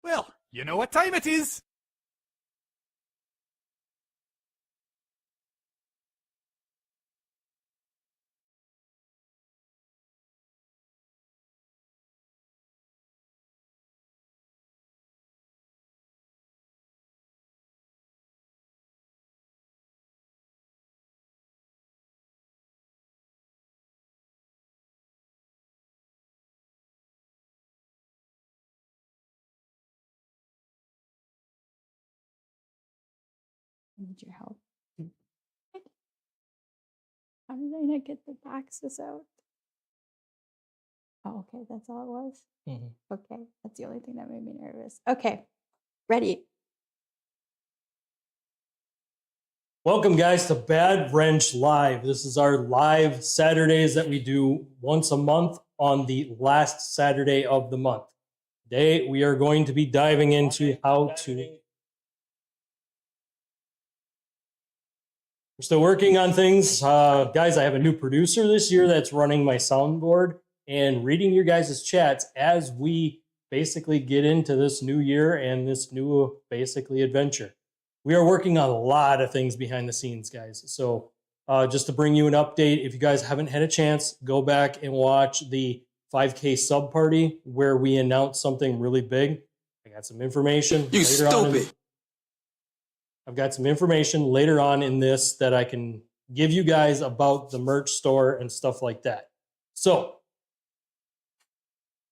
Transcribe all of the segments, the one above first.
Well, you know what time it is. I need your help. How did I not get the boxes out? Oh, okay, that's all it was. Okay, that's the only thing that made me nervous. Okay, ready. Welcome, guys, to Bad Wrench Live. This is our live Saturdays that we do once a month on the last Saturday of the month. Today, we are going to be diving into how to... We're still working on things. Guys, I have a new producer this year that's running my soundboard and reading your guys' chats as we basically get into this new year and this new, basically, adventure. We are working on a lot of things behind the scenes, guys. So just to bring you an update, if you guys haven't had a chance, go back and watch the 5K sub party where we announced something really big. I got some information. You stupid. I've got some information later on in this that I can give you guys about the merch store and stuff like that. So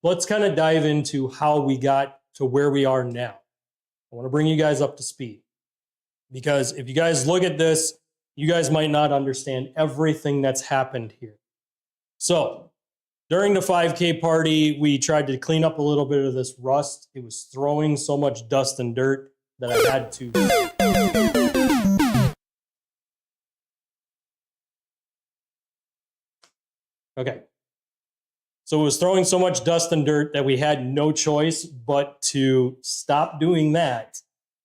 let's kind of dive into how we got to where we are now. I want to bring you guys up to speed. Because if you guys look at this, you guys might not understand everything that's happened here. So during the 5K party, we tried to clean up a little bit of this rust. It was throwing so much dust and dirt that I had to... Okay. So it was throwing so much dust and dirt that we had no choice but to stop doing that.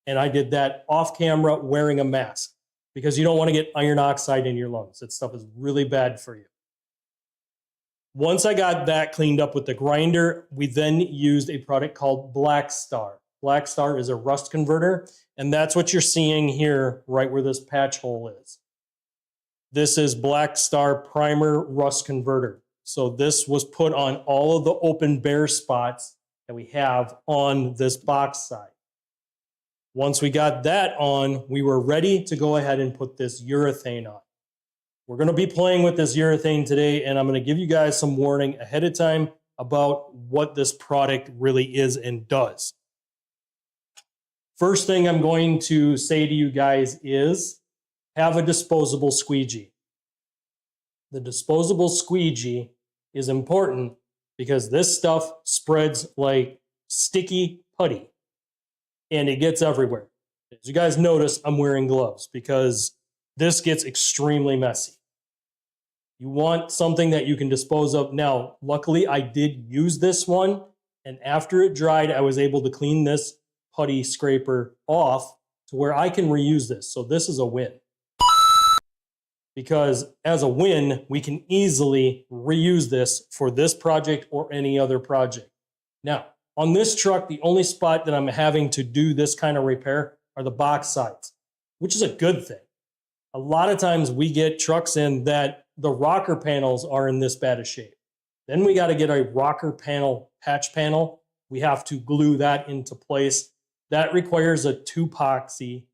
And I did that off camera wearing a mask because you don't want to get iron oxide in your lungs. That stuff is really bad for you. Once I got that cleaned up with the grinder, we then used a product called Black Star. Black Star is a rust converter, and that's what you're seeing here right where this patch hole is. This is Black Star Primer Rust Converter. So this was put on all of the open bare spots that we have on this box side. Once we got that on, we were ready to go ahead and put this urethane on. We're going to be playing with this urethane today, and I'm going to give you guys some warning ahead of time about what this product really is and does. First thing I'm going to say to you guys is have a disposable squeegee. The disposable squeegee is important because this stuff spreads like sticky putty. And it gets everywhere. As you guys notice, I'm wearing gloves because this gets extremely messy. You want something that you can dispose of. Now, luckily, I did use this one, and after it dried, I was able to clean this putty scraper off to where I can reuse this. So this is a win. Because as a win, we can easily reuse this for this project or any other project. Now, on this truck, the only spot that I'm having to do this kind of repair are the box sides, which is a good thing. A lot of times we get trucks in that the rocker panels are in this bad of shape. Then we got to get a rocker panel patch panel. We have to glue that into place. That requires a two-poxy,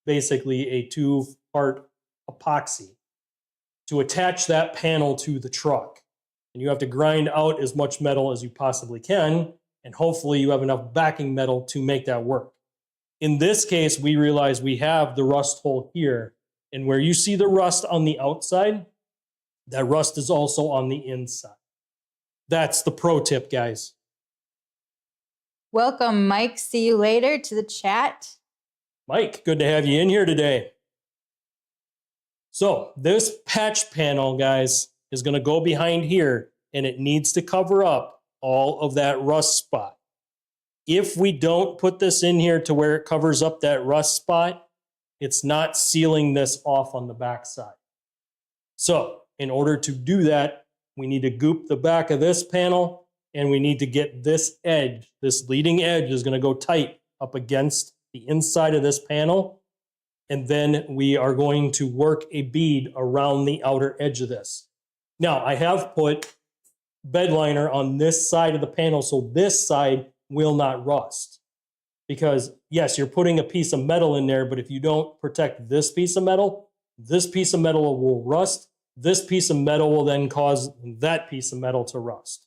basically a two-part epoxy to attach that panel to the truck. And you have to grind out as much metal as you possibly can. And hopefully you have enough backing metal to make that work. In this case, we realize we have the rust hole here. And where you see the rust on the outside, that rust is also on the inside. That's the pro tip, guys. Welcome, Mike. See you later to the chat. Mike, good to have you in here today. So this patch panel, guys, is going to go behind here, and it needs to cover up all of that rust spot. If we don't put this in here to where it covers up that rust spot, it's not sealing this off on the back side. So in order to do that, we need to goop the back of this panel and we need to get this edge, this leading edge is going to go tight up against the inside of this panel. And then we are going to work a bead around the outer edge of this. Now, I have put bed liner on this side of the panel so this side will not rust. Because yes, you're putting a piece of metal in there, but if you don't protect this piece of metal will rust. This piece of metal will then cause that piece of metal to rust.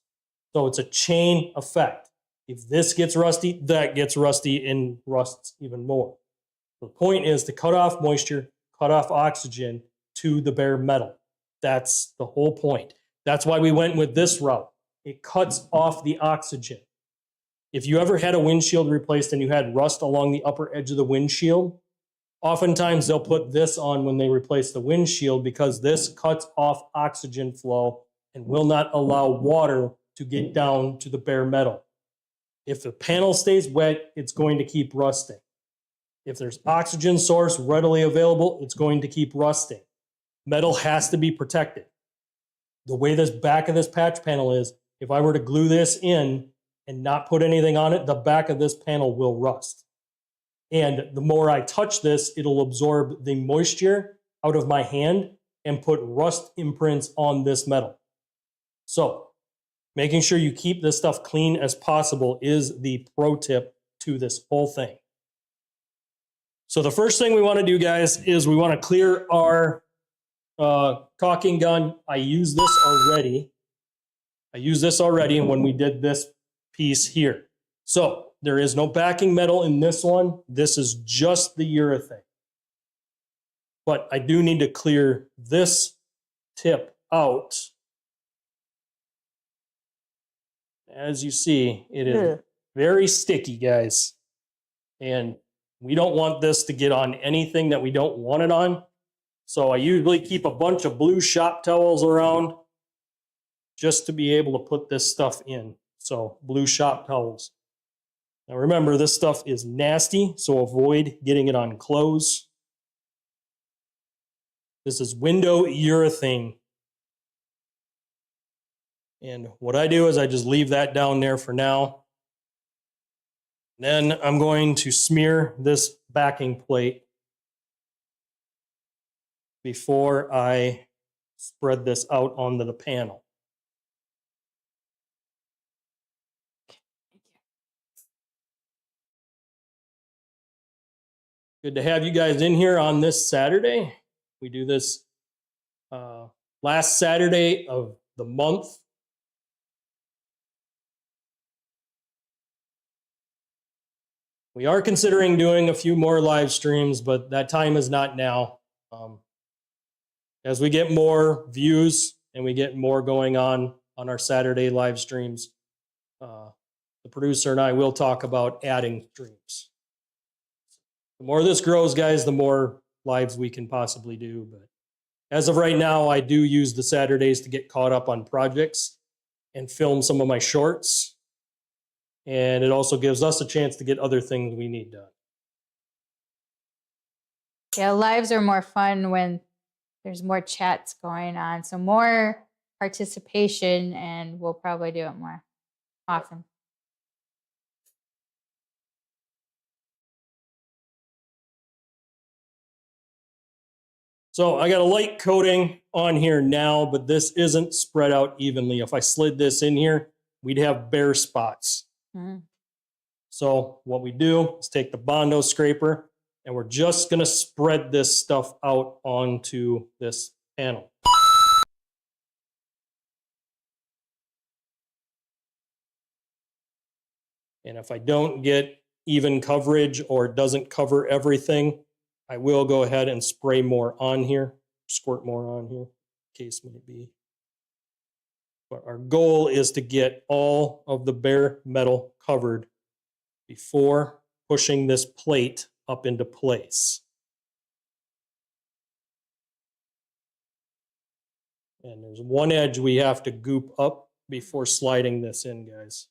So it's a chain effect. If this gets rusty, that gets rusty and rusts even more. The point is to cut off moisture, cut off oxygen to the bare metal. That's the whole point. That's why we went with this route. It cuts off the oxygen. If you ever had a windshield replaced and you had rust along the upper edge of the windshield, oftentimes they'll put this on when they replace the windshield because this cuts off oxygen flow and will not allow water to get down to the bare metal. If the panel stays wet, it's going to keep rusting. If there's oxygen source readily available, it's going to keep rusting. Metal has to be protected. The way this back of this patch panel is, if I were to glue this in and not put anything on it, the back of this panel will rust. And the more I touch this, it'll absorb the moisture out of my hand and put rust imprints on this metal. So making sure you keep this stuff clean as possible is the pro tip to this whole thing. So the first thing we want to do, guys, is we want to clear our caulking gun. I used this already when we did this piece here. So there is no backing metal in this one. This is just the urethane. But I do need to clear this tip out. As you see, it is very sticky, guys. And we don't want this to get on anything that we don't want it on. So I usually keep a bunch of blue shop towels around just to be able to put this stuff in. So blue shop towels. Now remember, this stuff is nasty, so avoid getting it on clothes. This is window urethane. And what I do is I just leave that down there for now. Then I'm going to smear this backing plate before I spread this out onto the panel. Good to have you guys in here on this Saturday. We do this last Saturday of the month. We are considering doing a few more live streams, but that time is not now. As we get more views and we get more going on our Saturday live streams, the producer and I will talk about adding streams. The more this grows, guys, the more lives we can possibly do. But as of right now, I do use the Saturdays to get caught up on projects and film some of my shorts. And it also gives us a chance to get other things we need done. Yeah, lives are more fun when there's more chats going on. So more participation, and we'll probably do it more often. So I got a light coating on here now, but this isn't spread out evenly. If I slid this in here, we'd have bare spots. Mm-hmm. So what we do is take the Bondo scraper and we're just going to spread this stuff out onto this panel. And if I don't get even coverage or it doesn't cover everything, I will go ahead and spray more on here, squirt more on here, case might be. But our goal is to get all of the bare metal covered before pushing this plate up into place. And there's one edge we have to goop up before sliding this in, guys.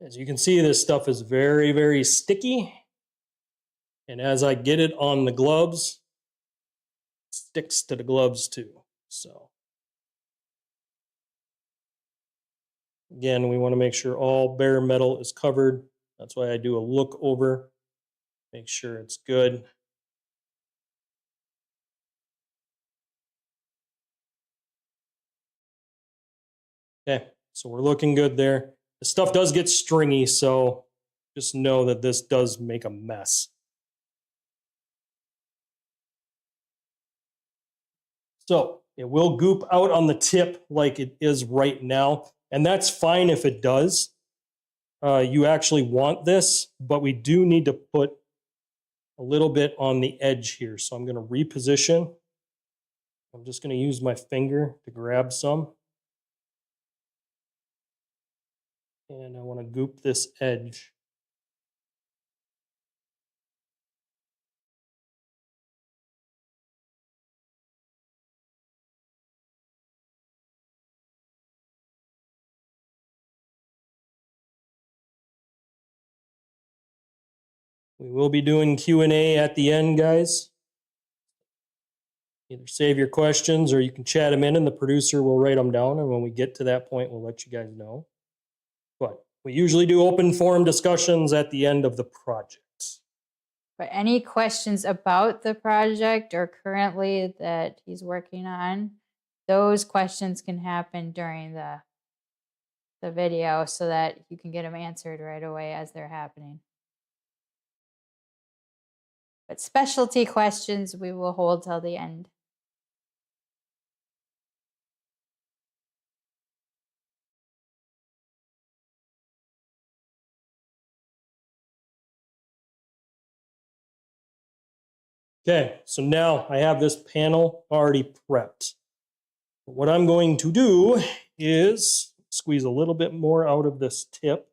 As you can see, this stuff is very, very sticky. And as I get it on the gloves, it sticks to the gloves too. So again, we want to make sure all bare metal is covered. That's why I do a look over, make sure it's good. Okay, so we're looking good there. The stuff does get stringy, so just know that this does make a mess. So it will goop out on the tip like it is right now, and that's fine if it does. You actually want this, but we do need to put a little bit on the edge here. So I'm going to reposition. I'm just going to use my finger to grab some. And I want to goop this edge. We will be doing Q&A at the end, guys. Either save your questions or you can chat them in and the producer will write them down. And when we get to that point, we'll let you guys know. But we usually do open forum discussions at the end of the project. But any questions about the project or currently that he's working on, those questions can happen during the video so that you can get them answered right away as they're happening. But specialty questions we will hold till the end. Okay, so now I have this panel already prepped. What I'm going to do is squeeze a little bit more out of this tip.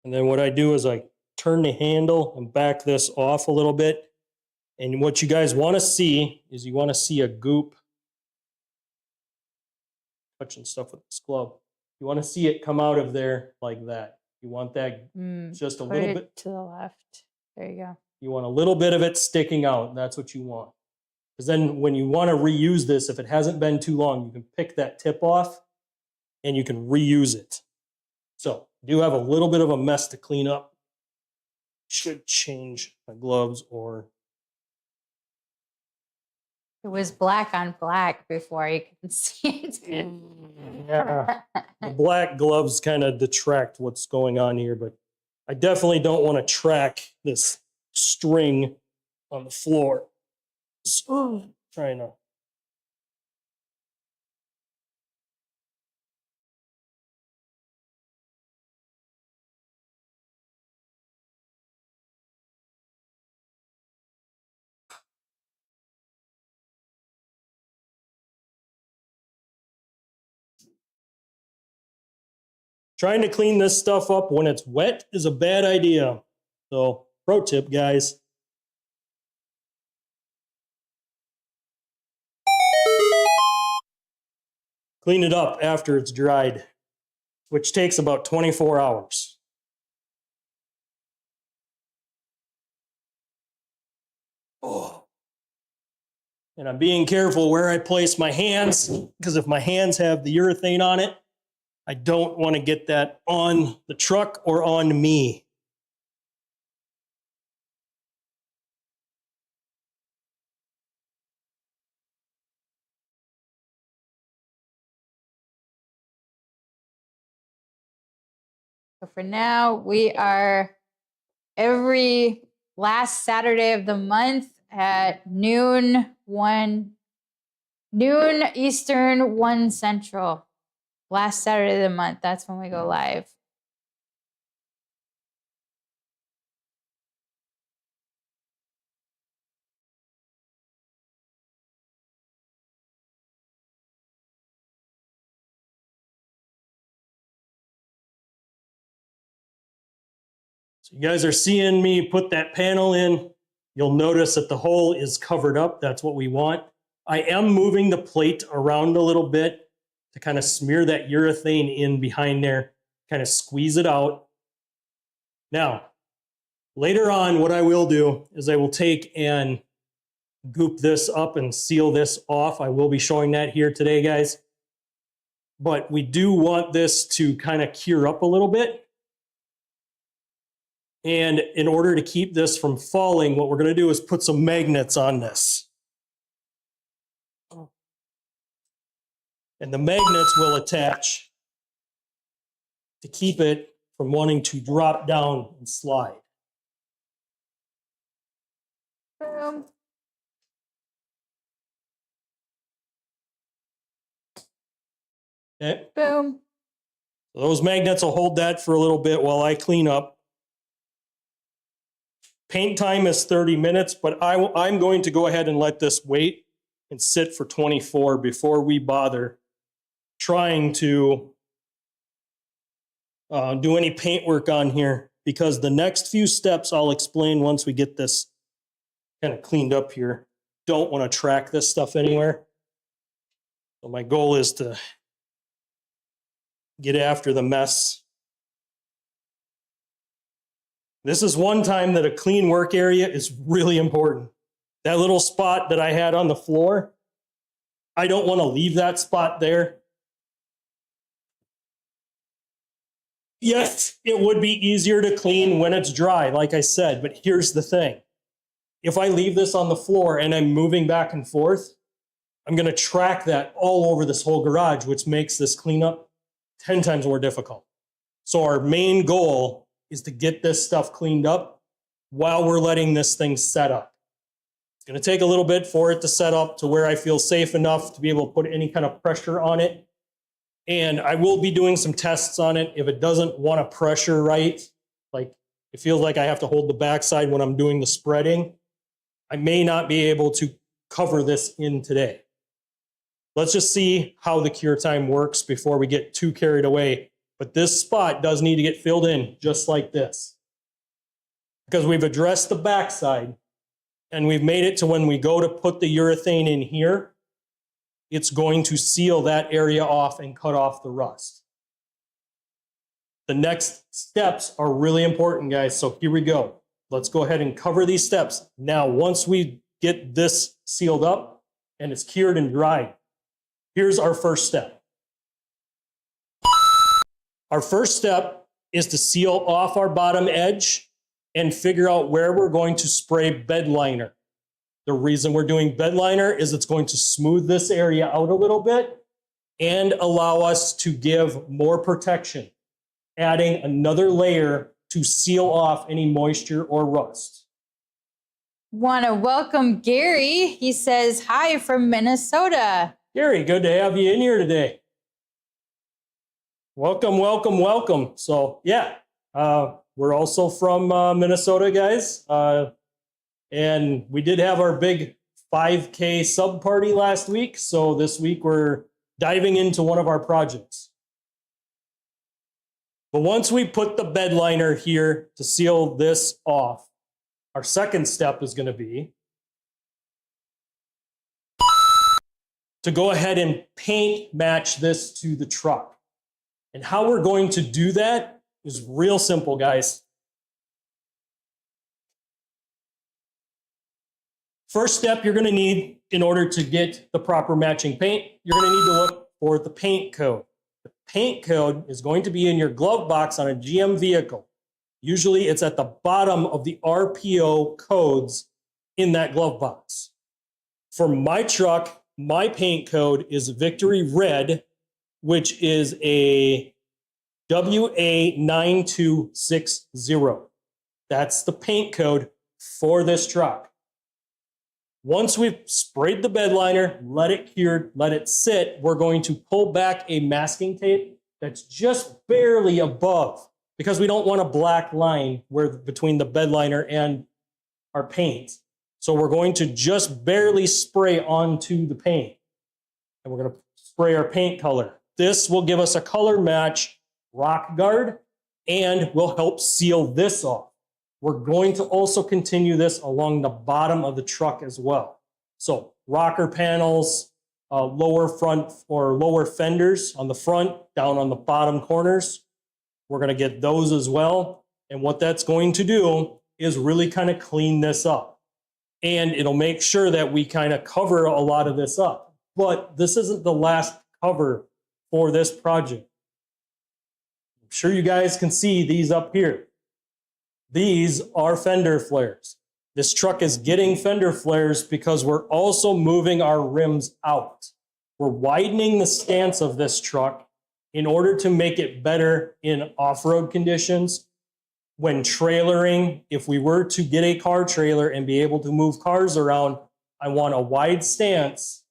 And then what I do is I turn the handle and back this off a little bit. And what you guys want to see is you want to see a goop. Touching stuff with this glove. You want to see it come out of there like that. You want that just a little bit to the left. There you go. You want a little bit of it sticking out. That's what you want. Because then when you want to reuse this, if it hasn't been too long, you can pick that tip off and you can reuse it. So I do have a little bit of a mess to clean up. Should change my gloves or... It was black on black before you can see it. Yeah. The black gloves kind of detract what's going on here, but I definitely don't want to track this string on the floor. So, trying to... Trying to clean this stuff up when it's wet is a bad idea. So, pro tip, guys. Clean it up after it's dried, which takes about 24 hours. Oh. And I'm being careful where I place my hands, because if my hands have the urethane on it, I don't want to get that on the truck or on me. So for now, we are every last Saturday of the month at noon Eastern, 1 Central. Last Saturday of the month, that's when we go live. So you guys are seeing me put that panel in. You'll notice that the hole is covered up. That's what we want. I am moving the plate around a little bit to kind of smear that urethane in behind there, kind of squeeze it out. Now, later on, what I will do is I will take and goop this up and seal this off. I will be showing that here today, guys. But we do want this to kind of cure up a little bit. And in order to keep this from falling, what we're going to do is put some magnets on this. And the magnets will attach to keep it from wanting to drop down and slide. Boom. Okay. Boom. Those magnets will hold that for a little bit while I clean up. Paint time is 30 minutes, but I'm going to go ahead and let this wait and sit for 24 before we bother trying to do any paint work on here, because the next few steps I'll explain once we get this kind of cleaned up here. Don't want to track this stuff anywhere. So my goal is to get after the mess. This is one time that a clean work area is really important. That little spot that I had on the floor, I don't want to leave that spot there. Yes, it would be easier to clean when it's dry, like I said, but here's the thing. If I leave this on the floor and I'm moving back and forth, I'm going to track that all over this whole garage, which makes this cleanup 10 times more difficult. So our main goal is to get this stuff cleaned up while we're letting this thing set up. It's going to take a little bit for it to set up to where I feel safe enough to be able to put any kind of pressure on it. And I will be doing some tests on it. If it doesn't want to pressure right, like it feels like I have to hold the backside when I'm doing the spreading, I may not be able to cover this in today. Let's just see how the cure time works before we get too carried away. But this spot does need to get filled in just like this, because we've addressed the backside and we've made it to when we go to put the urethane in here, it's going to seal that area off and cut off the rust. The next steps are really important, guys. So here we go. Let's go ahead and cover these steps. Now, once we get this sealed up and it's cured and dried, here's our first step. Our first step is to seal off our bottom edge and figure out where we're going to spray bed liner. The reason we're doing bed liner is it's going to smooth this area out a little bit and allow us to give more protection, adding another layer to seal off any moisture or rust. Want to welcome Gary. He says hi from Minnesota. Gary, good to have you in here today. Welcome, welcome, welcome. So yeah, we're also from Minnesota, guys. And we did have our big 5K sub party last week. So this week we're diving into one of our projects. But once we put the bed liner here to seal this off, our second step is going to be to go ahead and paint match this to the truck. And how we're going to do that is real simple, guys. First step you're going to need in order to get the proper matching paint, you're going to need to look for the paint code. The paint code is going to be in your glove box on a GM vehicle. Usually it's at the bottom of the RPO codes in that glove box. For my truck, my paint code is Victory Red, which is a WA9260. That's the paint code for this truck. Once we've sprayed the bed liner, let it cure, let it sit, we're going to pull back a masking tape that's just barely above, because we don't want a black line between the bed liner and our paint. So we're going to just barely spray onto the paint. And we're going to spray our paint color. This will give us a color match rock guard and will help seal this off. We're going to also continue this along the bottom of the truck as well. So rocker panels, lower front or lower fenders on the front, down on the bottom corners. We're going to get those as well. And what that's going to do is really kind of clean this up. And it'll make sure that we kind of cover a lot of this up. But this isn't the last cover for this project. I'm sure you guys can see these up here. These are fender flares. This truck is getting fender flares because we're also moving our rims out. We're widening the stance of this truck in order to make it better in off-road conditions. When trailering, if we were to get a car trailer and be able to move cars around, I want a wide stance.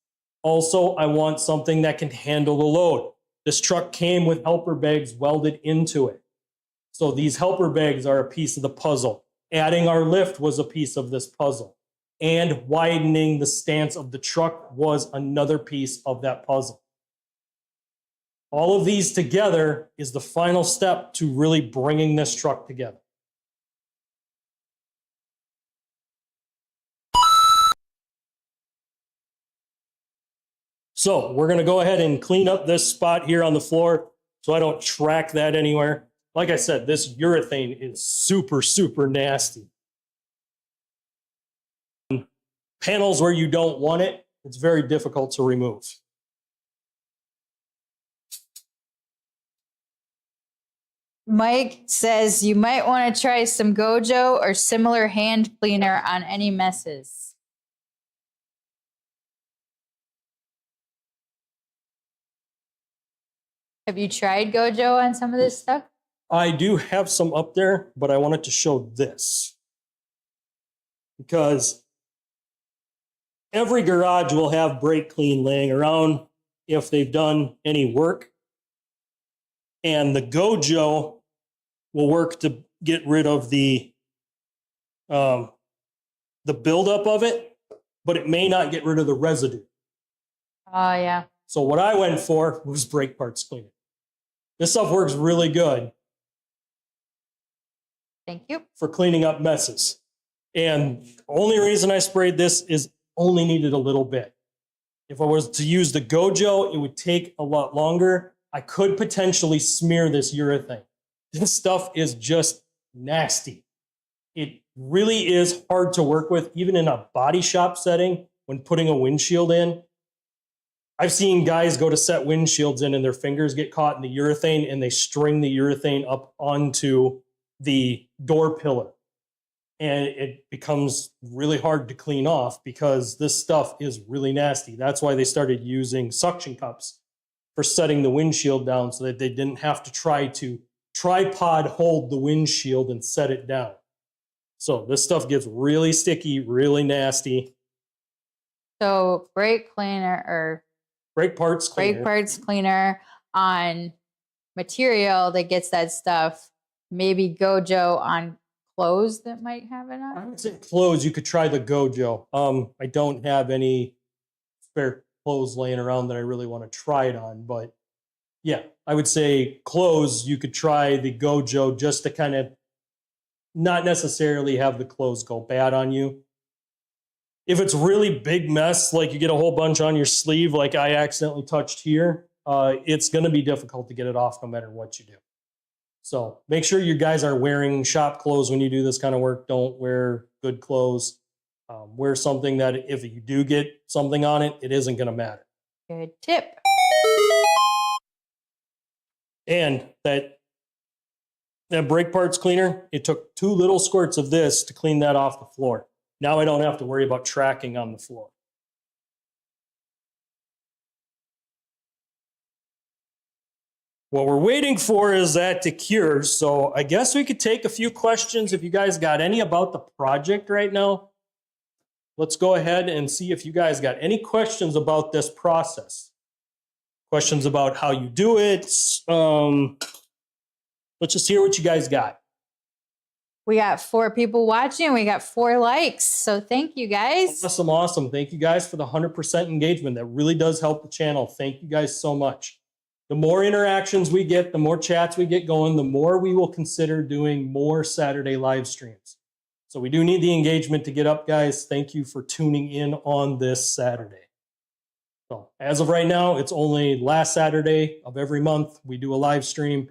Also, I want something that can handle the load. This truck came with helper bags welded into it. So these helper bags are a piece of the puzzle. Adding our lift was a piece of this puzzle. And widening the stance of the truck was another piece of that puzzle. All of these together is the final step to really bringing this truck together. So we're going to go ahead and clean up this spot here on the floor so I don't track that anywhere. Like I said, this urethane is super, super nasty. Panels where you don't want it, it's very difficult to remove. Mike says you might want to try some Gojo or similar hand cleaner on any messes. Have you tried Gojo on some of this stuff? I do have some up there, but I wanted to show this. Because every garage will have brake clean laying around if they've done any work. And the Gojo will work to get rid of the buildup of it, but it may not get rid of the residue. Oh, yeah. So what I went for was brake parts cleaner. This stuff works really good. Thank you. For cleaning up messes. And the only reason I sprayed this is only needed a little bit. If I was to use the Gojo, it would take a lot longer. I could potentially smear this urethane. This stuff is just nasty. It really is hard to work with, even in a body shop setting when putting a windshield in. I've seen guys go to set windshields in and their fingers get caught in the urethane and they string the urethane up onto the door pillar. And it becomes really hard to clean off because this stuff is really nasty. That's why they started using suction cups for setting the windshield down so that they didn't have to try to tripod hold the windshield and set it down. So this stuff gets really sticky, really nasty. So brake cleaner or brake parts cleaner on material that gets that stuff. Maybe Gojo on clothes that might have it on? I would say clothes, you could try the Gojo. I don't have any spare clothes laying around that I really want to try it on, but yeah, I would say clothes, you could try the Gojo just to kind of not necessarily have the clothes go bad on you. If it's really big mess, like you get a whole bunch on your sleeve, like I accidentally touched here, it's going to be difficult to get it off no matter what you do. So make sure you guys are wearing shop clothes when you do this kind of work. Don't wear good clothes. Wear something that if you do get something on it, it isn't going to matter. Good tip. And that brake parts cleaner, it took 2 little squirts of this to clean that off the floor. Now I don't have to worry about tracking on the floor. What we're waiting for is that to cure. So I guess we could take a few questions if you guys got any about the project right now. Let's go ahead and see if you guys got any questions about this process. Questions about how you do it. Let's just hear what you guys got. We got 4 people watching. We got 4 likes. So thank you guys. Awesome, awesome. Thank you guys for the 100% engagement. That really does help the channel. Thank you guys so much. The more interactions we get, the more chats we get going, the more we will consider doing more Saturday live streams. So we do need the engagement to get up, guys. Thank you for tuning in on this Saturday. So as of right now, it's only last Saturday of every month. We do a live stream.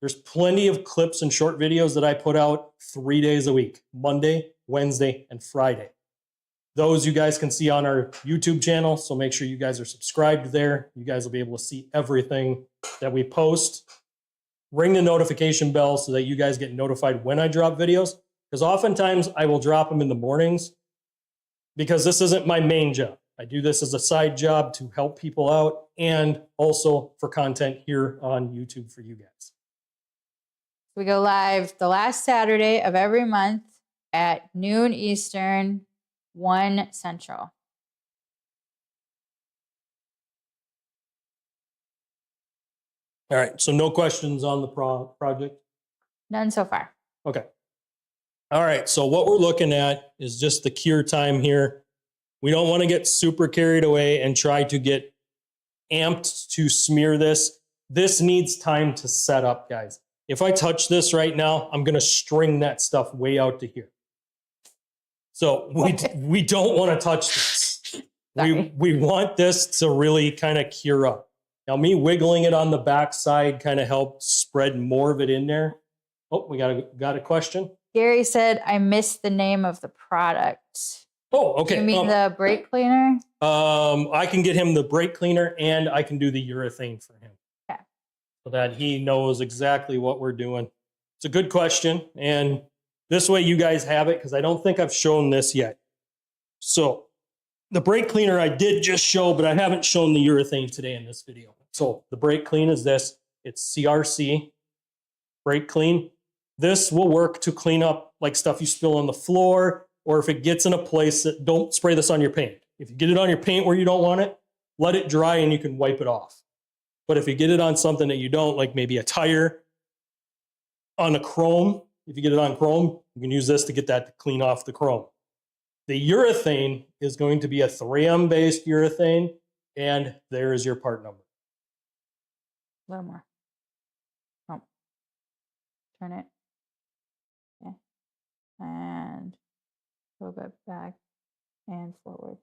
There's plenty of clips and short videos that I put out 3 days a week, Monday, Wednesday, and Friday. Those you guys can see on our YouTube channel, so make sure you guys are subscribed there. You guys will be able to see everything that we post. Ring the notification bell so that you guys get notified when I drop videos, because oftentimes I will drop them in the mornings because this isn't my main job. I do this as a side job to help people out and also for content here on YouTube for you guys. We go live the last Saturday of every month at noon Eastern, 1 Central. All right, so no questions on the project? None so far. Okay. All right, so what we're looking at is just the cure time here. We don't want to get super carried away and try to get amped to smear this. This needs time to set up, guys. If I touch this right now, I'm going to string that stuff way out to here. So we don't want to touch this. We want this to really kind of cure up. Now, me wiggling it on the back side kind of helped spread more of it in there. Oh, we got a question. Gary said, I missed the name of the product. Oh, okay. You mean the brake cleaner? I can get him the brake cleaner and I can do the urethane for him. Okay. So that he knows exactly what we're doing. It's a good question. And this way you guys have it because I don't think I've shown this yet. So the brake cleaner I did just show, but I haven't shown the urethane today in this video. So the brake clean is this. It's CRC, brake clean. This will work to clean up like stuff you spill on the floor, or if it gets in a place that, don't spray this on your paint. If you get it on your paint where you don't want it, let it dry and you can wipe it off. But if you get it on something that you don't, like maybe a tire, on a chrome, if you get it on chrome, you can use this to get that to clean off the chrome. The urethane is going to be a 3M based urethane, and there is your part number. A little more. Oh. Turn it. Okay. And a little bit back and forward.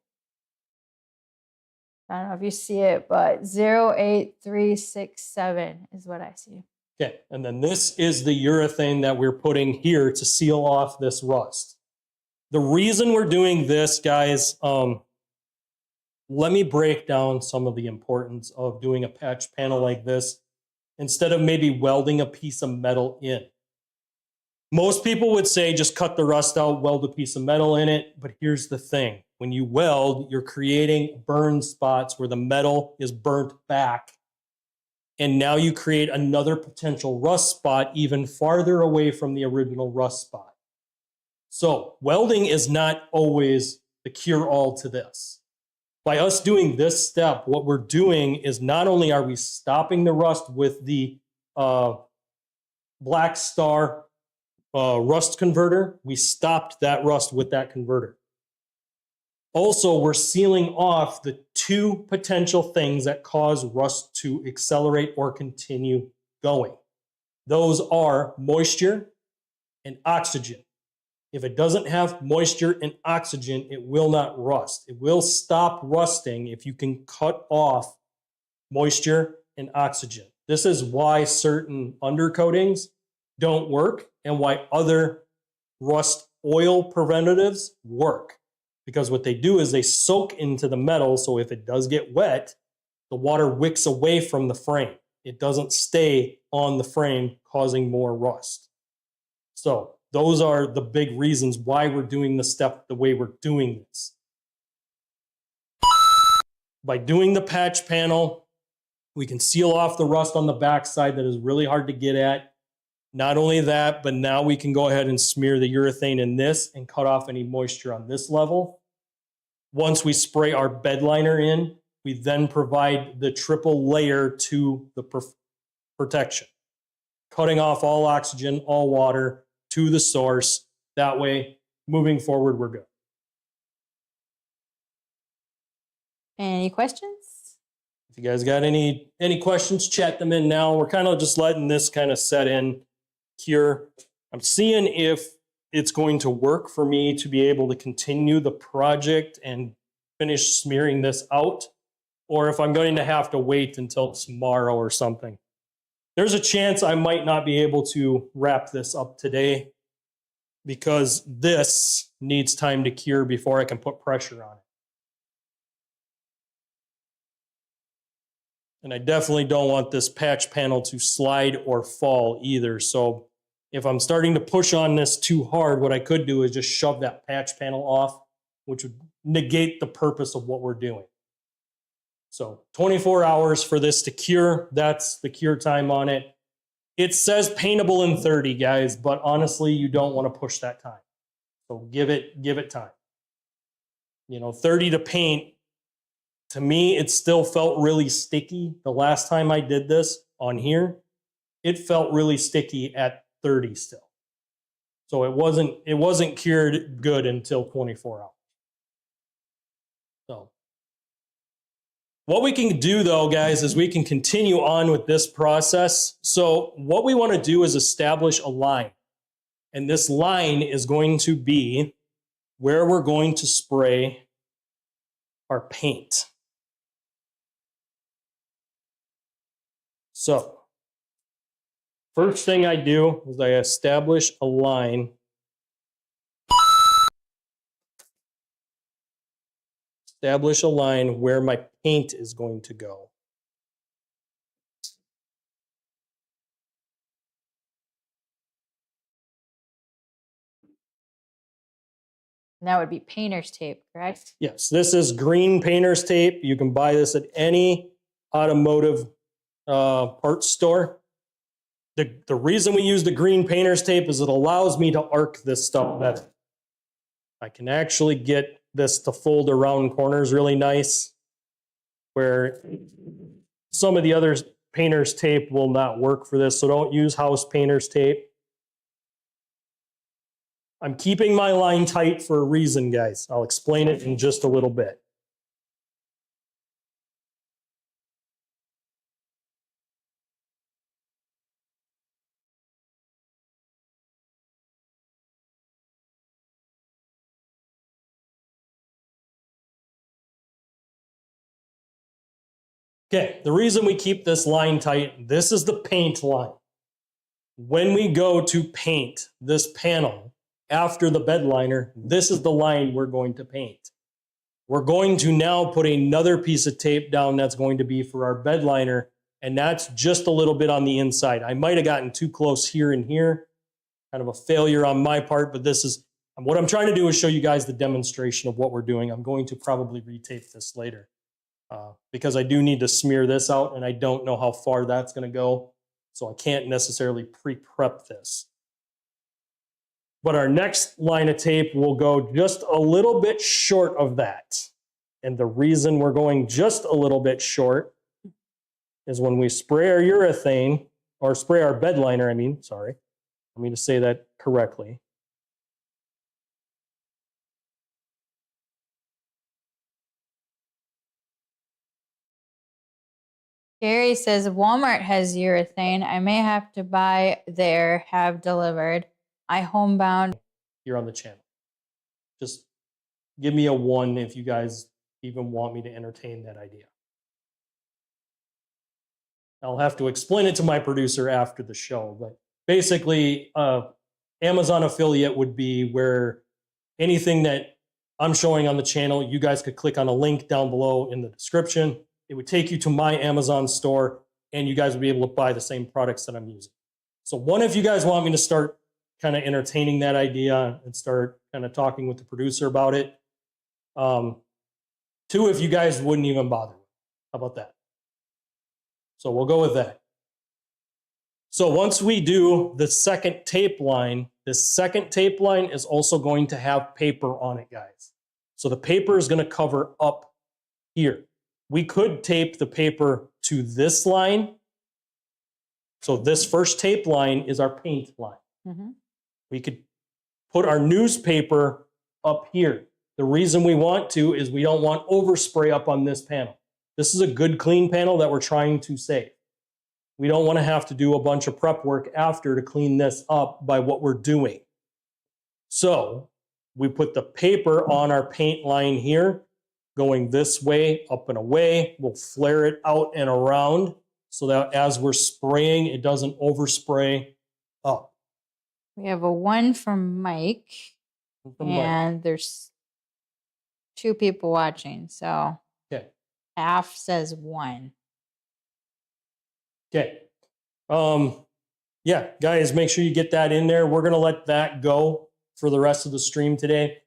I don't know if you see it, but 08367 is what I see. Okay, and then this is the urethane that we're putting here to seal off this rust. The reason we're doing this, guys, let me break down some of the importance of doing a patch panel like this instead of maybe welding a piece of metal in. Most people would say just cut the rust out, weld a piece of metal in it, but here's the thing. When you weld, you're creating burn spots where the metal is burnt back, and now you create another potential rust spot even farther away from the original rust spot. So welding is not always the cure-all to this. By us doing this step, what we're doing is not only are we stopping the rust with the Black Star rust converter, we stopped that rust with that converter. Also, we're sealing off the two potential things that cause rust to accelerate or continue going. Those are moisture and oxygen. If it doesn't have moisture and oxygen, it will not rust. It will stop rusting if you can cut off moisture and oxygen. This is why certain undercoatings don't work and why other rust oil preventatives work. Because what they do is they soak into the metal, so if it does get wet, the water wicks away from the frame. It doesn't stay on the frame, causing more rust. So those are the big reasons why we're doing the step the way we're doing this. By doing the patch panel, we can seal off the rust on the backside that is really hard to get at. Not only that, but now we can go ahead and smear the urethane in this and cut off any moisture on this level. Once we spray our bed liner in, we then provide the triple layer to the protection, cutting off all oxygen, all water to the source. That way, moving forward, we're good. Any questions? If you guys got any questions, chat them in now. We're kind of just letting this kind of set in, cure. I'm seeing if it's going to work for me to be able to continue the project and finish smearing this out, or if I'm going to have to wait until tomorrow or something. There's a chance I might not be able to wrap this up today because this needs time to cure before I can put pressure on it. And I definitely don't want this patch panel to slide or fall either. So if I'm starting to push on this too hard, what I could do is just shove that patch panel off, which would negate the purpose of what we're doing. So 24 hours for this to cure. That's the cure time on it. It says paintable in 30, guys, but honestly, you don't want to push that time. So give it time. 30 to paint. To me, it still felt really sticky. The last time I did this on here, it felt really sticky at 30 still. So it wasn't cured good until 24 hours. So what we can do though, guys, is we can continue on with this process. So what we want to do is establish a line. And this line is going to be where we're going to spray our paint. So first thing I do is I establish a line. Establish a line where my paint is going to go. And that would be painter's tape, correct? Yes, this is green painter's tape. You can buy this at any automotive parts store. The reason we use the green painter's tape is it allows me to arc this stuff better. I can actually get this to fold around corners really nice, where some of the other painter's tape will not work for this, so don't use house painter's tape. I'm keeping my line tight for a reason, guys. I'll explain it in just a little bit. Okay, the reason we keep this line tight, this is the paint line. When we go to paint this panel after the bed liner, this is the line we're going to paint. We're going to now put another piece of tape down that's going to be for our bed liner, and that's just a little bit on the inside. I might have gotten too close here and here, kind of a failure on my part, but this is, what I'm trying to do is show you guys the demonstration of what we're doing. I'm going to probably retape this later. Because I do need to smear this out, and I don't know how far that's going to go, so I can't necessarily pre-prep this. But our next line of tape will go just a little bit short of that. And the reason we're going just a little bit short is when we spray our urethane, or spray our bed liner, sorry. Let me just say that correctly. Gary says Walmart has urethane. I may have to buy there, have delivered. I homebound. Here on the channel. Just give me a 1 if you guys even want me to entertain that idea. I'll have to explain it to my producer after the show, but basically, Amazon affiliate would be where anything that I'm showing on the channel, you guys could click on a link down below in the description. It would take you to my Amazon store, and you guys would be able to buy the same products that I'm using. So 1, if you guys want me to start kind of entertaining that idea and start kind of talking with the producer about it. 2, if you guys wouldn't even bother. How about that? So we'll go with that. So once we do the second tape line, this second tape line is also going to have paper on it, guys. So the paper is going to cover up here. We could tape the paper to this line. So this first tape line is our paint line. Mm-hmm. We could put our newspaper up here. The reason we want to is we don't want overspray up on this panel. This is a good clean panel that we're trying to save. We don't want to have to do a bunch of prep work after to clean this up by what we're doing. So we put the paper on our paint line here, going this way, up and away. We'll flare it out and around so that as we're spraying, it doesn't overspray up. We have a 1 from Mike, and there's 2 people watching, so Okay. half says 1. Okay. Yeah, guys, make sure you get that in there. We're going to let that go for the rest of the stream today.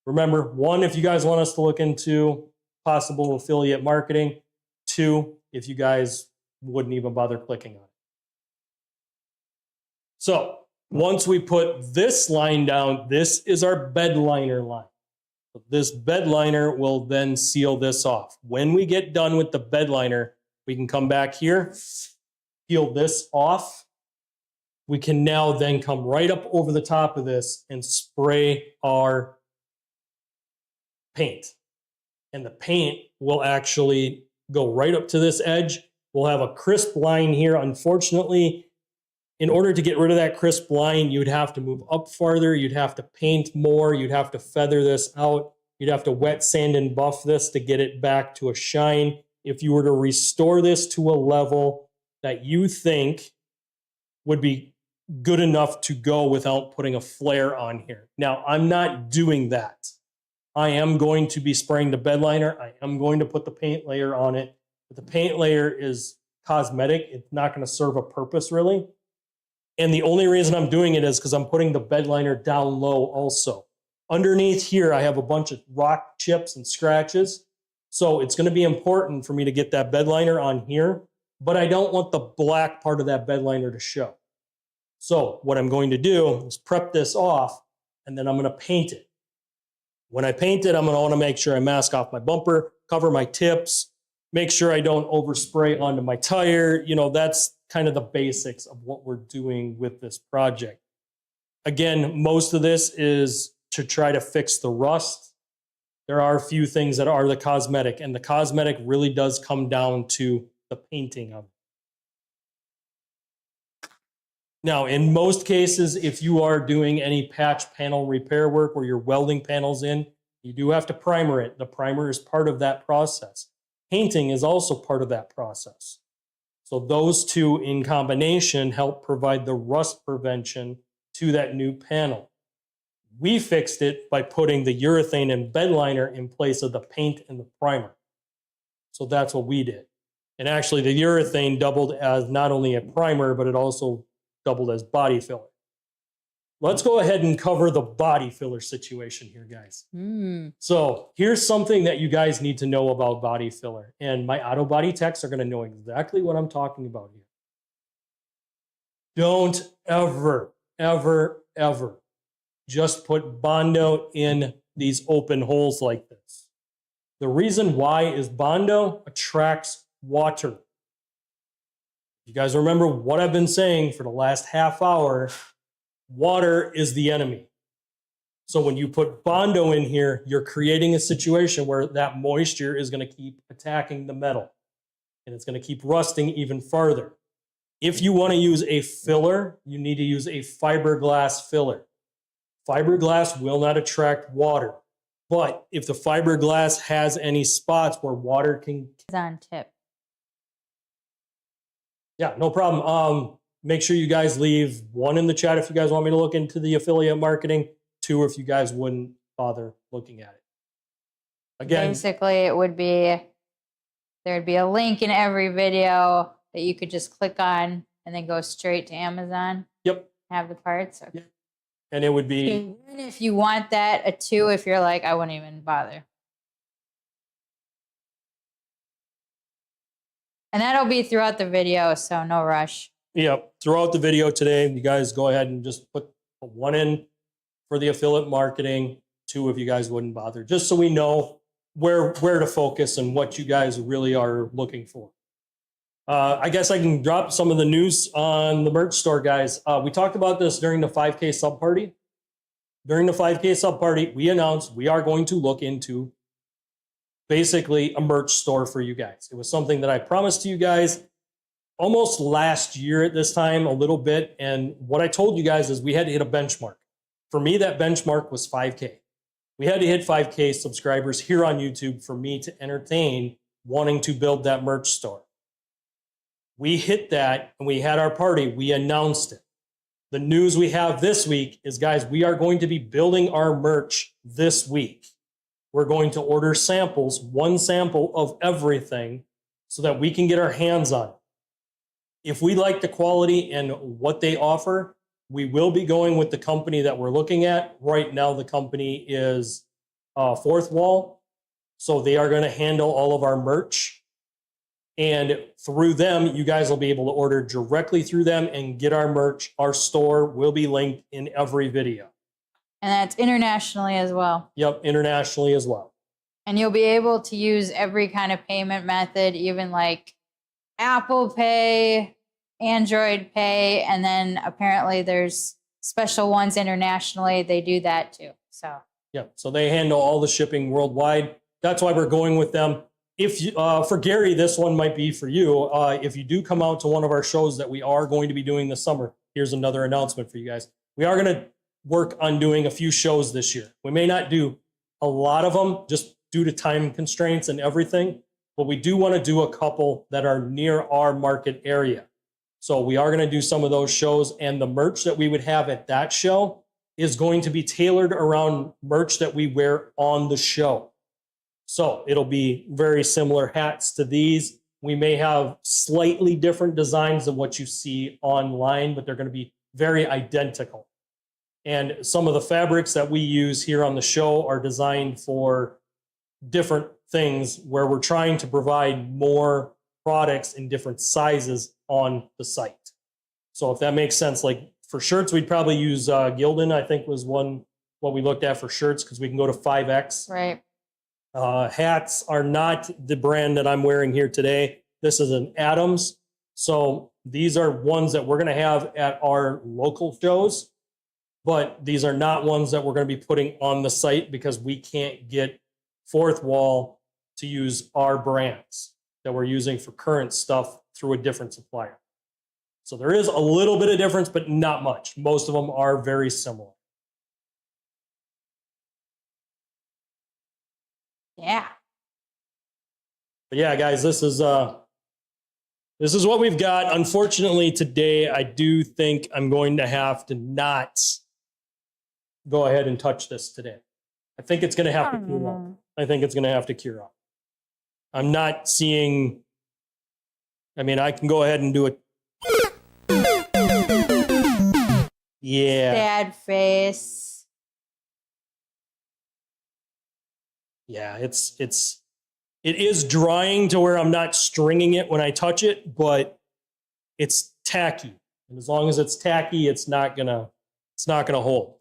Remember, 1, if you guys want us to look into possible affiliate marketing. 2, if you guys wouldn't even bother clicking on it. So once we put this line down, this is our bed liner line. This bed liner will then seal this off. When we get done with the bed liner, we can come back here, peel this off. We can now then come right up over the top of this and spray our paint. And the paint will actually go right up to this edge. We'll have a crisp line here. Unfortunately, in order to get rid of that crisp line, you'd have to move up farther. You'd have to paint more. You'd have to feather this out. You'd have to wet sand and buff this to get it back to a shine. If you were to restore this to a level that you think would be good enough to go without putting a flare on here. Now, I'm not doing that. I am going to be spraying the bed liner. I am going to put the paint layer on it. But the paint layer is cosmetic. It's not going to serve a purpose really. And the only reason I'm doing it is because I'm putting the bed liner down low also. Underneath here, I have a bunch of rock chips and scratches. So it's going to be important for me to get that bed liner on here, but I don't want the black part of that bed liner to show. So what I'm going to do is prep this off, and then I'm going to paint it. When I paint it, I'm going to want to make sure I mask off my bumper, cover my tips, make sure I don't overspray onto my tire. You know, that's kind of the basics of what we're doing with this project. Again, most of this is to try to fix the rust. There are a few things that are the cosmetic, and the cosmetic really does come down to the painting of it. Now, in most cases, if you are doing any patch panel repair work where you're welding panels in, you do have to primer it. The primer is part of that process. Painting is also part of that process. So those two in combination help provide the rust prevention to that new panel. We fixed it by putting the urethane and bed liner in place of the paint and the primer. So that's what we did. And actually the urethane doubled as not only a primer, but it also doubled as body filler. Let's go ahead and cover the body filler situation here, guys. So here's something that you guys need to know about body filler. And my auto body techs are going to know exactly what I'm talking about here. Don't ever, ever, ever just put Bondo in these open holes like this. The reason why is Bondo attracts water. You guys remember what I've been saying for the last half hour, water is the enemy. So when you put Bondo in here, you're creating a situation where that moisture is going to keep attacking the metal and it's going to keep rusting even farther. If you want to use a filler, you need to use a fiberglass filler. Fiberglass will not attract water, but if the fiberglass has any spots where water can... It's on tip. Yeah, no problem. Make sure you guys leave 1 in the chat if you guys want me to look into the affiliate marketing. 2 if you guys wouldn't bother looking at it. Again, basically it would be, there'd be a link in every video that you could just click on and then go straight to Amazon. Yep. Have the parts. Okay. Yep. And it would be... Even if you want that, a 2 if you're like, I wouldn't even bother. And that'll be throughout the video, so no rush. Yep. Throughout the video today, you guys go ahead and just put 1 in for the affiliate marketing, 2 if you guys wouldn't bother, just so we know where to focus and what you guys really are looking for. I guess I can drop some of the news on the merch store, guys. We talked about this during the 5K sub party. During the 5K sub party, we announced we are going to look into basically a merch store for you guys. It was something that I promised to you guys almost last year at this time, a little bit. And what I told you guys is we had to hit a benchmark. For me, that benchmark was 5K. We had to hit 5K subscribers here on YouTube for me to entertain wanting to build that merch store. We hit that and we had our party. We announced it. The news we have this week is, guys, we are going to be building our merch this week. We're going to order samples, one sample of everything, so that we can get our hands on it. If we like the quality and what they offer, we will be going with the company that we're looking at. Right now, the company is Fourth Wall. So they are going to handle all of our merch. And through them, you guys will be able to order directly through them and get our merch. Our store will be linked in every video. And that's internationally as well. Yep, internationally as well. And you'll be able to use every kind of payment method, even like Apple Pay, Android Pay, and then apparently there's special ones internationally. They do that too. So yeah, so they handle all the shipping worldwide. That's why we're going with them. If you, for Gary, this one might be for you. If you do come out to one of our shows that we are going to be doing this summer, here's another announcement for you guys. We are going to work on doing a few shows this year. We may not do a lot of them just due to time constraints and everything, but we do want to do a couple that are near our market area. So we are going to do some of those shows, and the merch that we would have at that show is going to be tailored around merch that we wear on the show. So it'll be very similar hats to these. We may have slightly different designs than what you see online, but they're going to be very identical. And some of the fabrics that we use here on the show are designed for different things where we're trying to provide more products in different sizes on the site. So if that makes sense, like for shirts, we'd probably use Gildan, I think was one, what we looked at for shirts, because we can go to 5X. right. Hats are not the brand that I'm wearing here today. This is an Adams. So these are ones that we're going to have at our local shows, but these are not ones that we're going to be putting on the site because we can't get Fourth Wall to use our brands that we're using for current stuff through a different supplier. So there is a little bit of difference, but not much. Most of them are very similar. Yeah. But yeah, guys, this is what we've got. Unfortunately, today I do think I'm going to have to not go ahead and touch this today. I think it's going to have to cure up. I think it's going to have to cure up. I'm not seeing. I mean, I can go ahead and do it. Yeah. Sad face. Yeah, it is drying to where I'm not stringing it when I touch it, but it's tacky. And as long as it's tacky, it's not gonna hold.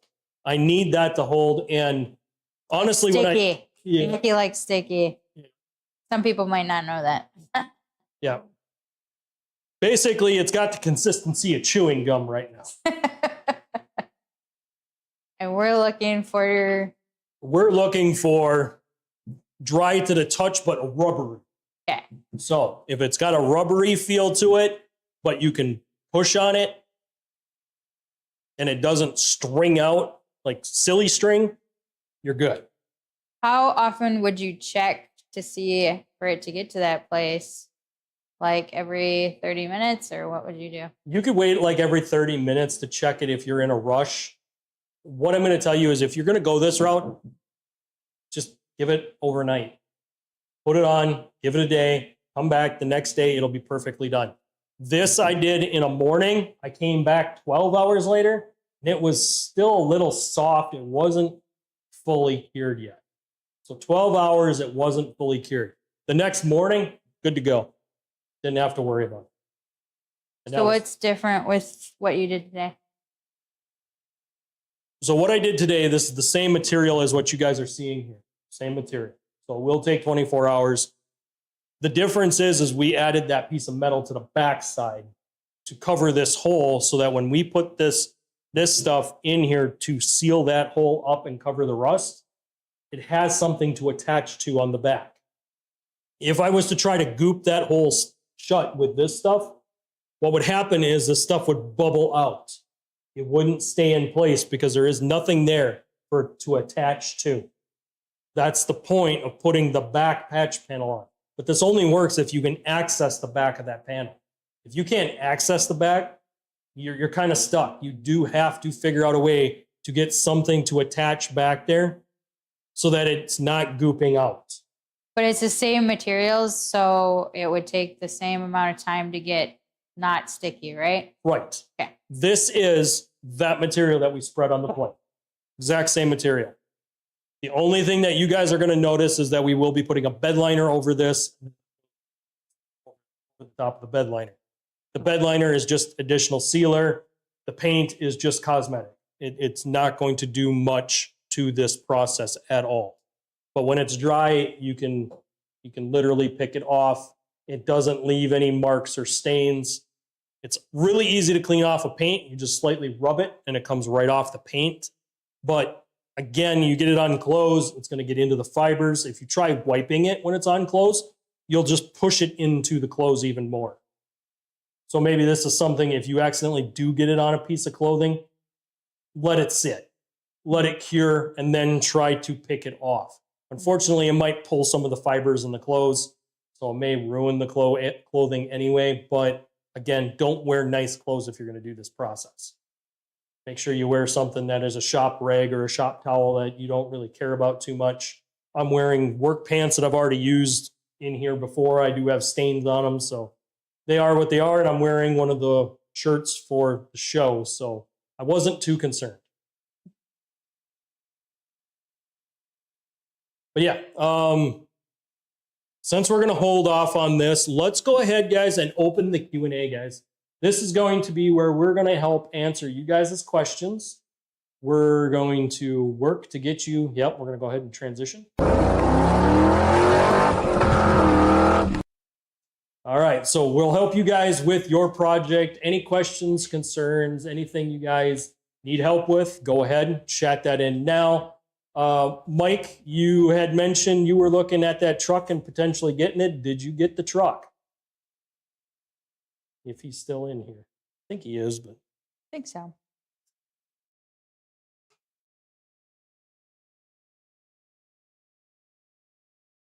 I need that to hold. And honestly, Sticky. yeah, Mickey likes sticky. Some people might not know that. yeah. Basically, it's got the consistency of chewing gum right now. And we're looking for dry to the touch, but rubbery. Okay. So if it's got a rubbery feel to it, but you can push on it and it doesn't string out like silly string, you're good. How often would you check to see for it to get to that place? Like every 30 minutes, or what would you do? You could wait like every 30 minutes to check it if you're in a rush. What I'm going to tell you is if you're going to go this route, just give it overnight. Put it on, give it a day, come back the next day, it'll be perfectly done. This I did in a morning. I came back 12 hours later, and it was still a little soft. It wasn't fully cured yet. So 12 hours, it wasn't fully cured. The next morning, good to go. Didn't have to worry about it. And So what's different with what you did today? So what I did today, this is the same material as what you guys are seeing here. Same material. So it will take 24 hours. The difference is we added that piece of metal to the backside to cover this hole so that when we put this stuff in here to seal that hole up and cover the rust, it has something to attach to on the back. If I was to try to goop that hole shut with this stuff, what would happen is this stuff would bubble out it wouldn't stay in place because there is nothing there for it to attach to. That's the point of putting the back patch panel on. But this only works if you can access the back of that panel. If you can't access the back, you're kind of stuck. You do have to figure out a way to get something to attach back there so that it's not gooping out. But it's the same materials, so it would take the same amount of time to get not sticky, right? Right. Okay. This is that material that we spread on the plate. Exact same material. The only thing that you guys are going to notice is that we will be putting a bed liner over this, over the top of the bed liner. The bed liner is just additional sealer. The paint is just cosmetic. It's not going to do much to this process at all. But when it's dry, you can literally pick it off. It doesn't leave any marks or stains. It's really easy to clean off a paint. You just slightly rub it and it comes right off the paint. But again, you get it on clothes, it's going to get into the fibers. If you try wiping it when it's on clothes, you'll just push it into the clothes even more. So maybe this is something, if you accidentally do get it on a piece of clothing, let it sit, let it cure, and then try to pick it off. Unfortunately, it might pull some of the fibers in the clothes, so it may ruin the clothing anyway. But again, don't wear nice clothes if you're going to do this process. Make sure you wear something that is a shop rag or a shop towel that you don't really care about too much. I'm wearing work pants that I've already used in here before. I do have stains on them, so they are what they are. And I'm wearing one of the shirts for the show, so I wasn't too concerned. But yeah, since we're going to hold off on this, let's go ahead, guys, and open the Q&A, guys. This is going to be where we're going to help answer you guys' questions. We're going to work to get you, yep, we're going to go ahead and transition. All right, so we'll help you guys with your project. Any questions, concerns, anything you guys need help with, go ahead and chat that in now. Mike, you had mentioned you were looking at that truck and potentially getting it. Did you get the truck? If he's still in here. I think he is, but I think so.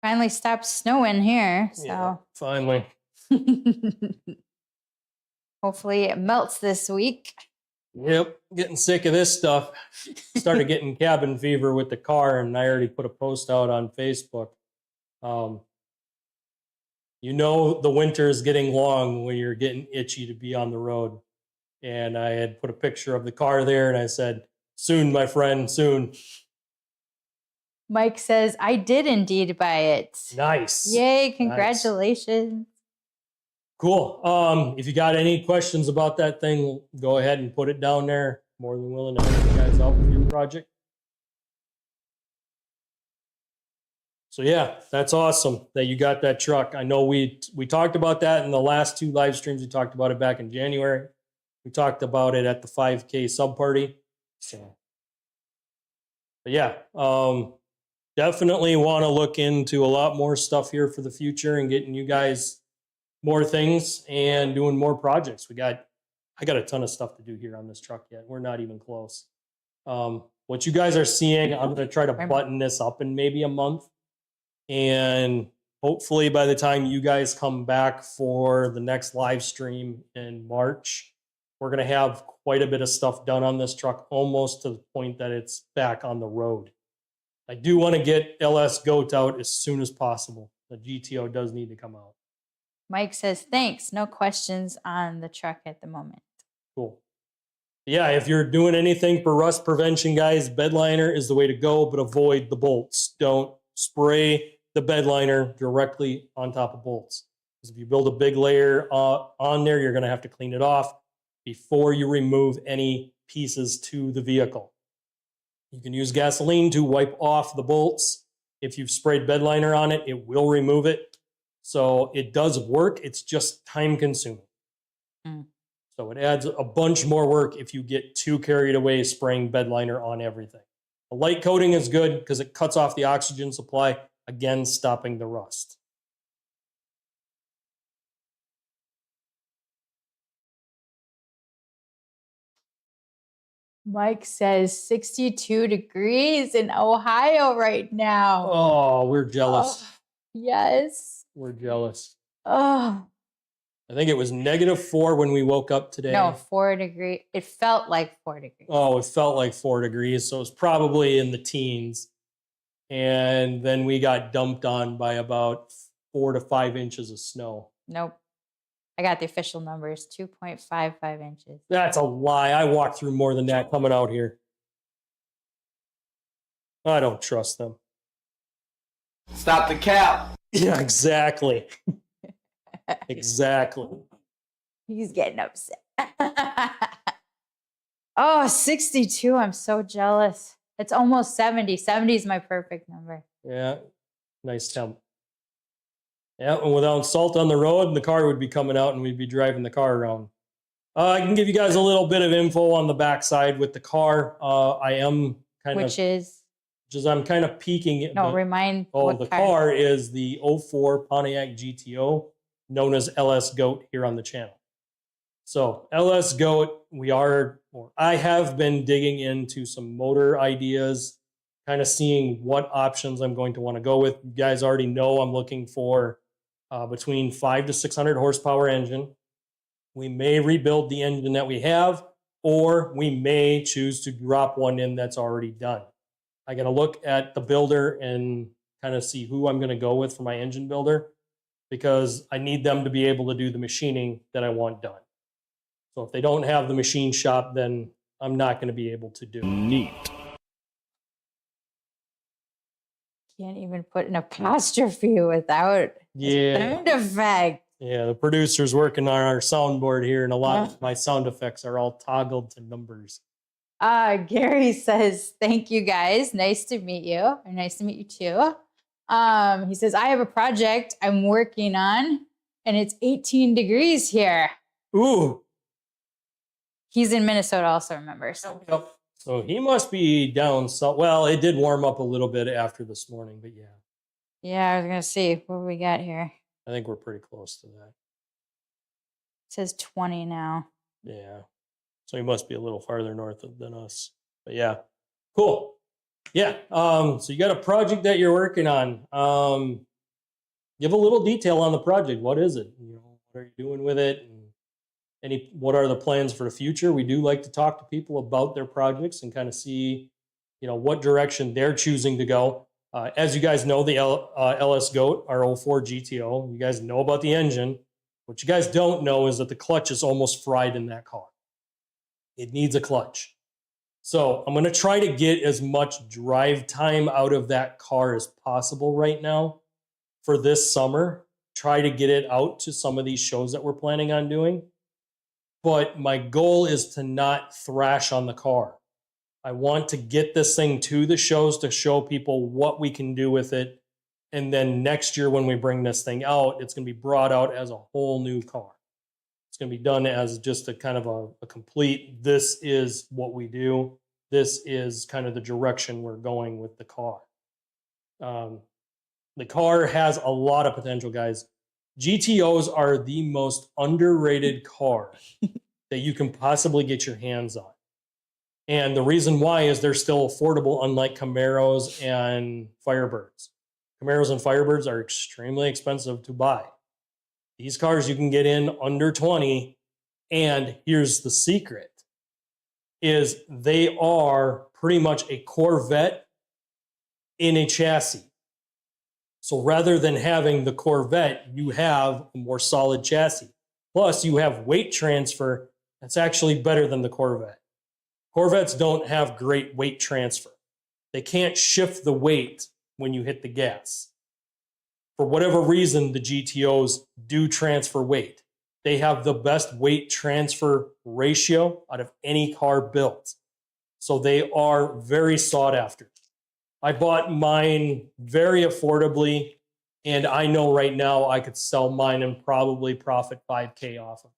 Finally stopped snowing here, so yeah, finally. hopefully it melts this week. Yep, getting sick of this stuff. Started getting cabin fever with the car, and I already put a post out on Facebook. You know the winter is getting long when you're getting itchy to be on the road. And I had put a picture of the car there, and I said, soon, my friend, soon. Mike says, I did indeed buy it. Nice. Yay, congratulations. Nice. Cool. If you got any questions about that thing, go ahead and put it down there. More than willing to help you guys out with your project. So yeah, that's awesome that you got that truck. I know we talked about that in the last two live streams. We talked about it back in January. We talked about it at the 5K sub party. So, but yeah, definitely want to look into a lot more stuff here for the future and getting you guys more things and doing more projects. I got a ton of stuff to do here on this truck yet. We're not even close. What you guys are seeing, I'm going to try to button this up in maybe a month. And hopefully by the time you guys come back for the next live stream in March, we're going to have quite a bit of stuff done on this truck, almost to the point that it's back on the road. I do want to get LS GOAT out as soon as possible. The GTO does need to come out. Mike says, thanks. No questions on the truck at the moment. Cool. Yeah, if you're doing anything for rust prevention, guys, bed liner is the way to go, but avoid the bolts. Don't spray the bed liner directly on top of bolts. Because if you build a big layer on there, you're going to have to clean it off before you remove any pieces to the vehicle. You can use gasoline to wipe off the bolts. If you've sprayed bed liner on it, it will remove it. So it does work. It's just time consuming. So it adds a bunch more work if you get too carried away spraying bed liner on everything. A light coating is good because it cuts off the oxygen supply, again, stopping the rust. Mike says 62 degrees in Ohio right now. Oh, we're jealous. Oh, yes. We're jealous. Oh, I think it was -4 when we woke up today. no, 4 degrees. It felt like 4 degrees. Oh, it felt like 4 degrees. So it was probably in the teens. And then we got dumped on by about 4 to 5 inches of snow. Nope. I got the official numbers, 2.55 inches. That's a lie. I walked through more than that coming out here. I don't trust them. Stop the cap. Yeah, exactly. Exactly. He's getting upset. Oh, 62. I'm so jealous. It's almost 70. 70 is my perfect number. Yeah, nice temp. Yeah, and without salt on the road, the car would be coming out and we'd be driving the car around. I can give you guys a little bit of info on the backside with the car. I am kind Which of, is, I'm kind of peeking at no, remind what the car is the 04 Pontiac GTO, known as LS Goat here on the channel. So LS Goat, I have been digging into some motor ideas, kind of seeing what options I'm going to want to go with. You guys already know I'm looking for between 500 to 600 horsepower engine. We may rebuild the engine that we have, or we may choose to drop one in that's already done. I got to look at the builder and kind of see who I'm going to go with for my engine builder, because I need them to be able to do the machining that I want done. So if they don't have the machine shop, then I'm not going to be able to do it. Neat. Can't even put an apostrophe without a sound effect. Yeah, the producer's working on our soundboard here, and a lot of my sound effects are all toggled to numbers. Gary says, thank you guys. Nice to meet you. Or nice to meet you too. He says, I have a project I'm working on, and it's 18 degrees here. Ooh. He's in Minnesota also, remember. Yep. So he must be down. So, well, it did warm up a little bit after this morning, but yeah. Yeah, I was going to see what we got here. I think we're pretty close to that. It says 20 now. Yeah. So he must be a little farther north than us. But yeah. Cool. Yeah. So you got a project that you're working on. Give a little detail on the project. What is it? What are you doing with it? And what are the plans for the future? We do like to talk to people about their projects and kind of see, what direction they're choosing to go. As you guys know, the LS Goat, our 04 GTO, you guys know about the engine. What you guys don't know is that the clutch is almost fried in that car. It needs a clutch. So I'm going to try to get as much drive time out of that car as possible right now for this summer. Try to get it out to some of these shows that we're planning on doing. But my goal is to not thrash on the car. I want to get this thing to the shows to show people what we can do with it. And then next year when we bring this thing out, it's going to be brought out as a whole new car. It's going to be done as just a kind of a complete, this is what we do. This is kind of the direction we're going with the car. The car has a lot of potential, guys. GTOs are the most underrated car that you can possibly get your hands on. And the reason why is they're still affordable, unlike Camaros and Firebirds. Camaros and Firebirds are extremely expensive to buy. These cars you can get in under 20, and here's the secret, is they are pretty much a Corvette in a chassis. So rather than having the Corvette, you have a more solid chassis. Plus, you have weight transfer that's actually better than the Corvette. Corvettes don't have great weight transfer. They can't shift the weight when you hit the gas. For whatever reason, the GTOs do transfer weight. They have the best weight transfer ratio out of any car built. So they are very sought after. I bought mine very affordably, and I know right now I could sell mine and probably profit $5,000 off of it.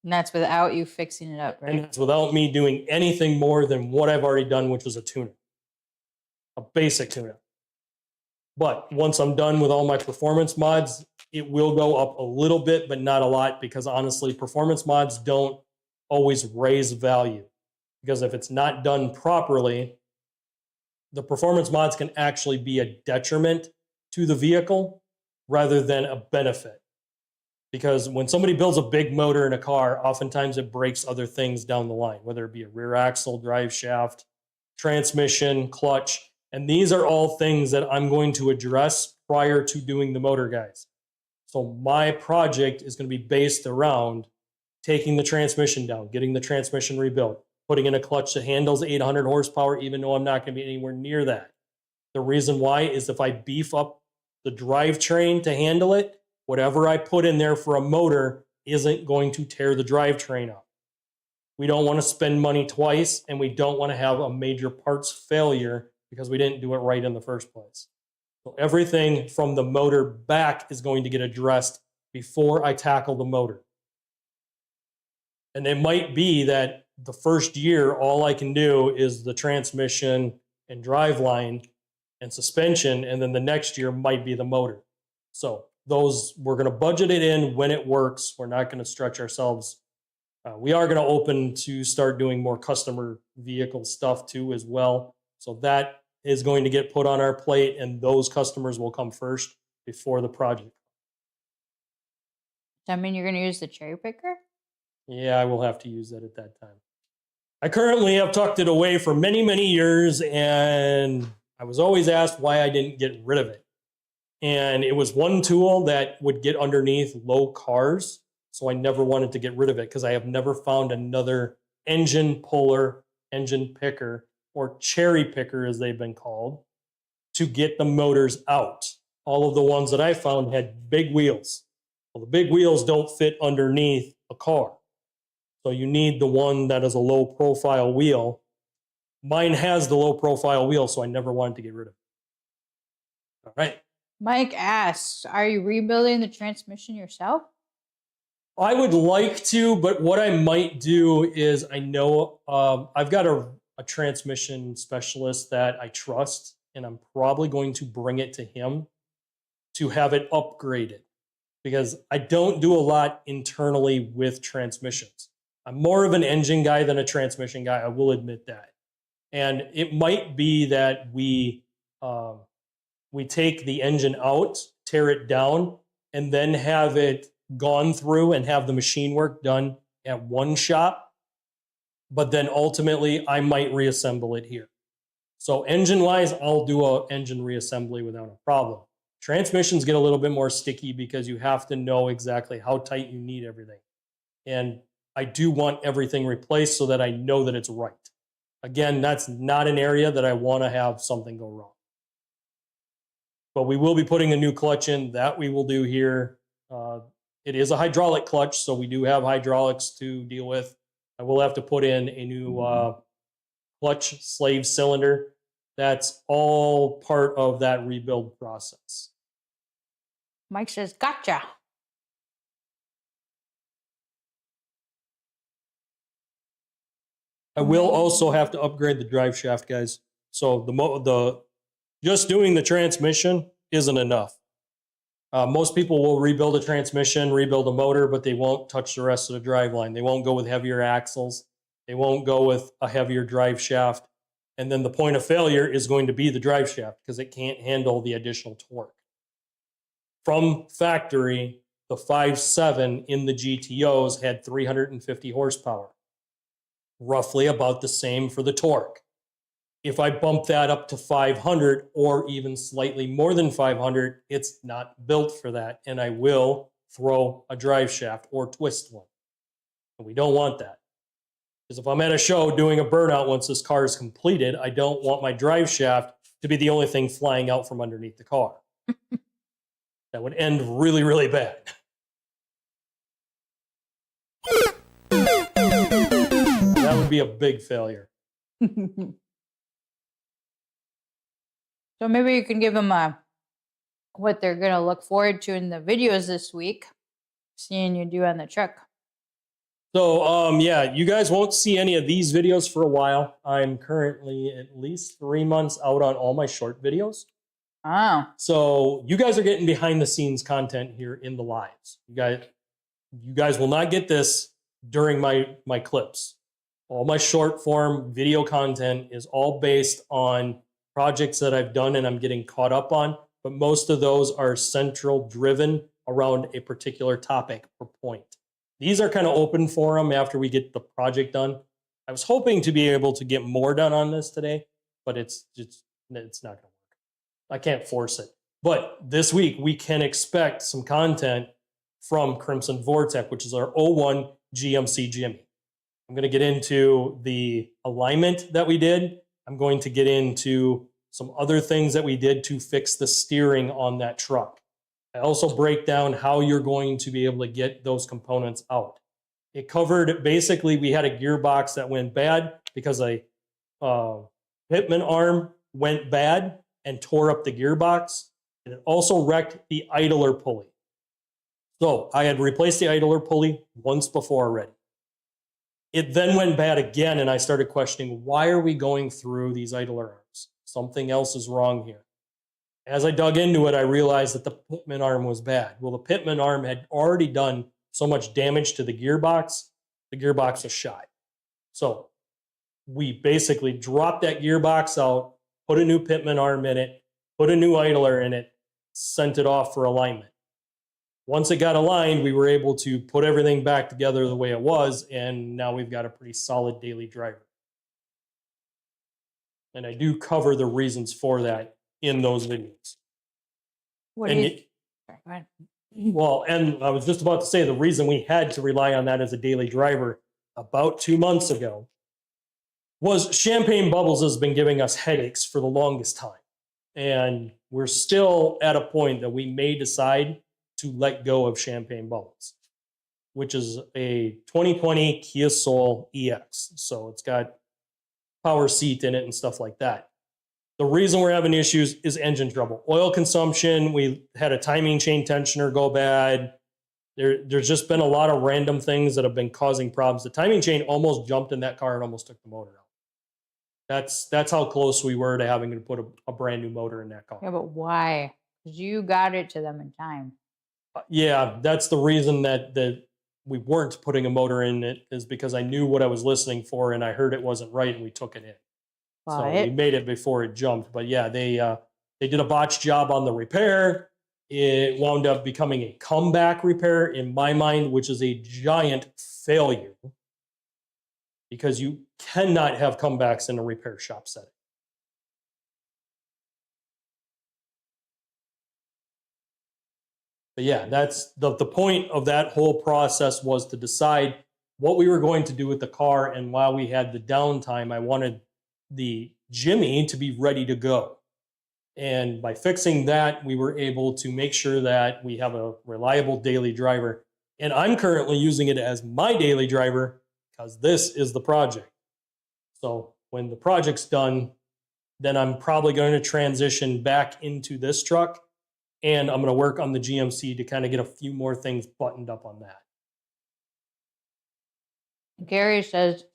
And that's without you fixing it up, right? And that's without me doing anything more than what I've already done, which was a tune-up, a basic tune-up. But once I'm done with all my performance mods, it will go up a little bit, but not a lot, because honestly, performance mods don't always raise value. because if it's not done properly, the performance mods can actually be a detriment to the vehicle rather than a benefit. Because when somebody builds a big motor in a car, oftentimes it breaks other things down the line, whether it be a rear axle, drive shaft, transmission, clutch. And these are all things that I'm going to address prior to doing the motor, guys. So my project is going to be based around taking the transmission down, getting the transmission rebuilt, putting in a clutch that handles 800 horsepower, even though I'm not going to be anywhere near that. The reason why is if I beef up the drivetrain to handle it, whatever I put in there for a motor isn't going to tear the drivetrain up. We don't want to spend money twice, and we don't want to have a major parts failure because we didn't do it right in the first place. So everything from the motor back is going to get addressed before I tackle the motor. And it might be that the first year, all I can do is the transmission and driveline and suspension, and then the next year might be the motor. So those, we're going to budget it in when it works. We're not going to stretch ourselves. We are going to open to start doing more customer vehicle stuff too as well. So that is going to get put on our plate, and those customers will come first before the project. Does that mean you're going to use the cherry picker? Yeah, I will have to use that at that time. I currently have tucked it away for many, many years, and I was always asked why I didn't get rid of it. And it was one tool that would get underneath low cars, so I never wanted to get rid of it because I have never found another engine puller, engine picker, or cherry picker as they've been called, to get the motors out. All of the ones that I found had big wheels. Well, the big wheels don't fit underneath a car. So you need the one that is a low profile wheel. Mine has the low profile wheel, so I never wanted to get rid of it. All right. Mike asks, are you rebuilding the transmission yourself? I would like to, but what I might do is I know I've got a transmission specialist that I trust, and I'm probably going to bring it to him to have it upgraded because I don't do a lot internally with transmissions. I'm more of an engine guy than a transmission guy. I will admit that. And it might be that we take the engine out, tear it down, and then have it gone through and have the machine work done at one shop. But then ultimately, I might reassemble it here. So engine-wise, I'll do an engine reassembly without a problem. Transmissions get a little bit more sticky because you have to know exactly how tight you need everything. And I do want everything replaced so that I know that it's right. Again, that's not an area that I want to have something go wrong. But we will be putting a new clutch in. That we will do here. It is a hydraulic clutch, so we do have hydraulics to deal with. I will have to put in a new clutch slave cylinder. That's all part of that rebuild process. Mike says, gotcha. I will also have to upgrade the drive shaft, guys. So the just doing the transmission isn't enough. Most people will rebuild a transmission, rebuild a motor, but they won't touch the rest of the drive line. They won't go with heavier axles. They won't go with a heavier drive shaft. And then the point of failure is going to be the drive shaft because it can't handle the additional torque. From factory, the 5.7 in the GTOs had 350 horsepower. Roughly about the same for the torque. If I bump that up to 500 or even slightly more than 500, it's not built for that. And I will throw a drive shaft or twist one. And we don't want that. Because if I'm at a show doing a burnout once this car is completed, I don't want my drive shaft to be the only thing flying out from underneath the car. That would end really, really bad. That would be a big failure. So maybe you can give them what they're going to look forward to in the videos this week, seeing you do on the truck. So, yeah, you guys won't see any of these videos for a while. I'm currently at least 3 months out on all my short videos. Oh. So you guys are getting behind the scenes content here in the lives. You guys will not get this during my clips. All my short form video content is all based on projects that I've done and I'm getting caught up on, but most of those are central driven around a particular topic or point. These are kind of open forum after we get the project done. I was hoping to be able to get more done on this today, but it's not going to work. I can't force it. But this week we can expect some content from Crimson Vortex, which is our 01 GMC Jimmy. I'm going to get into the alignment that we did. I'm going to get into some other things that we did to fix the steering on that truck. I also break down how you're going to be able to get those components out. It covered, basically, we had a gearbox that went bad because a pitman arm went bad and tore up the gearbox. And it also wrecked the idler pulley. So I had replaced the idler pulley once before already. It then went bad again, and I started questioning, why are we going through these idler arms? Something else is wrong here. As I dug into it, I realized that the pitman arm was bad. Well, the pitman arm had already done so much damage to the gearbox was shot. So we basically dropped that gearbox out, put a new pitman arm in it, put a new idler in it, sent it off for alignment. Once it got aligned, we were able to put everything back together the way it was, and now we've got a pretty solid daily driver. And I do cover the reasons for that in those videos. What do you? Sorry, go ahead. Well, and I was just about to say the reason we had to rely on that as a daily driver about 2 months ago was champagne bubbles has been giving us headaches for the longest time. And we're still at a point that we may decide to let go of champagne bubbles, which is a 2020 Kia Soul EX. So it's got power seat in it and stuff like that. The reason we're having issues is engine trouble. Oil consumption, we had a timing chain tensioner go bad. There's just been a lot of random things that have been causing problems. The timing chain almost jumped in that car and almost took the motor out. That's how close we were to having to put a brand new motor in that car. Yeah, but why? Because you got it to them in time. Yeah, that's the reason that we weren't putting a motor in it, is because I knew what I was listening for and I heard it wasn't right and we took it in. So we made it before it jumped. But yeah, they did a botched job on the repair. It wound up becoming a comeback repair in my mind, which is a giant failure because you cannot have comebacks in a repair shop setting. But yeah, that's the point of that whole process, was to decide what we were going to do with the car. And while we had the downtime, I wanted the Jimmy to be ready to go. And by fixing that, we were able to make sure that we have a reliable daily driver. And I'm currently using it as my daily driver because this is the project. So when the project's done, then I'm probably going to transition back into this truck. And I'm going to work on the GMC to kind of get a few more things buttoned up on that. Gary says,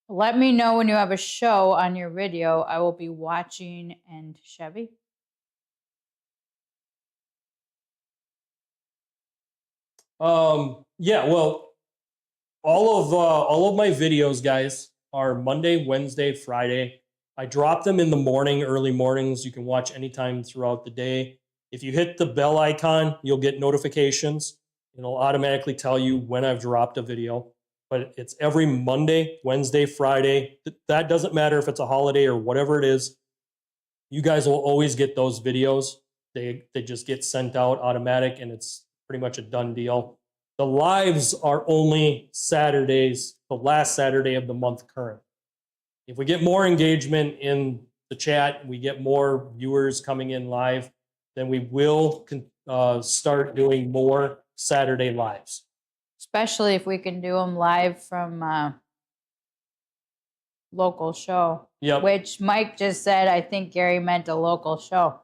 let me know when you have a show on your video. I will be watching. And Chevy? Yeah, well, all of my videos, guys, are Monday, Wednesday, Friday. I drop them in the morning, early mornings. You can watch anytime throughout the day. If you hit the bell icon, you'll get notifications. It'll automatically tell you when I've dropped a video. But it's every Monday, Wednesday, Friday. That doesn't matter if it's a holiday or whatever it is. You guys will always get those videos. They just get sent out automatic, and it's pretty much a done deal. The lives are only Saturdays, the last Saturday of the month current. If we get more engagement in the chat, we get more viewers coming in live, then we will start doing more Saturday lives. Especially if we can do them live from local show. Yep. Which Mike just said, I think Gary meant a local show.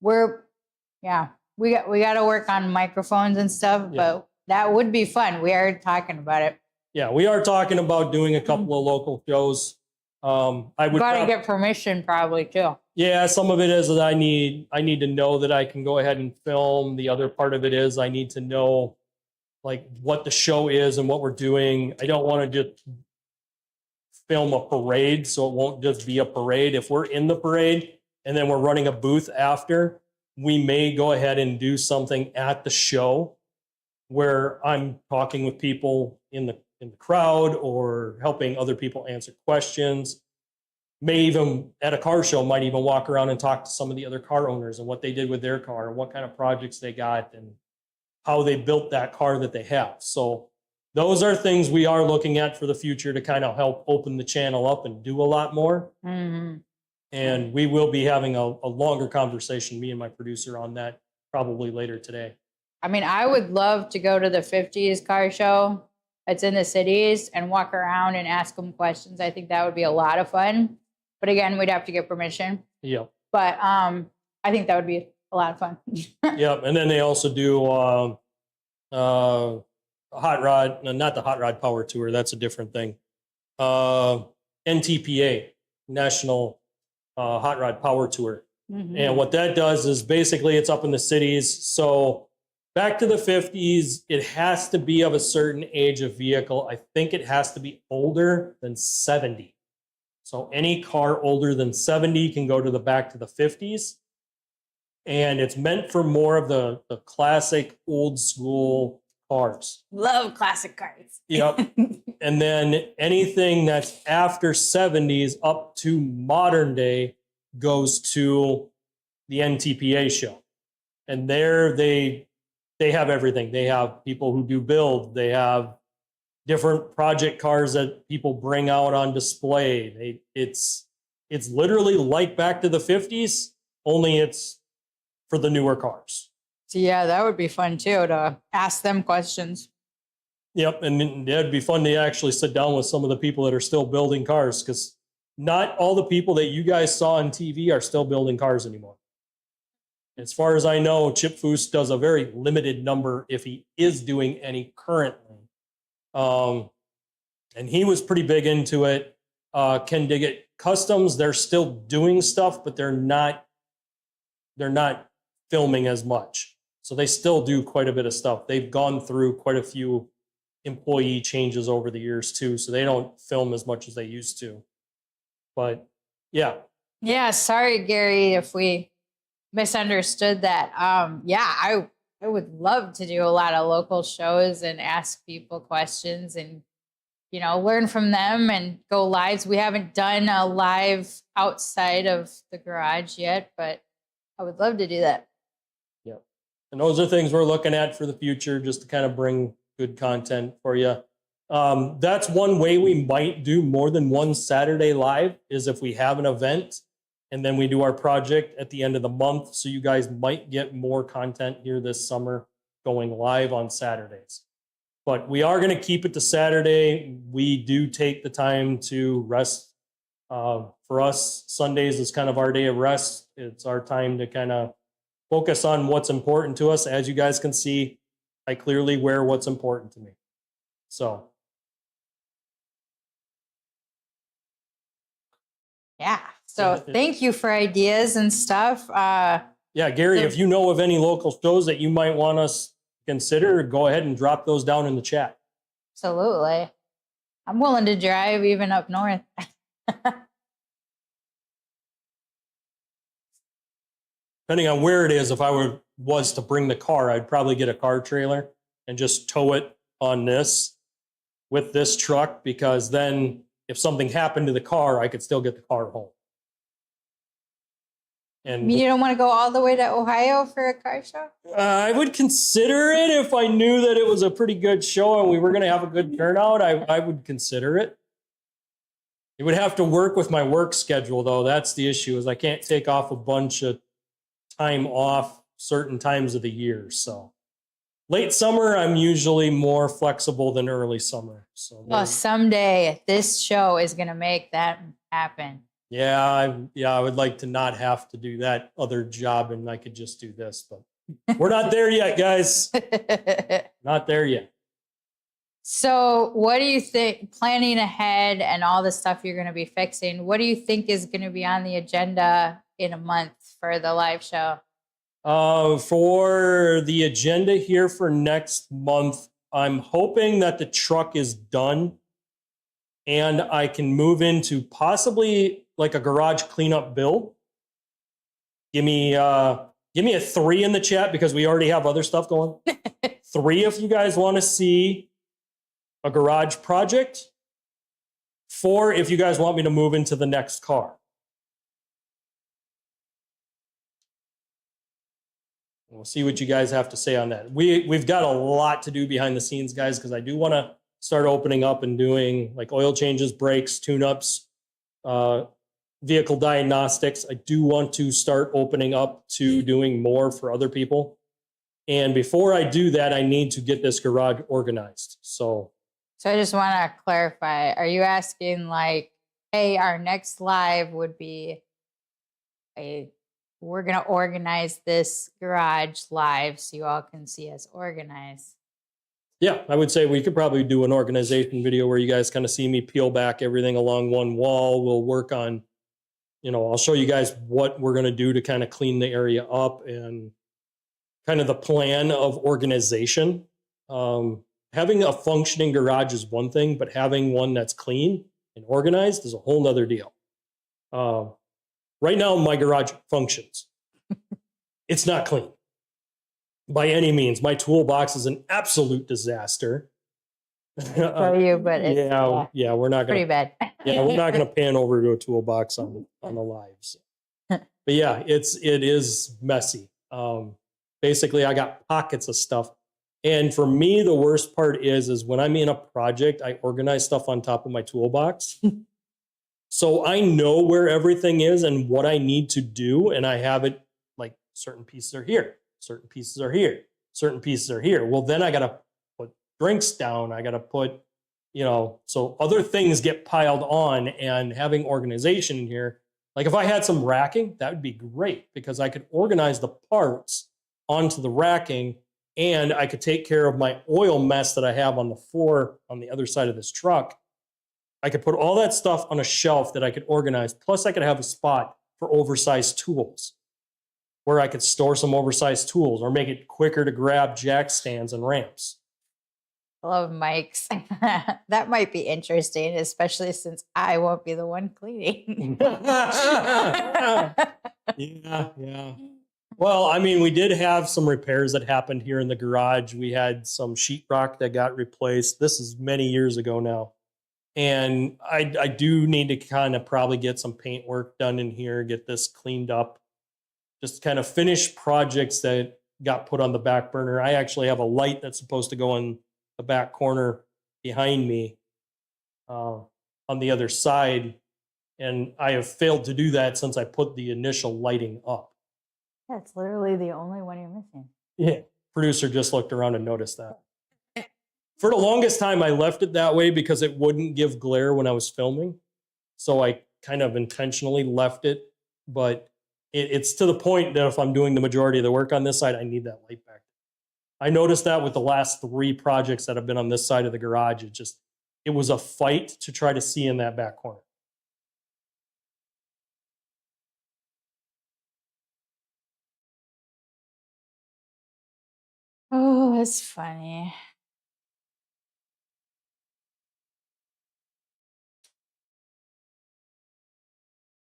We got to work on microphones and stuff, but that would be fun. We are talking about it. Yeah, we are talking about doing a couple of local shows. I would got to get permission probably too. Yeah, some of it is that I need to know that I can go ahead and film. The other part of it is I need to know like what the show is and what we're doing. I don't want to just film a parade, so it won't just be a parade. If we're in the parade and then we're running a booth after, we may go ahead and do something at the show where I'm talking with people in the crowd or helping other people answer questions. May even at a car show, might even walk around and talk to some of the other car owners and what they did with their car and what kind of projects they got and how they built that car that they have. So those are things we are looking at for the future to kind of help open the channel up and do a lot more. Mm-hmm. And we will be having a longer conversation, me and my producer, on that probably later today. I mean, I would love to go to the 50s car show that's in the cities and walk around and ask them questions. I think that would be a lot of fun. But again, we'd have to get permission. Yeah. But I think that would be a lot of fun. Yeah. And then they also do hot rod, no, not the hot rod power tour. That's a different thing. NTPA, National Hot Rod Power Tour. Mm-hmm. And what that does is basically it's up in the cities. So back to the 50s, it has to be of a certain age of vehicle. I think it has to be older than 70. So any car older than 70 can go to the back to the 50s. And it's meant for more of the classic old school cars. Love classic cars. Yep. And then anything that's after 70s up to modern day goes to the NTPA show. And there they have everything. They have people who do build. They have different project cars that people bring out on display. It's literally like back to the 50s, only it's for the newer cars. So yeah, that would be fun too, to ask them questions. Yep, and it'd be fun to actually sit down with some of the people that are still building cars, because not all the people that you guys saw on TV are still building cars anymore. As far as I know, Chip Foose does a very limited number, if he is doing any currently. And he was pretty big into it. Ken Diggett Customs, they're still doing stuff, but they're not filming as much. So they still do quite a bit of stuff. They've gone through quite a few employee changes over the years too, so they don't film as much as they used to. But yeah. Yeah, sorry, Gary, if we misunderstood that. I would love to do a lot of local shows and ask people questions and, learn from them and go lives. We haven't done a live outside of the garage yet, but I would love to do that. Yeah. And those are things we're looking at for the future, just to kind of bring good content for you. That's one way we might do more than one Saturday live, is if we have an event and then we do our project at the end of the month. So you guys might get more content here this summer going live on Saturdays. But we are going to keep it to Saturday. We do take the time to rest. For us, Sundays is kind of our day of rest. It's our time to kind of focus on what's important to us. As you guys can see, I clearly wear what's important to me. So. Yeah. So thank you for ideas and stuff. Yeah, Gary, if you know of any local shows that you might want us to consider, go ahead and drop those down in the chat. Absolutely. I'm willing to drive even up north. Depending on where it is, if I was to bring the car, I'd probably get a car trailer and just tow it on this with this truck, because then if something happened to the car, I could still get the car home. And You don't want to go all the way to Ohio for a car show? I would consider it if I knew that it was a pretty good show and we were going to have a good turnout. I would consider it. It would have to work with my work schedule, though. That's the issue, is I can't take off a bunch of time off certain times of the year. So late summer, I'm usually more flexible than early summer. So Well, someday this show is going to make that happen. yeah, I would like to not have to do that other job and I could just do this, but we're not there yet, guys. Not there yet. So what do you think, planning ahead and all the stuff you're going to be fixing, what do you think is going to be on the agenda in a month for the live show? For the agenda here for next month, I'm hoping that the truck is done and I can move into possibly like a garage cleanup build. Give me a 3 in the chat because we already have other stuff going. 3 if you guys want to see a garage project. 4 if you guys want me to move into the next car. We'll see what you guys have to say on that. We've got a lot to do behind the scenes, guys, because I do want to start opening up and doing like oil changes, brakes, tune-ups, vehicle diagnostics. I do want to start opening up to doing more for other people. And before I do that, I need to get this garage organized. So I just want to clarify. Are you asking like, hey, our next live would be we're going to organize this garage live so you all can see us organize? yeah, I would say we could probably do an organization video where you guys kind of see me peel back everything along one wall. We'll work on, I'll show you guys what we're going to do to kind of clean the area up and kind of the plan of organization. Having a functioning garage is one thing, but having one that's clean and organized is a whole nother deal. Right now, my garage functions. It's not clean by any means. My toolbox is an absolute disaster. For you, but it's yeah, we're not pretty gonna, bad. yeah, we're not gonna pan over to a toolbox on the lives. But yeah, it is messy. Basically, I got pockets of stuff. And for me, the worst part is when I'm in a project, I organize stuff on top of my toolbox. So I know where everything is and what I need to do. And I have it like certain pieces are here, certain pieces are here, certain pieces are here. Well, then I got to put drinks down. I got to put, so other things get piled on, and having organization in here. Like if I had some racking, that would be great because I could organize the parts onto the racking, and I could take care of my oil mess that I have on the floor on the other side of this truck. I could put all that stuff on a shelf that I could organize. Plus I could have a spot for oversized tools where I could store some oversized tools or make it quicker to grab jack stands and ramps. I love mics. That might be interesting, especially since I won't be the one cleaning. Yeah. Well, I mean, we did have some repairs that happened here in the garage. We had some sheetrock that got replaced. This is many years ago now. And I do need to kind of probably get some paint work done in here, get this cleaned up, just kind of finish projects that got put on the back burner. I actually have a light that's supposed to go in the back corner behind me on the other side. And I have failed to do that since I put the initial lighting up. That's literally the only one you're missing. Yeah. Producer just looked around and noticed that. For the longest time, I left it that way because it wouldn't give glare when I was filming. So I kind of intentionally left it. But it's to the point that if I'm doing the majority of the work on this side, I need that light back. I noticed that with the last 3 projects that have been on this side of the garage. It was a fight to try to see in that back corner. Oh, that's funny.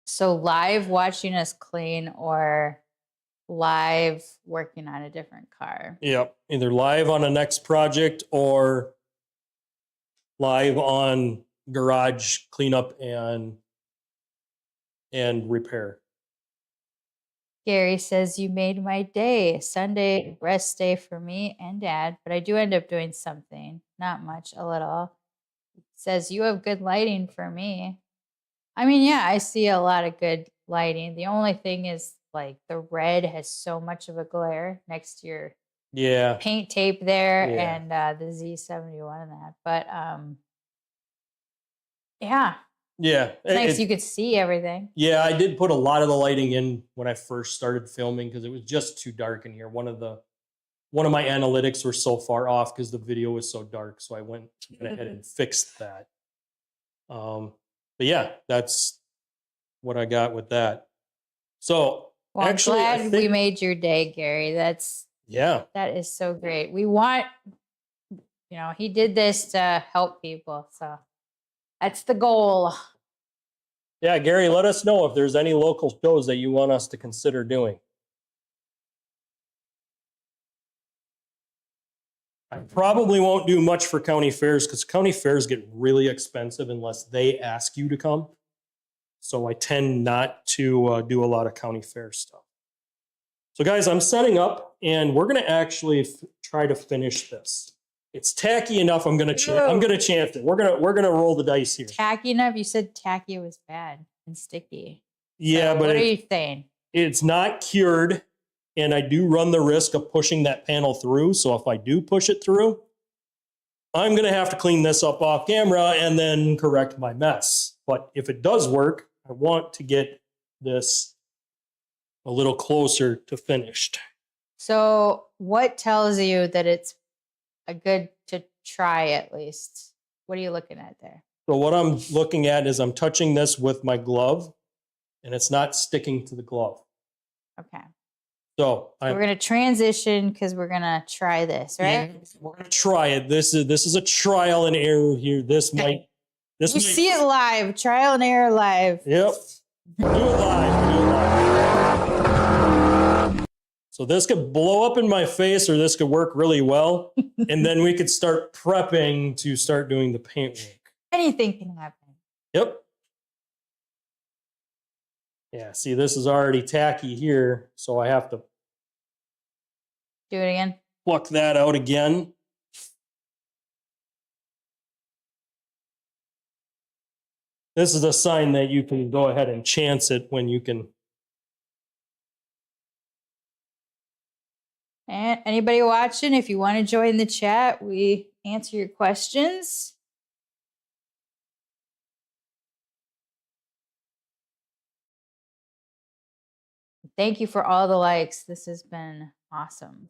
So live watching us clean or live working on a different car? Yep. Either live on a next project or live on garage cleanup and repair. Gary says, you made my day. Sunday, rest day for me and Dad, but I do end up doing something. Not much, a little. Says, you have good lighting for me. I mean, yeah, I see a lot of good lighting. The only thing is, like, the red has so much of a glare next to your paint tape there and the Z71 and that. But, yeah. Yeah. It's nice you could see everything. Yeah, I did put a lot of the lighting in when I first started filming because it was just too dark in here. One of my analytics were so far off because the video was so dark. So I went ahead and fixed that. But yeah, that's what I got with that. So well, actually, I'm glad we made your day, Gary. That is so great. We want, he did this to help people. So That's the goal. Yeah, Gary, let us know if there's any local shows that you want us to consider doing. I probably won't do much for county fairs because county fairs get really expensive unless they ask you to come. So I tend not to do a lot of county fair stuff. So guys, I'm setting up and we're going to actually try to finish this. It's tacky enough. I'm going to chance it. We're going to roll the dice here. Tacky enough? You said tacky was bad and sticky. Yeah, so but what are you saying? It's not cured. And I do run the risk of pushing that panel through. So if I do push it through, I'm going to have to clean this up off camera and then correct my mess. But if it does work, I want to get this a little closer to finished. So what tells you that it's a good to try at least? What are you looking at there? So what I'm looking at is I'm touching this with my glove and it's not sticking to the glove. Okay. So we're going to transition because we're going to try this, right? Yeah, we're going to try it. This is a trial and error here. This might. See it live. Trial and error live. Yep. Do it live. So this could blow up in my face or this could work really well. And then we could start prepping to start doing the paintwork. Anything can happen. Yep. Yeah, see, this is already tacky here, so I have to do it again. Pluck that out again. This is a sign that you can go ahead and chance it when you can. And anybody watching, if you want to join the chat, we answer your questions. Thank you for all the likes. This has been awesome.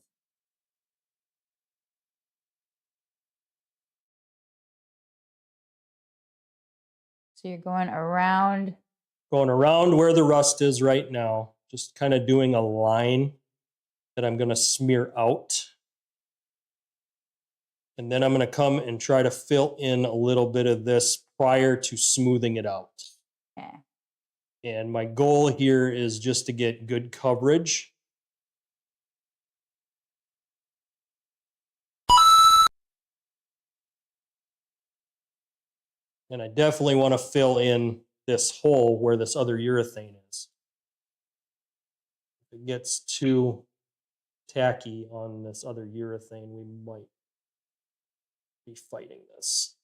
So you're going around? Going around where the rust is right now. Just kind of doing a line that I'm going to smear out. And then I'm going to come and try to fill in a little bit of this prior to smoothing it out. Okay. And my goal here is just to get good coverage. And I definitely want to fill in this hole where this other urethane is. If it gets too tacky on this other urethane, we might be fighting this.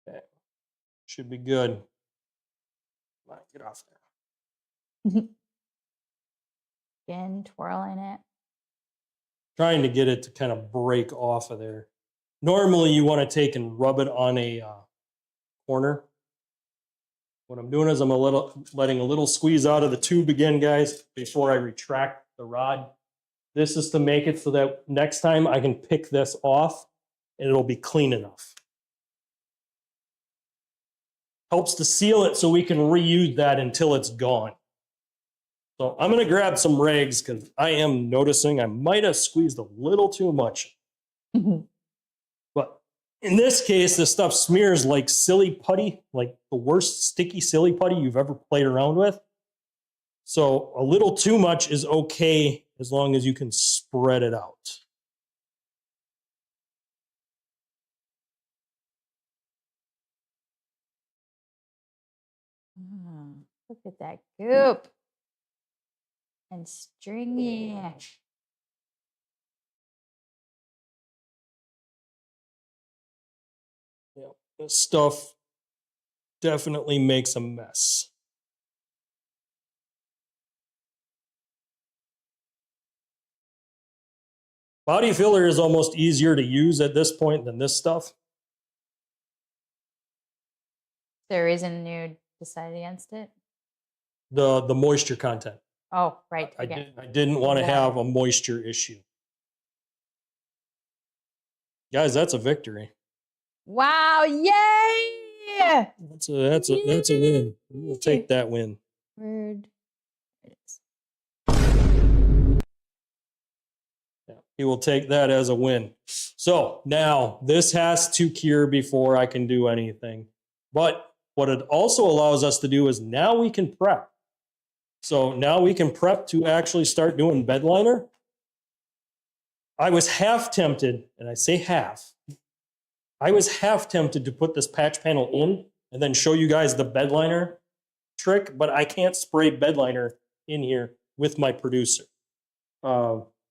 Okay, should be good. Come on, get off there. Again, twirling it. Trying to get it to kind of break off of there. Normally you want to take and rub it on a corner. What I'm doing is I'm letting a little squeeze out of the tube again, guys, before I retract the rod. This is to make it so that next time I can pick this off and it'll be clean enough. Helps to seal it so we can reuse that until it's gone. So I'm going to grab some rags because I am noticing I might have squeezed a little too much. But in this case, this stuff smears like silly putty, like the worst sticky silly putty you've ever played around with. So a little too much is okay as long as you can spread it out. Look at that goop. And stringy. Yeah, this stuff definitely makes a mess. Body filler is almost easier to use at this point than this stuff. Is there a reason you decided against it? The moisture content. Oh, right. I didn't want to have a moisture issue. Guys, that's a victory. Wow, yay! That's a win. We'll take that win. Word. It is. He will take that as a win. So now this has to cure before I can do anything. But what it also allows us to do is now we can prep. So now we can prep to actually start doing bed liner. I was half tempted, and I say half, I was half tempted to put this patch panel in and then show you guys the bed liner trick, but I can't spray bed liner in here with my producer.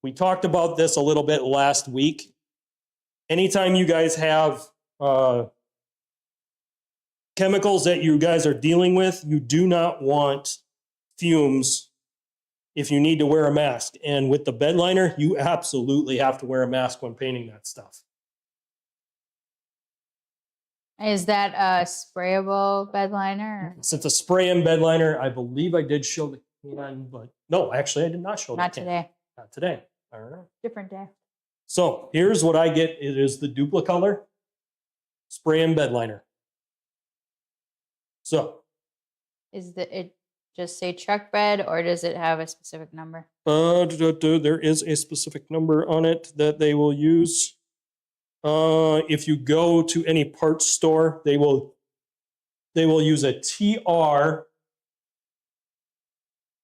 We talked about this a little bit last week. Anytime you guys have chemicals that you guys are dealing with, you do not want fumes if you need to wear a mask. And with the bed liner, you absolutely have to wear a mask when painting that stuff. Is that a sprayable bed liner? Since a spray and bed liner, I believe I did show the can, but no, actually I did not show Not the can. today. Not today. All right. Different day. So here's what I get. It is the Duplicolor spray and bed liner. So Is it just say truck bed, or does it have a specific number? there is a specific number on it that they will use. If you go to any parts store, they will use a TR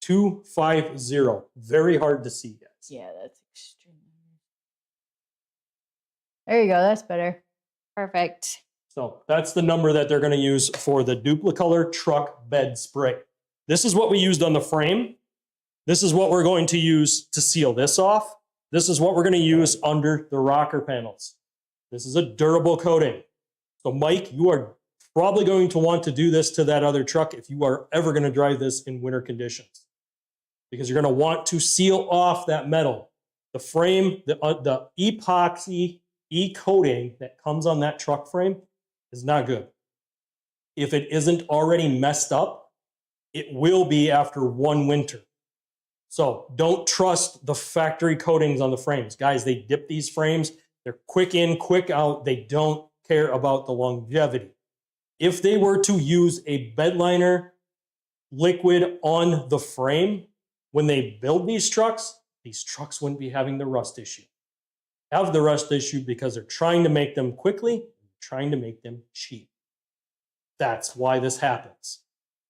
250. Very hard to see, guys. Yeah, that's extreme. There you go. That's better. Perfect. So that's the number that they're going to use for the Duplicolor truck bed spray. This is what we used on the frame. This is what we're going to use to seal this off. This is what we're going to use under the rocker panels. This is a durable coating. So Mike, you are probably going to want to do this to that other truck if you are ever going to drive this in winter conditions, because you're going to want to seal off that metal. The frame, the epoxy e-coating that comes on that truck frame is not good. If it isn't already messed up, it will be after one winter. So don't trust the factory coatings on the frames. Guys, they dip these frames. They're quick in, quick out. They don't care about the longevity. If they were to use a bed liner liquid on the frame when they build these trucks wouldn't be having the rust issue. Have the rust issue because they're trying to make them quickly, trying to make them cheap. That's why this happens.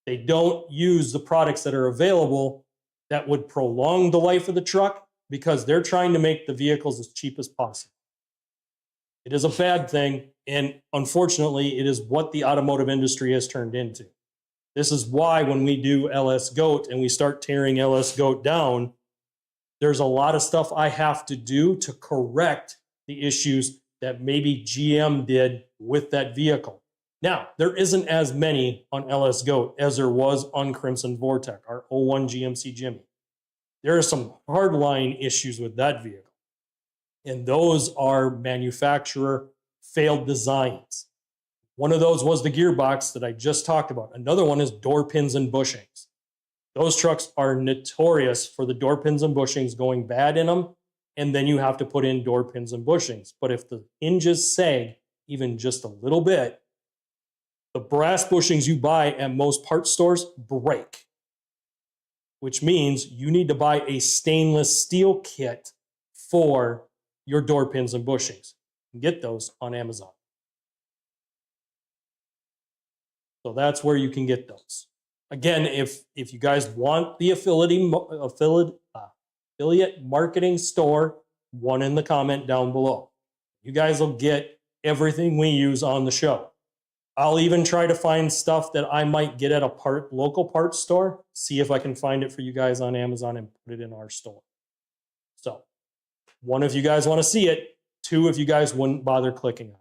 They don't use the products that are available that would prolong the life of the truck because they're trying to make the vehicles as cheap as possible. It is a bad thing, and unfortunately, it is what the automotive industry has turned into. This is why when we do LS GOAT and we start tearing LS GOAT down, there's a lot of stuff I have to do to correct the issues that maybe GM did with that vehicle. Now, there isn't as many on LS GOAT as there was on Crimson Vortec, our 01 GMC Jimmy. There are some hardline issues with that vehicle, and those are manufacturer failed designs. One of those was the gearbox that I just talked about. Another one is door pins and bushings. Those trucks are notorious for the door pins and bushings going bad in them, and then you have to put in door pins and bushings. But if the hinges sag even just a little bit, the brass bushings you buy at most parts stores break, which means you need to buy a stainless steel kit for your door pins and bushings. You can get those on Amazon. So that's where you can get those. Again, if you guys want the affiliate marketing store, one in the comment down below. You guys will get everything we use on the show. I'll even try to find stuff that I might get at a local parts store, see if I can find it for you guys on Amazon and put it in our store. So, one, if you guys want to see it. Two, if you guys wouldn't bother clicking on it.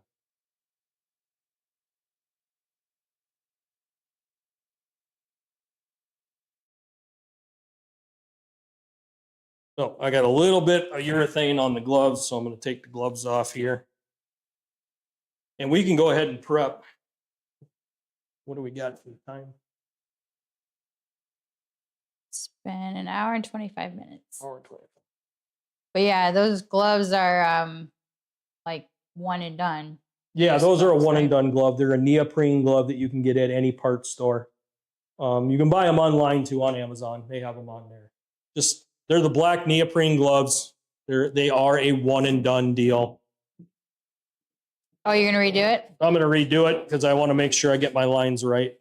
So I got a little bit of urethane on the gloves, so I'm going to take the gloves off here. And we can go ahead and prep. What do we got for the time? It's been an hour and 25 minutes. Hour and 25. But yeah, those gloves are like one and done. Yeah, those are a gloves, one and right? done glove. They're a neoprene glove that you can get at any parts store. You can buy them online too on Amazon. They have them on there. They're the black neoprene gloves. They are a one and done deal. Oh, you're gonna redo it? I'm going to redo it because I want to make sure I get my lines right.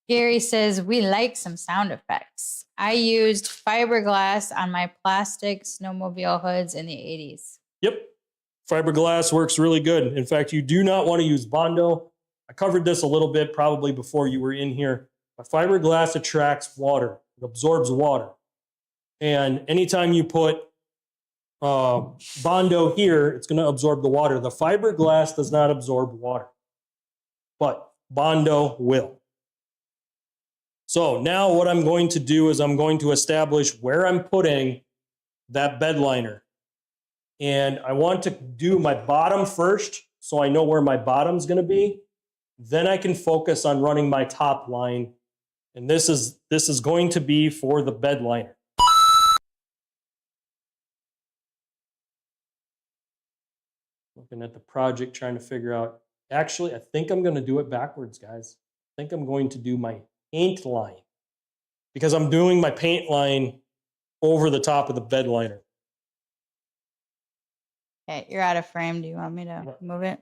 Gary says, we like some sound effects. I used fiberglass on my plastic snowmobile hoods in the 80s. Yep. Fiberglass works really good. In fact, you do not want to use Bondo. I covered this a little bit probably before you were in here. But fiberglass attracts water. It absorbs water. And anytime you put Bondo here, it's going to absorb the water. The fiberglass does not absorb water, but Bondo will. So now what I'm going to do is I'm going to establish where I'm putting that bed liner. And I want to do my bottom first so I know where my bottom's going to be. Then I can focus on running my top line. And this is going to be for the bed liner. Looking at the project, trying to figure out. Actually, I think I'm going to do it backwards, guys. I think I'm going to do my paint line because I'm doing my paint line over the top of the bed liner. Okay, you're out of frame. Do you want me to move it?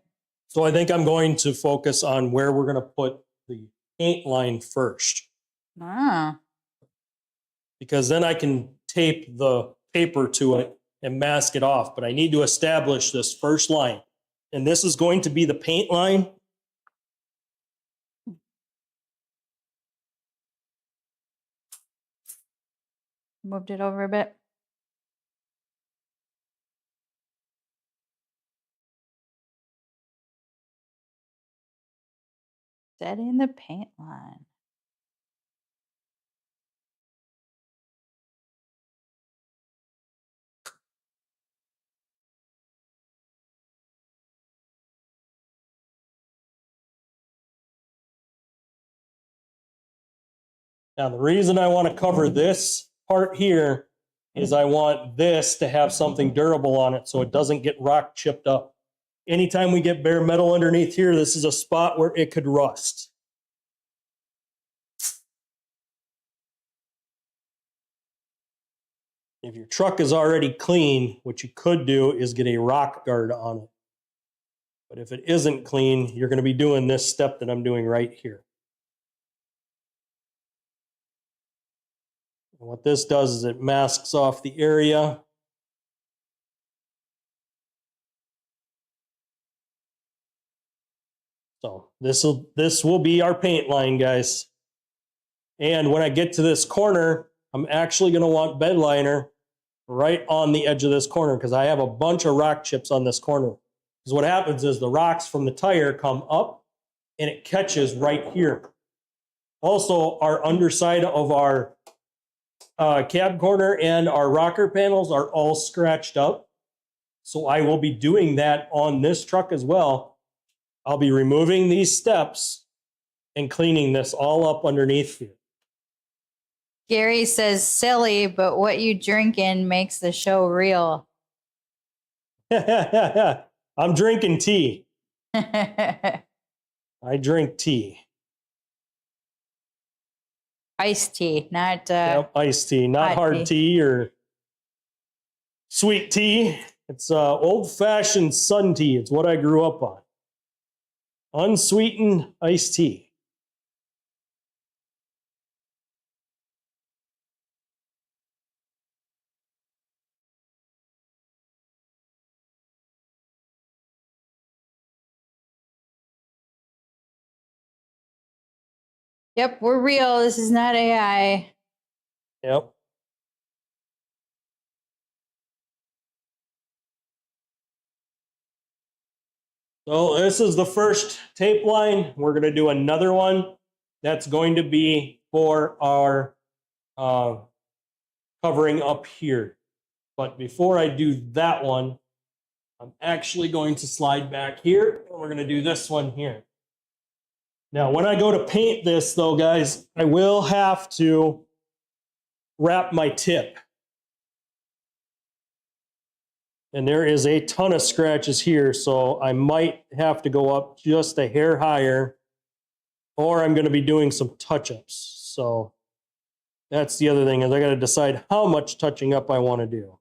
So I think I'm going to focus on where we're going to put the paint line first. Ah. Because then I can tape the paper to it and mask it off. But I need to establish this first line. And this is going to be the paint line. Moved it over a bit. Setting the paint line. Now, the reason I want to cover this part here is I want this to have something durable on it so it doesn't get rock chipped up. Anytime we get bare metal underneath here, this is a spot where it could rust. If your truck is already clean, what you could do is get a rock guard on it. But if it isn't clean, you're going to be doing this step that I'm doing right here. And what this does is it masks off the area. So this will be our paint line, guys. And when I get to this corner, I'm actually going to want bed liner right on the edge of this corner because I have a bunch of rock chips on this corner. Because what happens is the rocks from the tire come up and it catches right here. Also, our underside of our cab corner and our rocker panels are all scratched up. So I will be doing that on this truck as well. I'll be removing these steps and cleaning this all up underneath here. Gary says, silly, but what you drinking makes the show real. I'm drinking tea. I drink tea. Iced tea, not Yep, iced tea, not hard tea or sweet tea. It's old-fashioned sun tea. It's what I grew up on. Unsweetened iced tea. Yep, we're real. This is not AI. Yep. So this is the first tape line. We're going to do another one. That's going to be for our covering up here. But before I do that one, I'm actually going to slide back here. And we're going to do this one here. Now, when I go to paint this, though, guys, I will have to wrap my tip. And there is a ton of scratches here, so I might have to go up just a hair higher, or I'm going to be doing some touch-ups. So that's the other thing, is I got to decide how much touching up I want to do.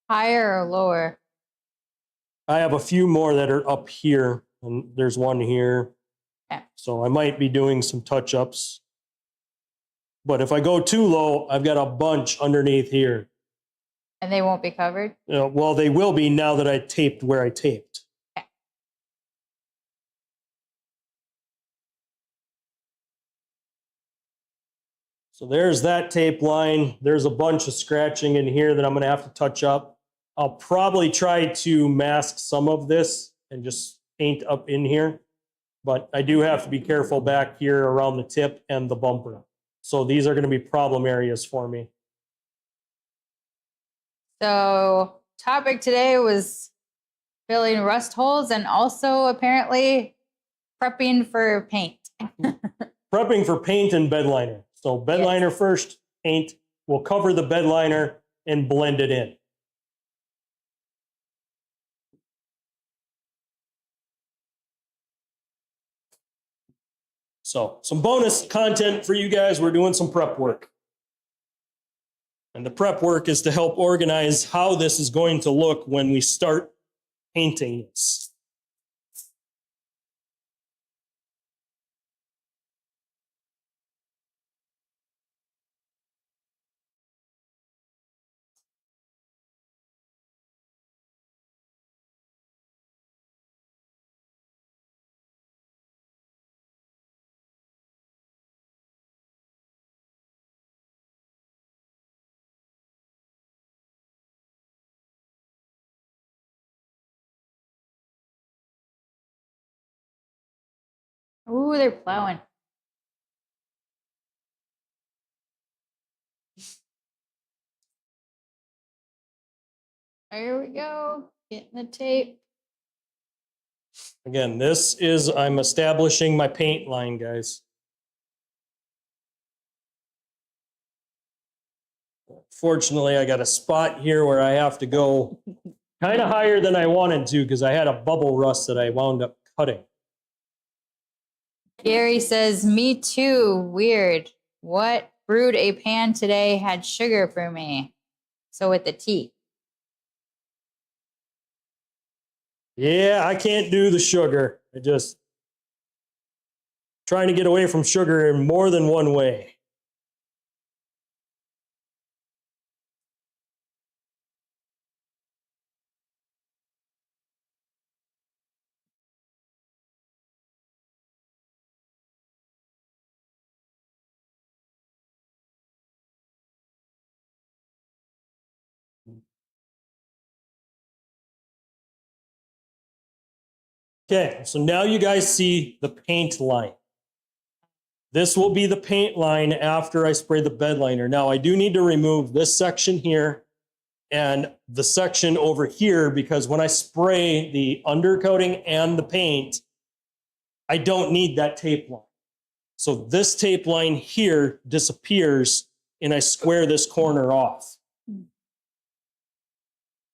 Higher or lower? I have a few more that are up here, and there's one here. Okay. So I might be doing some touch-ups. But if I go too low, I've got a bunch underneath here. And they won't be covered? Well, they will be now that I taped where I taped. Okay. So there's that tape line. There's a bunch of scratching in here that I'm going to have to touch up. I'll probably try to mask some of this and just paint up in here. But I do have to be careful back here around the tip and the bumper. So these are going to be problem areas for me. So topic today was filling rust holes and also apparently prepping for paint. Prepping for paint and bed liner. So bed Yes. liner first, paint. We'll cover the bed liner and blend it in. So some bonus content for you guys. We're doing some prep work. And the prep work is to help organize how this is going to look when we start painting this. Ooh, they're plowing. There we go. Getting the tape. Again, this is, I'm establishing my paint line, guys. Fortunately, I got a spot here where I have to go kind of higher than I wanted to because I had a bubble rust that I wound up cutting. Gary says, me too. Weird. What brewed a pan today had sugar for me? So with the tea. Yeah, I can't do the sugar. I just trying to get away from sugar in more than one way. Okay, so now you guys see the paint line. This will be the paint line after I spray the bed liner. Now I do need to remove this section here and the section over here because when I spray the undercoating and the paint, I don't need that tape line. So this tape line here disappears and I square this corner off.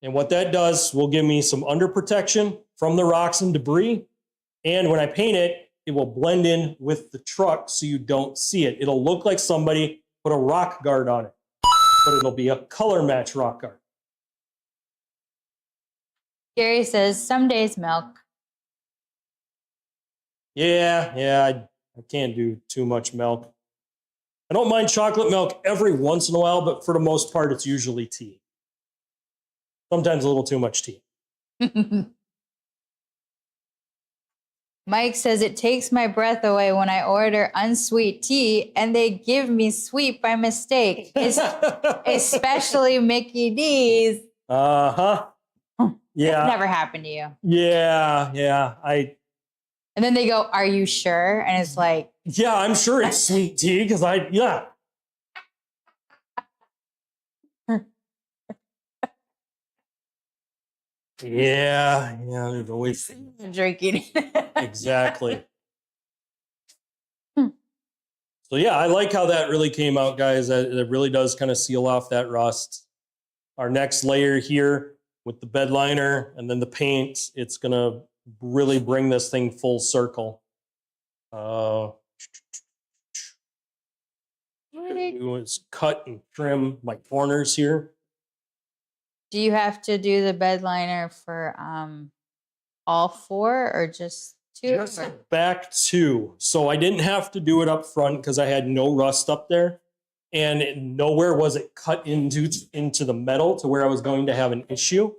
And what that does will give me some under protection from the rocks and debris. And when I paint it, it will blend in with the truck so you don't see it. It'll look like somebody put a rock guard on it, but it'll be a color match rock guard. Gary says, some days milk. Yeah, I can't do too much milk. I don't mind chocolate milk every once in a while, but for the most part, it's usually tea. Sometimes a little too much tea. Mike says, it takes my breath away when I order unsweet tea and they give me sweet by mistake, especially Mickey D's. Uh-huh. Yeah. It's never happened to you. Yeah. And then they go, are you sure? And it's like, Yeah, I'm sure it's sweet tea because yeah. Yeah, there's always drinking. exactly. So yeah, I like how that really came out, guys. It really does kind of seal off that rust. Our next layer here with the bed liner and then the paint, it's gonna really bring this thing full circle. Do is cut and trim my corners here. Do you have to do the bed liner for all 4 or just 2? Just back 2. So I didn't have to do it up front because I had no rust up there. And nowhere was it cut into the metal to where I was going to have an issue.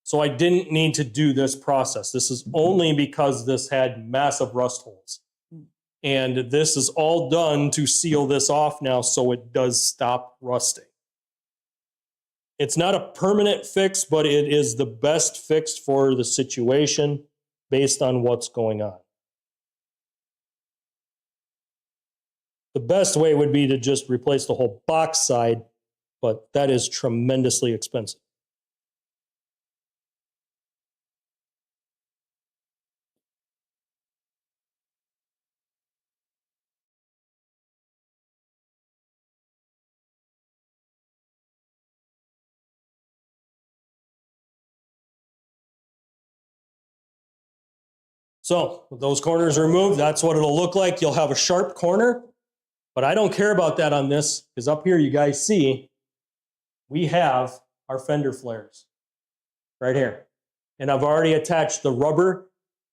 So I didn't need to do this process. This is only because this had massive rust holes. And this is all done to seal this off now so it does stop rusting. It's not a permanent fix, but it is the best fix for the situation based on what's going on. The best way would be to just replace the whole box side, but that is tremendously expensive. So with those corners removed, that's what it'll look like. You'll have a sharp corner, but I don't care about that on this because up here you guys see we have our fender flares right here. And I've already attached the rubber.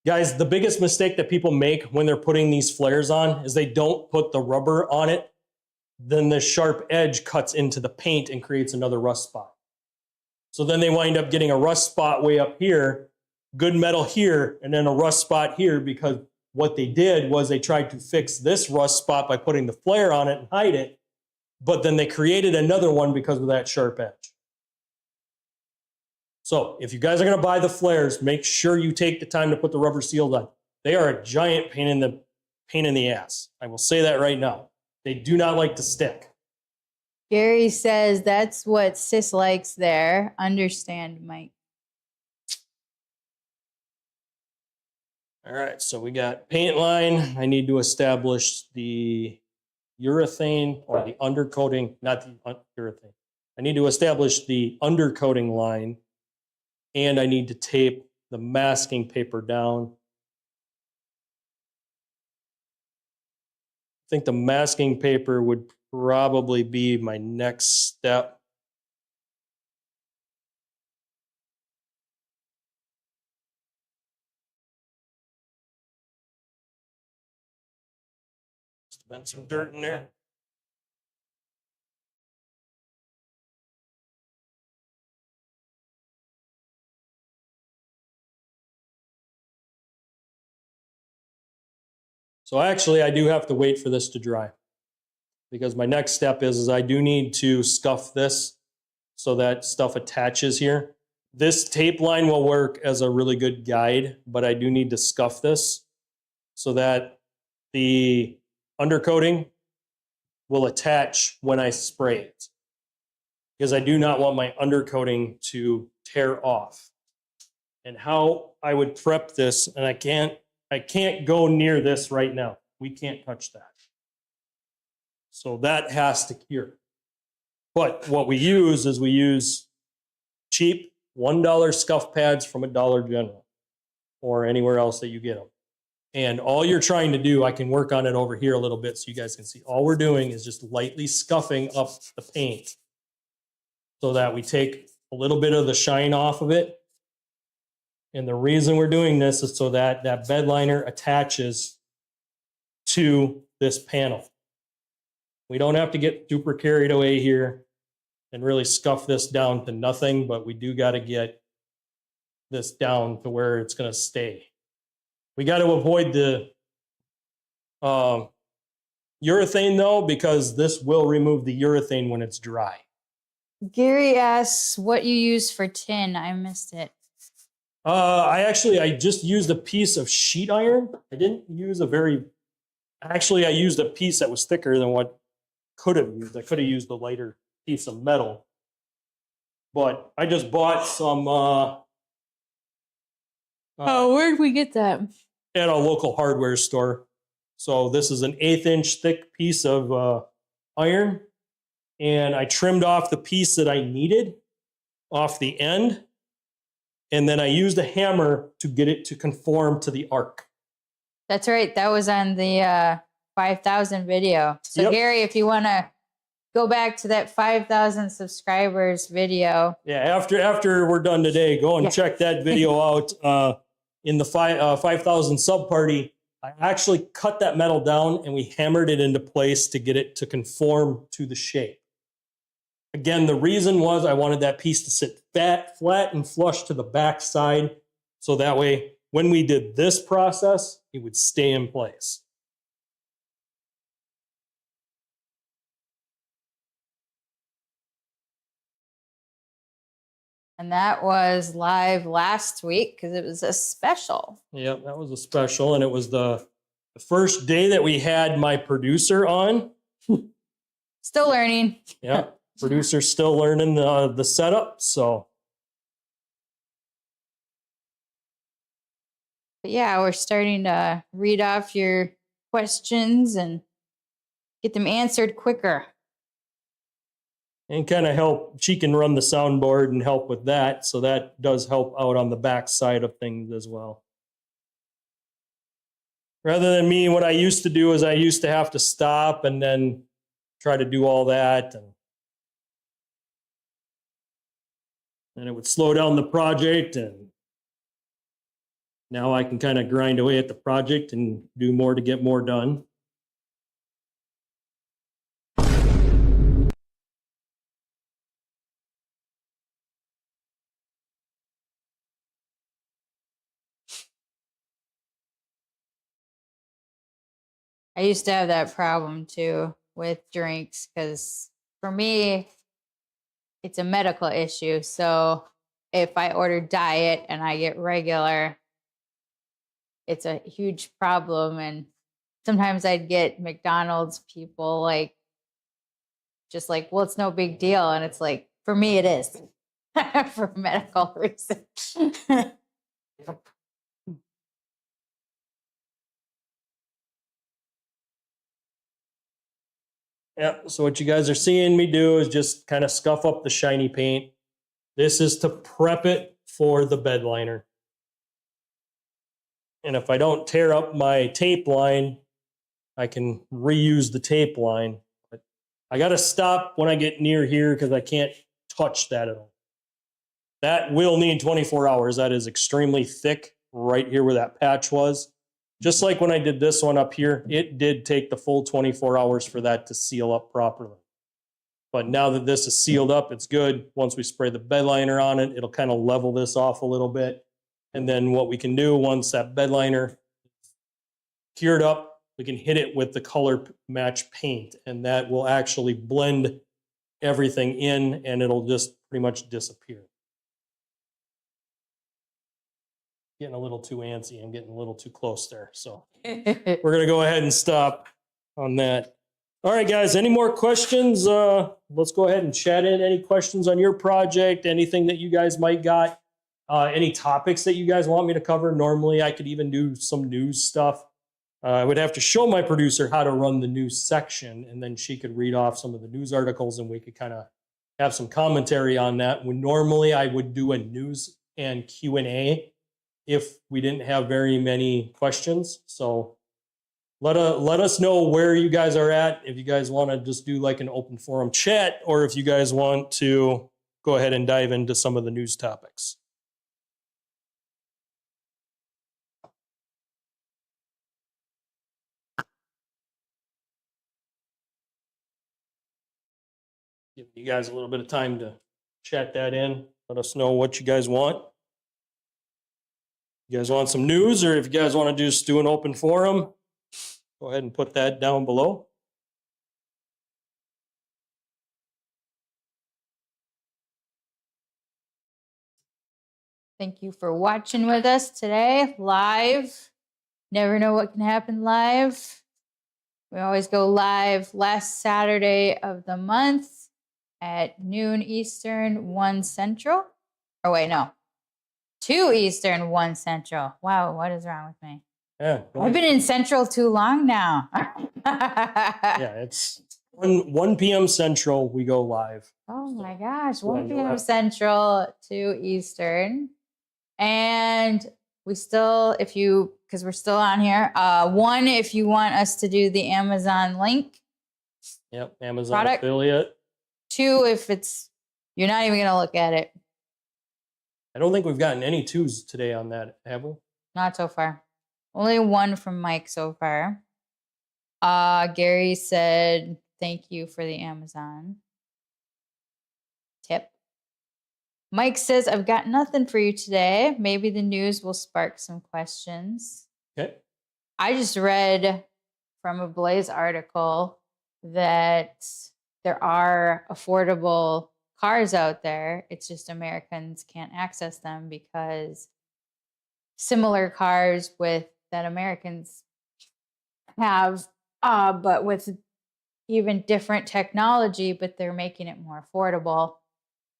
Guys, the biggest mistake that people make when they're putting these flares on is they don't put the rubber on it. Then the sharp edge cuts into the paint and creates another rust spot. So then they wind up getting a rust spot way up here, good metal here, and then a rust spot here because what they did was they tried to fix this rust spot by putting the flare on it and hide it, but then they created another one because of that sharp edge. So if you guys are going to buy the flares, make sure you take the time to put the rubber seals on. They are a giant pain in the ass. I will say that right now. They do not like to stick. Gary says that's what Sis likes there. Understand, Mike. All right, so we got paint line. I need to establish the urethane or the undercoating, not the urethane. I need to establish the undercoating line, and I need to tape the masking paper down. I think the masking paper would probably be my next step. Just been some dirt in there. So actually, I do have to wait for this to dry because my next step is I do need to scuff this so that stuff attaches here. This tape line will work as a really good guide, but I do need to scuff this so that the undercoating will attach when I spray it, because I do not want my undercoating to tear off. And how I would prep this, and I can't go near this right now. We can't touch that. So that has to cure. But what we use is we use cheap $1 scuff pads from a Dollar General or anywhere else that you get them. And all you're trying to do, I can work on it over here a little bit so you guys can see. All we're doing is just lightly scuffing up the paint so that we take a little bit of the shine off of it. And the reason we're doing this is so that that bed liner attaches to this panel. We don't have to get super carried away here and really scuff this down to nothing, but we do got to get this down to where it's going to stay. We got to avoid the urethane though, because this will remove the urethane when it's dry. Gary asks what you use for tin. I missed it. I just used a piece of sheet iron. I didn't use I used a piece that was thicker than what could have used. I could have used a lighter piece of metal. But I just bought some where'd we get that? at a local hardware store. So this is an 1/8 inch thick piece of iron. And I trimmed off the piece that I needed off the end. And then I used a hammer to get it to conform to the arc. That's right. That was on the 5,000 video. So Yep. Gary, if you want to go back to that 5,000 subscribers video. Yeah, after we're done today, go and Yeah. check that video out. In the 5,000 sub party, I actually cut that metal down and we hammered it into place to get it to conform to the shape. Again, the reason was I wanted that piece to sit flat and flush to the back side, so that way when we did this process, it would stay in place. And that was live last week because it was a special. Yep, that was a special, and it was the first day that we had my producer on. Still learning. Yeah, producer's still learning the setup, so. But yeah, we're starting to read off your questions and get them answered quicker. And kind of help, she can run the soundboard and help with that, so that does help out on the back side of things as well. Rather than me, what I used to do is I used to have to stop and then try to do all that, and it would slow down the project, and now I can kind of grind away at the project and do more to get more done. I used to have that problem too with drinks because for me, it's a medical issue. So if I order diet and I get regular, it's a huge problem. And sometimes I'd get McDonald's people like, just like, well, it's no big deal. And it's like, for me, it is for medical reasons. Yeah, so what you guys are seeing me do is just kind of scuff up the shiny paint. This is to prep it for the bed liner. And if I don't tear up my tape line, I can reuse the tape line. But I got to stop when I get near here because I can't touch that at all. That will need 24 hours. That is extremely thick right here where that patch was. Just like when I did this one up here, it did take the full 24 hours for that to seal up properly. But now that this is sealed up, it's good. Once we spray the bed liner on it, it'll kind of level this off a little bit. And then what we can do once that bed liner cured up, we can hit it with the color match paint, and that will actually blend everything in, and it'll just pretty much disappear. Getting a little too antsy. I'm getting a little too close there. So we're going to go ahead and stop on that. All right, guys, any more questions? Let's go ahead and chat in. Any questions on your project? Anything that you guys might got? Any topics that you guys want me to cover? Normally, I could even do some news stuff. I would have to show my producer how to run the news section, and then she could read off some of the news articles, and we could kind of have some commentary on that. When normally I would do a news and Q&A if we didn't have very many questions. So let us know where you guys are at. If you guys want to just do like an open forum chat, or if you guys want to go ahead and dive into some of the news topics. Give you guys a little bit of time to chat that in. Let us know what you guys want. You guys want some news, or if you guys want to just do an open forum, go ahead and put that down below. Thank you for watching with us today, live. Never know what can happen live. We always go live last Saturday of the month at noon Eastern, 1 Central. Oh, wait, no. 2 Eastern, 1 Central. Wow, what is wrong with me? Yeah, I've been in Central too long now. yeah, it's 1 p.m. Central, we go live. Oh my gosh, 1 you'll p.m. have- Central, 2 Eastern. And we still, because we're still on here, 1, if you want us to do the Amazon link, Yep, Amazon Product- affiliate. 2 if you're not even gonna look at it. I don't think we've gotten any 2s today on that, have we? Not so far. Only 1 from Mike so far. Gary said thank you for the Amazon tip. Mike says, I've got nothing for you today. Maybe the news will spark some questions. Okay. I just read from a Blaze article that there are affordable cars out there. It's just Americans can't access them because similar cars with that Americans have, but with even different technology, but they're making it more affordable.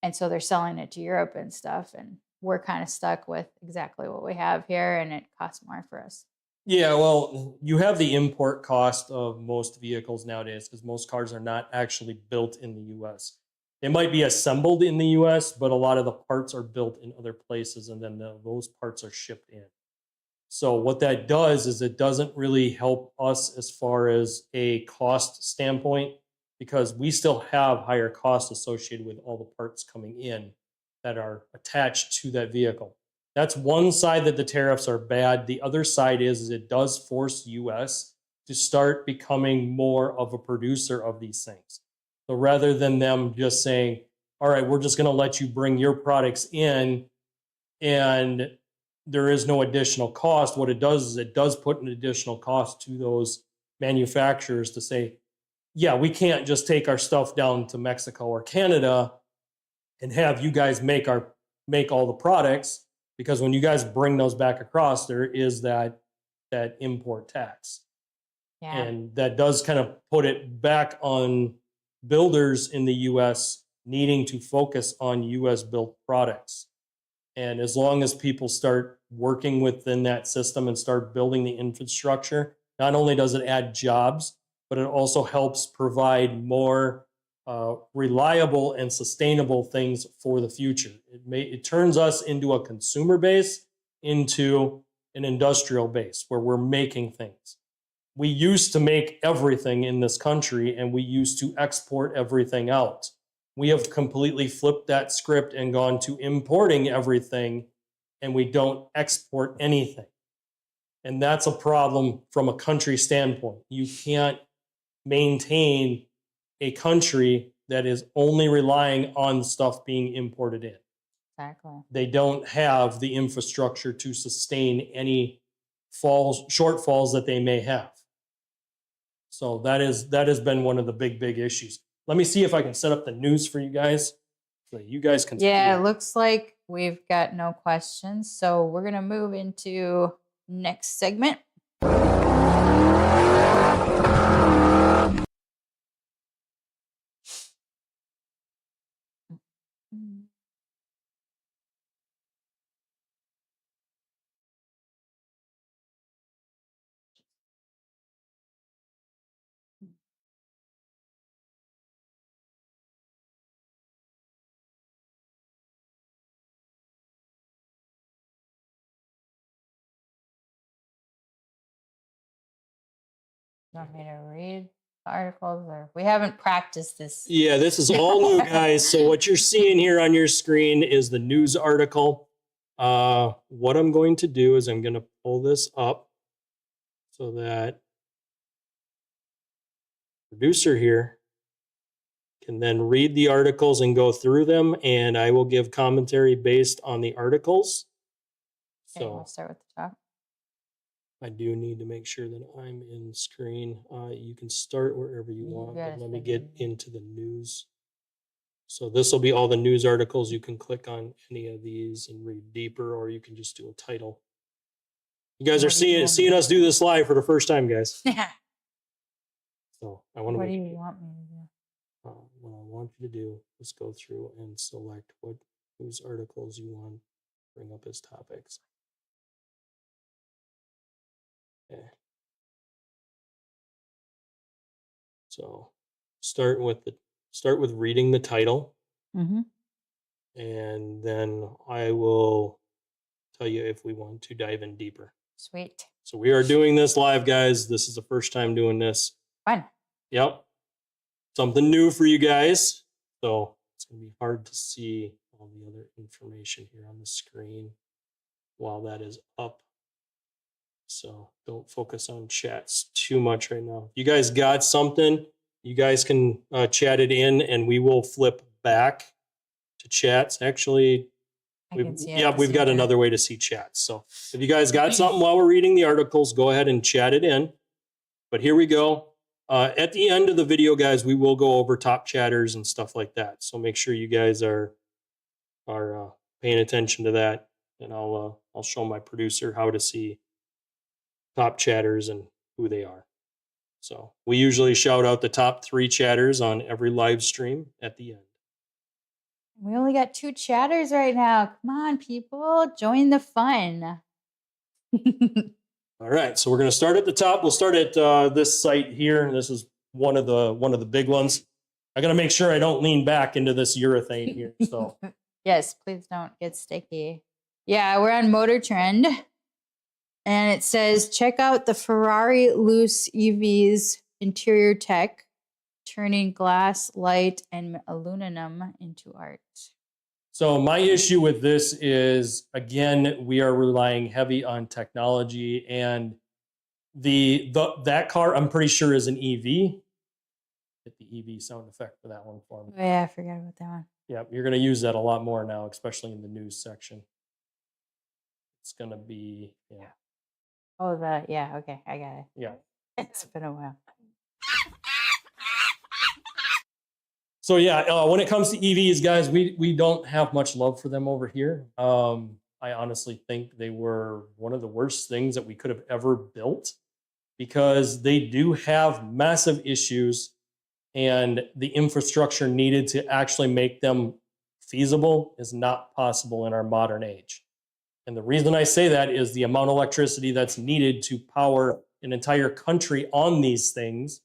And so they're selling it to Europe and stuff. And we're kind of stuck with exactly what we have here, and it costs more for us. Yeah, well, you have the import cost of most vehicles nowadays because most cars are not actually built in the US. They might be assembled in the US, but a lot of the parts are built in other places, and then those parts are shipped in. So what that does is it doesn't really help us as far as a cost standpoint, because we still have higher costs associated with all the parts coming in that are attached to that vehicle. That's one side that the tariffs are bad. The other side is it does force US to start becoming more of a producer of these things. So rather than them just saying, all right, we're just going to let you bring your products in and there is no additional cost, what it does is it does put an additional cost to those manufacturers to say, yeah, we can't just take our stuff down to Mexico or Canada and have you guys make all the products, because when you guys bring those back across, there is that import tax. Yeah. And that does kind of put it back on builders in the US needing to focus on US built products. And as long as people start working within that system and start building the infrastructure, not only does it add jobs, but it also helps provide more reliable and sustainable things for the future. It turns us into a consumer base, into an industrial base where we're making things. We used to make everything in this country and we used to export everything out. We have completely flipped that script and gone to importing everything, and we don't export anything. And that's a problem from a country standpoint. You can't maintain a country that is only relying on stuff being imported in. Exactly. They don't have the infrastructure to sustain any shortfalls that they may have. So that has been one of the big issues. Let me see if I can set up the news for you guys so you guys can Yeah, see it looks like we've got no questions. So we're going to move into next segment. You want me to read the articles, or we haven't practiced this? Yeah, this is all new, guys. So what you're seeing here on your screen is the news article. What I'm going to do is I'm going to pull this up so that producer here can then read the articles and go through them, and I will give commentary based on the articles. Okay, So we'll start with the top. I do need to make sure that I'm in screen. You can start wherever you want, but let me get into the news. So this will be all the news articles. You can click on any of these and read deeper, or you can just do a title. You guys are seeing us do this live for the first time, guys. Yeah. So I want to. What do you want me to do? What I want you to do is go through and select what news articles you want to bring up as topics. Okay. So start with reading the title, Mm-hmm. and then I will tell you if we want to dive in deeper. Sweet. So we are doing this live, guys. This is the first time doing this. Fun. Yep. something new for you guys. So it's going to be hard to see all the other information here on the screen while that is up. So don't focus on chats too much right now. If you guys got something, you guys can chat it in and we will flip back to chats. Actually, we've got another way to see chats. So if you guys got something while we're reading the articles, go ahead and chat it in. But here we go. At the end of the video, guys, we will go over top chatters and stuff like that. So make sure you guys are paying attention to that. And I'll show my producer how to see top chatters and who they are. So we usually shout out the top 3 chatters on every live stream at the end. We only got 2 chatters right now. Come on, people, join the fun. All right, so we're going to start at the top. We'll start at this site here. This is one of the big ones. I got to make sure I don't lean back into this urethane here. So yes, please don't get sticky. Yeah, we're on Motor Trend. And it says, check out the Ferrari Loose EV's interior tech, turning glass, light, and aluminum into art. So my issue with this is, again, we are relying heavy on technology, and that car, I'm pretty sure, is an EV. Get the EV sound effect for that one for me. Oh yeah, I forgot about that one. Yeah, you're going to use that a lot more now, especially in the news section. It's going to be, yeah. Oh, yeah, okay, I got it. Yeah. It's been a while. So yeah, when it comes to EVs, guys, we don't have much love for them over here. I honestly think they were one of the worst things that we could have ever built, because they do have massive issues, and the infrastructure needed to actually make them feasible is not possible in our modern age. And the reason I say that is the amount of electricity that's needed to power an entire country on these things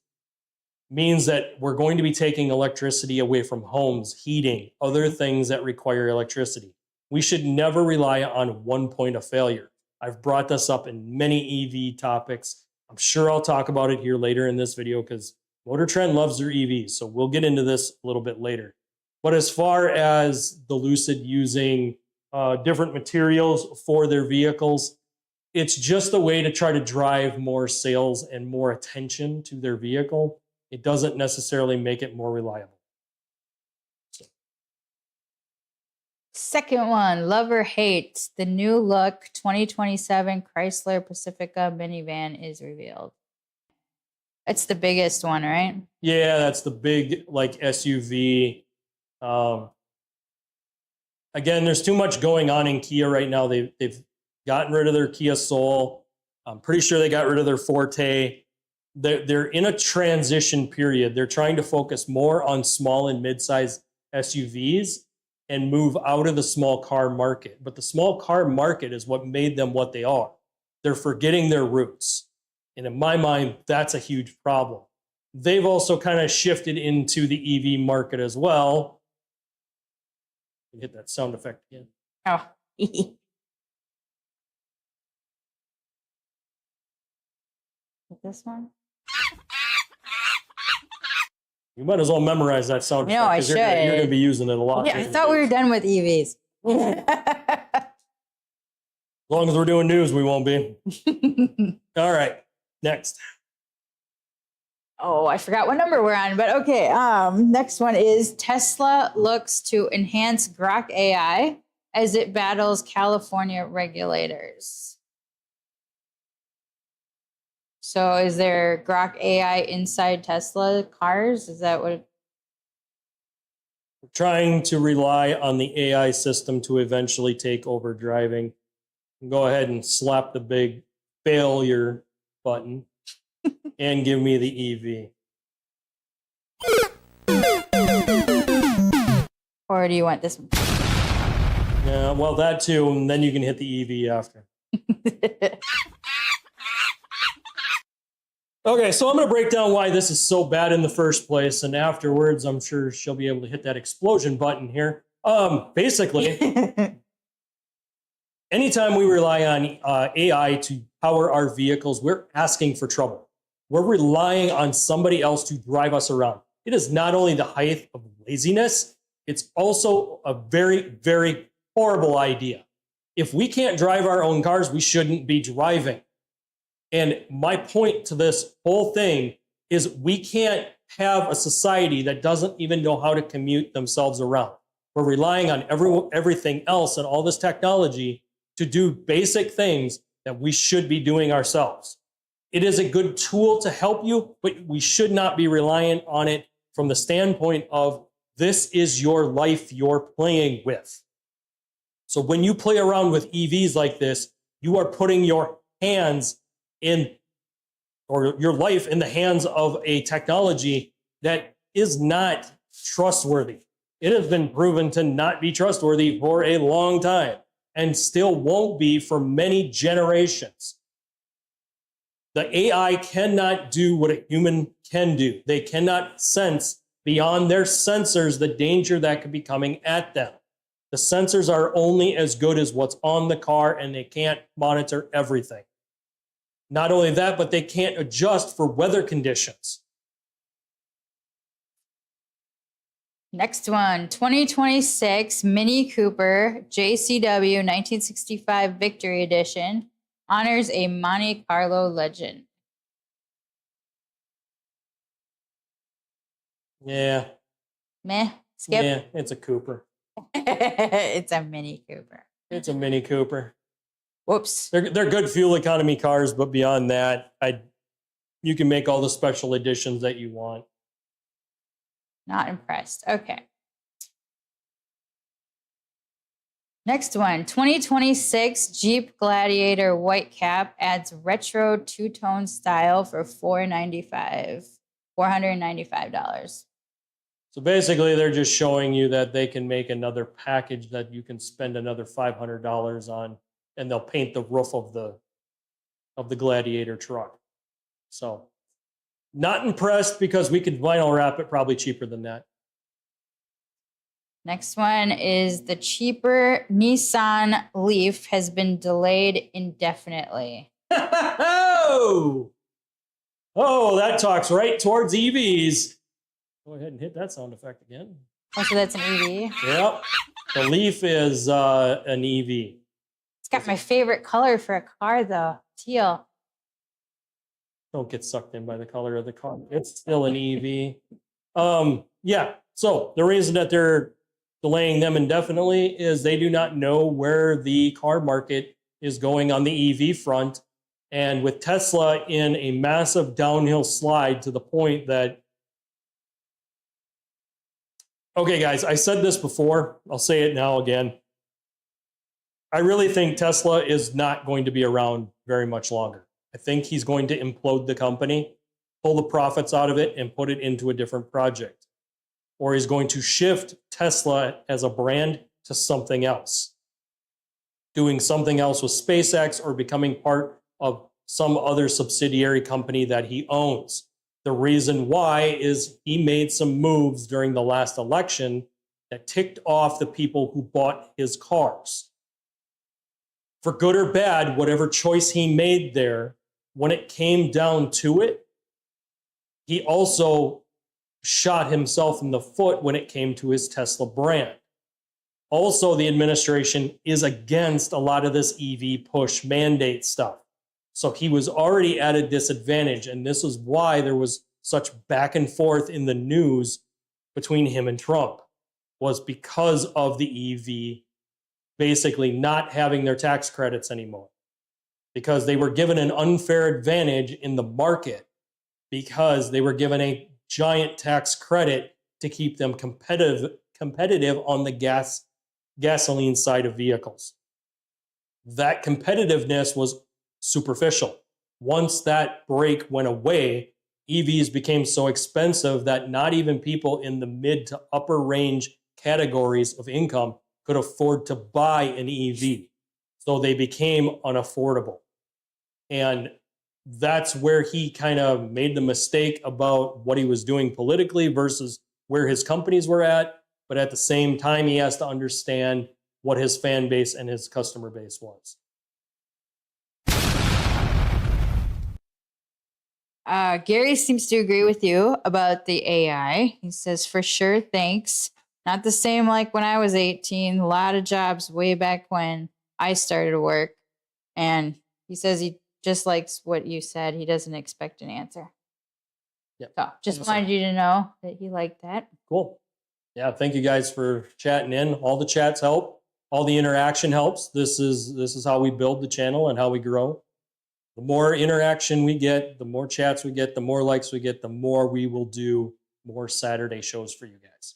means that we're going to be taking electricity away from homes, heating, other things that require electricity. We should never rely on one point of failure. I've brought this up in many EV topics. I'm sure I'll talk about it here later in this video because Motor Trend loves their EVs, so we'll get into this a little bit later. But as far as the Lucid using different materials for their vehicles, it's just a way to try to drive more sales and more attention to their vehicle. It doesn't necessarily make it more reliable. So. Second one, love or hate, the new look 2027 Chrysler Pacifica minivan is revealed. It's the biggest one, right? Yeah, that's the big SUV. Again, there's too much going on in Kia right now. They've gotten rid of their Kia Soul. I'm pretty sure they got rid of their Forte. They're in a transition period. They're trying to focus more on small and mid-sized SUVs and move out of the small car market. But the small car market is what made them what they are. They're forgetting their roots. And in my mind, that's a huge problem. They've also kind of shifted into the EV market as well. Hit that sound effect again. Oh. This one? You might as well memorize that sound effect. No, I should. You're going to be using it a lot. Yeah, I thought we were done with EVs. As long as we're doing news, we won't be. All right, next. Oh, I forgot what number we're on, but okay. Next one is Tesla looks to enhance Grok AI as it battles California regulators. So is there Grok AI inside Tesla cars? Is that what? We're trying to rely on the AI system to eventually take over driving. Go ahead and slap the big failure button and give me the EV. Or do you want this one? Yeah, well, that too, and then you can hit the EV after. Okay, so I'm going to break down why this is so bad in the first place, and afterwards, I'm sure she'll be able to hit that explosion button here. Basically, anytime we rely on AI to power our vehicles, we're asking for trouble. We're relying on somebody else to drive us around. It is not only the height of laziness, it's also a very, very horrible idea. If we can't drive our own cars, we shouldn't be driving. And my point to this whole thing is we can't have a society that doesn't even know how to commute themselves around. We're relying on everything else and all this technology to do basic things that we should be doing ourselves. It is a good tool to help you, but we should not be reliant on it from the standpoint of this is your life you're playing with. So when you play around with EVs like this, you are putting your hands in, or your life in the hands of a technology that is not trustworthy. It has been proven to not be trustworthy for a long time and still won't be for many generations. The AI cannot do what a human can do. They cannot sense beyond their sensors the danger that could be coming at them. The sensors are only as good as what's on the car, and they can't monitor everything. Not only that, but they can't adjust for weather conditions. Next one, 2026 Mini Cooper JCW 1965 Victory Edition honors a Monte Carlo legend. Yeah. Meh. Skip. Yeah, it's a Cooper. It's a Mini Cooper. It's a Mini Cooper. Whoops. They're good fuel economy cars, but beyond that, you can make all the special editions that you want. Not impressed. Okay. Next one, 2026 Jeep Gladiator White Cap adds retro two-tone style for $495. So basically, they're just showing you that they can make another package that you can spend another $500 on, and they'll paint the roof of the Gladiator truck. So not impressed, because we could vinyl wrap it probably cheaper than that. Next one is the cheaper Nissan Leaf has been delayed indefinitely. Oh, that talks right towards EVs. Go ahead and hit that sound effect again. Oh, so that's an EV. Yep. The Leaf is an EV. It's got my favorite color for a car, though. Teal. Don't get sucked in by the color of the car. It's still an EV. Yeah. So the reason that they're delaying them indefinitely is they do not know where the car market is going on the EV front. And with Tesla in a massive downhill slide to the point that, okay, guys, I said this before. I'll say it now again. I really think Tesla is not going to be around very much longer. I think he's going to implode the company, pull the profits out of it, and put it into a different project. Or he's going to shift Tesla as a brand to something else, doing something else with SpaceX, or becoming part of some other subsidiary company that he owns. The reason why is he made some moves during the last election that ticked off the people who bought his cars. For good or bad, whatever choice he made there, when it came down to it, he also shot himself in the foot when it came to his Tesla brand. Also, the administration is against a lot of this EV push mandate stuff. So he was already at a disadvantage, and this is why there was such back and forth in the news between him and Trump, was because of the EV basically not having their tax credits anymore, because they were given an unfair advantage in the market because they were given a giant tax credit to keep them competitive on the gasoline side of vehicles. That competitiveness was superficial. Once that break went away, EVs became so expensive that not even people in the mid to upper range categories of income could afford to buy an EV. So they became unaffordable. And that's where he kind of made the mistake about what he was doing politically versus where his companies were at. But at the same time, he has to understand what his fan base and his customer base was. Gary seems to agree with you about the AI. He says, for sure, thanks. Not the same like when I was 18. A lot of jobs way back when I started work. And he says he just likes what you said. He doesn't expect an answer. Yep. So just Awesome. wanted you to know that he liked that. Cool. Yeah, thank you guys for chatting in. All the chats help. All the interaction helps. This is how we build the channel and how we grow. The more interaction we get, the more chats we get, the more likes we get, the more we will do more Saturday shows for you guys.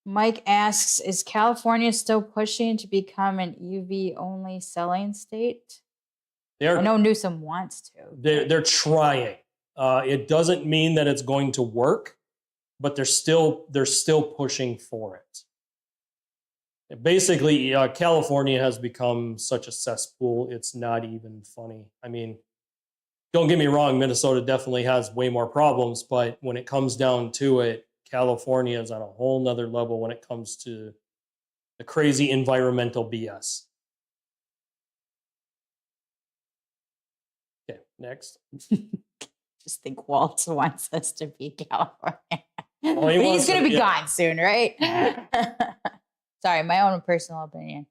Mike asks, is California still pushing to become an EV only selling state? I know Newsom wants to. They're trying. It doesn't mean that it's going to work, but they're still pushing for it. Basically, California has become such a cesspool. It's not even funny. I mean, don't get me wrong, Minnesota definitely has way more problems, but when it comes down to it, California is on a whole nother level when it comes to the crazy environmental BS. Okay, next. Just think Walt wants us to be California. Well, But he's going to be gone soon, right? Sorry, my own personal opinion.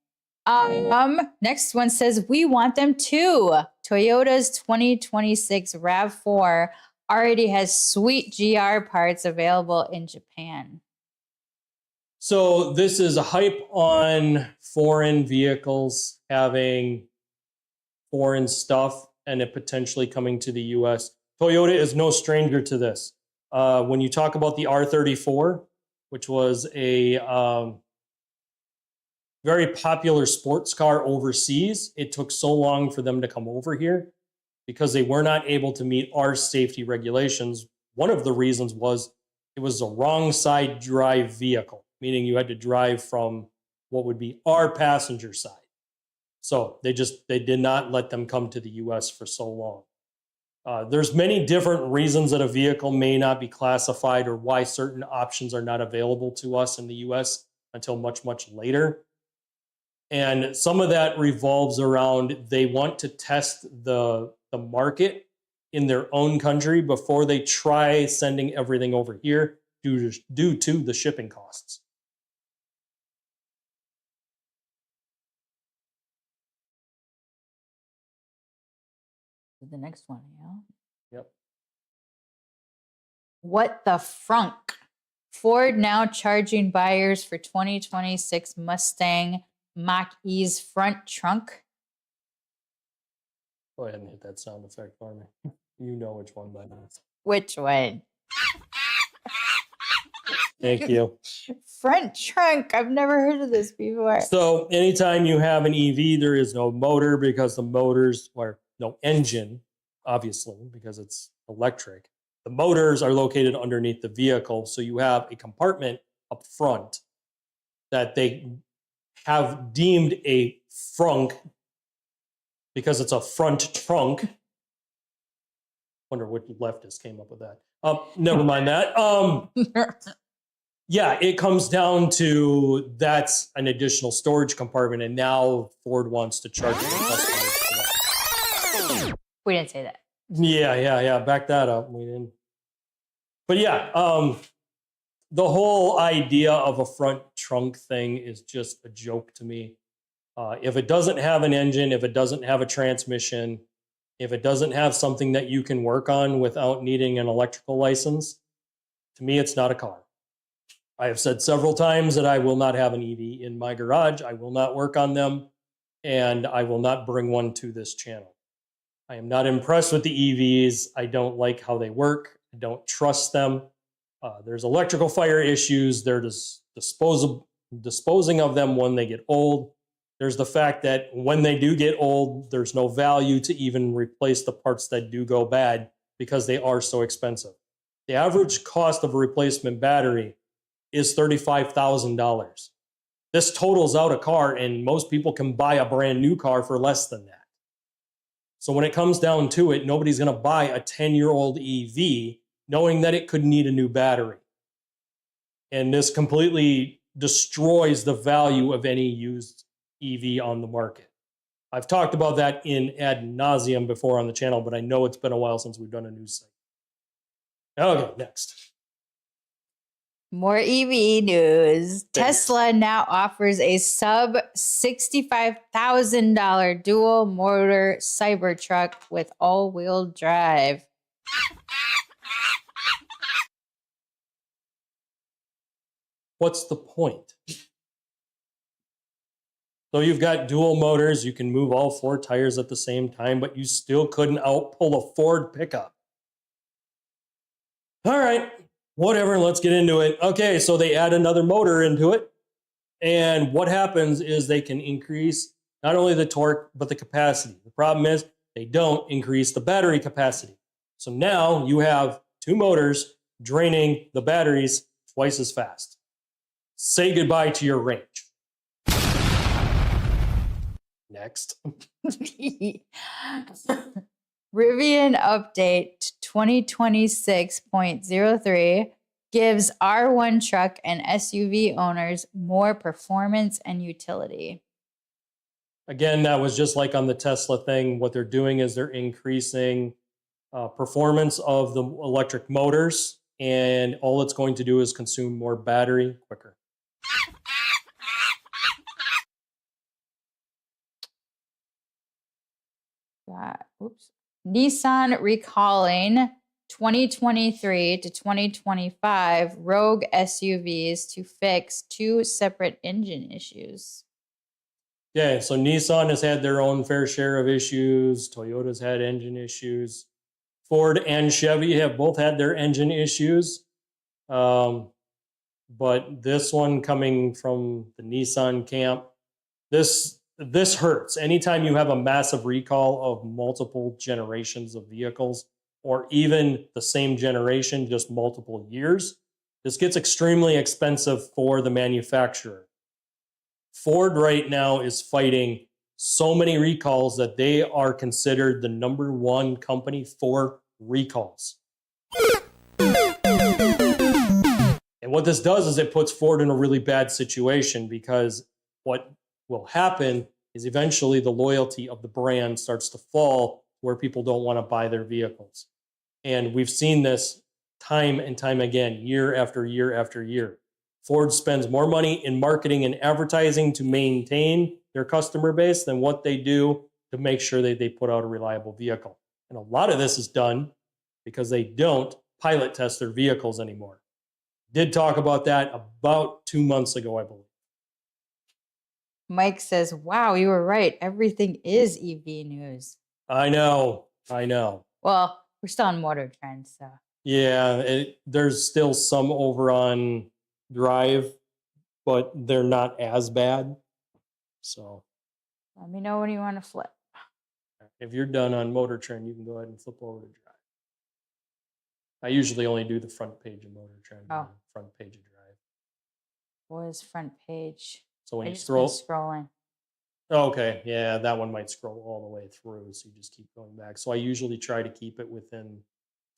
Next one says, we want them too. Toyota's 2026 RAV4 already has sweet GR parts available in Japan. So this is a hype on foreign vehicles having foreign stuff and it potentially coming to the US. Toyota is no stranger to this. When you talk about the R34, which was a very popular sports car overseas, it took so long for them to come over here because they were not able to meet our safety regulations. One of the reasons was it was a wrong side drive vehicle, meaning you had to drive from what would be our passenger side. So they did not let them come to the US for so long. There's many different reasons that a vehicle may not be classified or why certain options are not available to us in the US until much, much later. And some of that revolves around they want to test the market in their own country before they try sending everything over here due to the shipping costs. The next one, yeah. Yep. What the frunk? Ford now charging buyers for 2026 Mustang Mach-E's front trunk. Go ahead and hit that sound effect for me. You know which one that is. Which one? Thank you. Front trunk. I've never heard of this before. So anytime you have an EV, there is no motor because the motors, or no engine, obviously, because it's electric. The motors are located underneath the vehicle. So you have a compartment up front that they have deemed a frunk because it's a front trunk. Wonder which leftist came up with that. Never mind that. Yeah, it comes down to that's an additional storage compartment, and now Ford wants to charge the customers for that. We didn't say that. Yeah. Back that up. We didn't. But yeah, the whole idea of a front trunk thing is just a joke to me. If it doesn't have an engine, if it doesn't have a transmission, if it doesn't have something that you can work on without needing an electrical license, to me, it's not a car. I have said several times that I will not have an EV in my garage. I will not work on them, and I will not bring one to this channel. I am not impressed with the EVs. I don't like how they work. I don't trust them. There's electrical fire issues. They're just disposing of them when they get old. There's the fact that when they do get old, there's no value to even replace the parts that do go bad because they are so expensive. The average cost of a replacement battery is $35,000. This totals out a car, and most people can buy a brand new car for less than that. So when it comes down to it, nobody's going to buy a 10-year-old EV knowing that it could need a new battery. And this completely destroys the value of any used EV on the market. I've talked about that in ad nauseum before on the channel, but I know it's been a while since we've done a news site. Okay, next. More EV news. Tesla now offers a sub $65,000 dual motor Cybertruck with all-wheel drive. What's the point? So you've got dual motors, you can move all 4 tires at the same time, but you still couldn't outpull a Ford pickup. All right, whatever, let's get into it. Okay, so they add another motor into it. And what happens is they can increase not only the torque, but the capacity. The problem is they don't increase the battery capacity. So now you have 2 motors draining the batteries twice as fast. Say goodbye to your range. Next. Rivian update 2026.03 gives R1 truck and SUV owners more performance and utility. Again, that was just like on the Tesla thing. What they're doing is they're increasing performance of the electric motors, and all it's going to do is consume more battery quicker. Nissan recalling 2023 to 2025 Rogue SUVs to fix 2 separate engine issues. Yeah, so Nissan has had their own fair share of issues. Toyota's had engine issues. Ford and Chevy have both had their engine issues. But this one coming from the Nissan camp, this hurts. Anytime you have a massive recall of multiple generations of vehicles, or even the same generation, just multiple years, this gets extremely expensive for the manufacturer. Ford right now is fighting so many recalls that they are considered the #1 company for recalls. And what this does is it puts Ford in a really bad situation, because what will happen is eventually the loyalty of the brand starts to fall, where people don't want to buy their vehicles. And we've seen this time and time again, year after year after year. Ford spends more money in marketing and advertising to maintain their customer base than what they do to make sure that they put out a reliable vehicle. And a lot of this is done because they don't pilot test their vehicles anymore. Did talk about that about 2 months ago, I believe. Mike says, wow, you were right. Everything is EV news. I know. Well, we're still on Motor Trend, so. Yeah, there's still some over on Drive, but they're not as bad. So Let me know when you want to flip. if you're done on Motor Trend, you can go ahead and flip over to Drive. I usually only do the front page of Motor Trend, and front page of Drive. What is front page? So when I you just been scroll, scrolling. okay, yeah, that one might scroll all the way through, so you just keep going back. So I usually try to keep it within,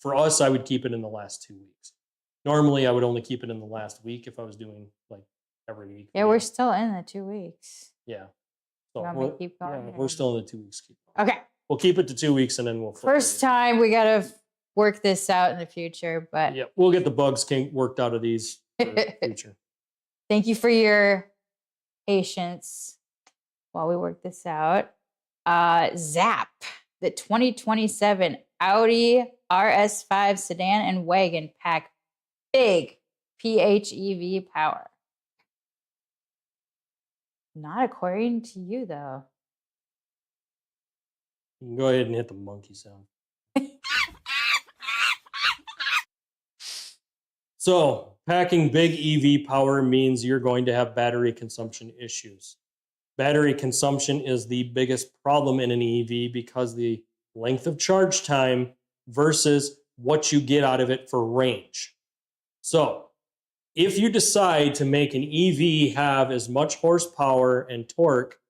for us, I would keep it in the last 2 weeks. Normally, I would only keep it in the last week if I was doing like every week. Yeah, we're still in the 2 weeks. Yeah. So You want me to keep going? yeah, we're still in the 2 weeks. Okay. We'll keep it to 2 weeks and then we'll flip First time we got to work this out in the future, but yeah, we'll get the bugs worked out of these for the future. Thank you for your patience while we work this out. Zap, the 2027 Audi RS5 sedan and wagon pack big PHEV power. Not according to you, though. You can go ahead and hit the monkey sound. So, packing big EV power means you're going to have battery consumption issues. Battery consumption is the biggest problem in an EV because the length of charge time versus what you get out of it for range. So, if you decide to make an EV have as much horsepower and torque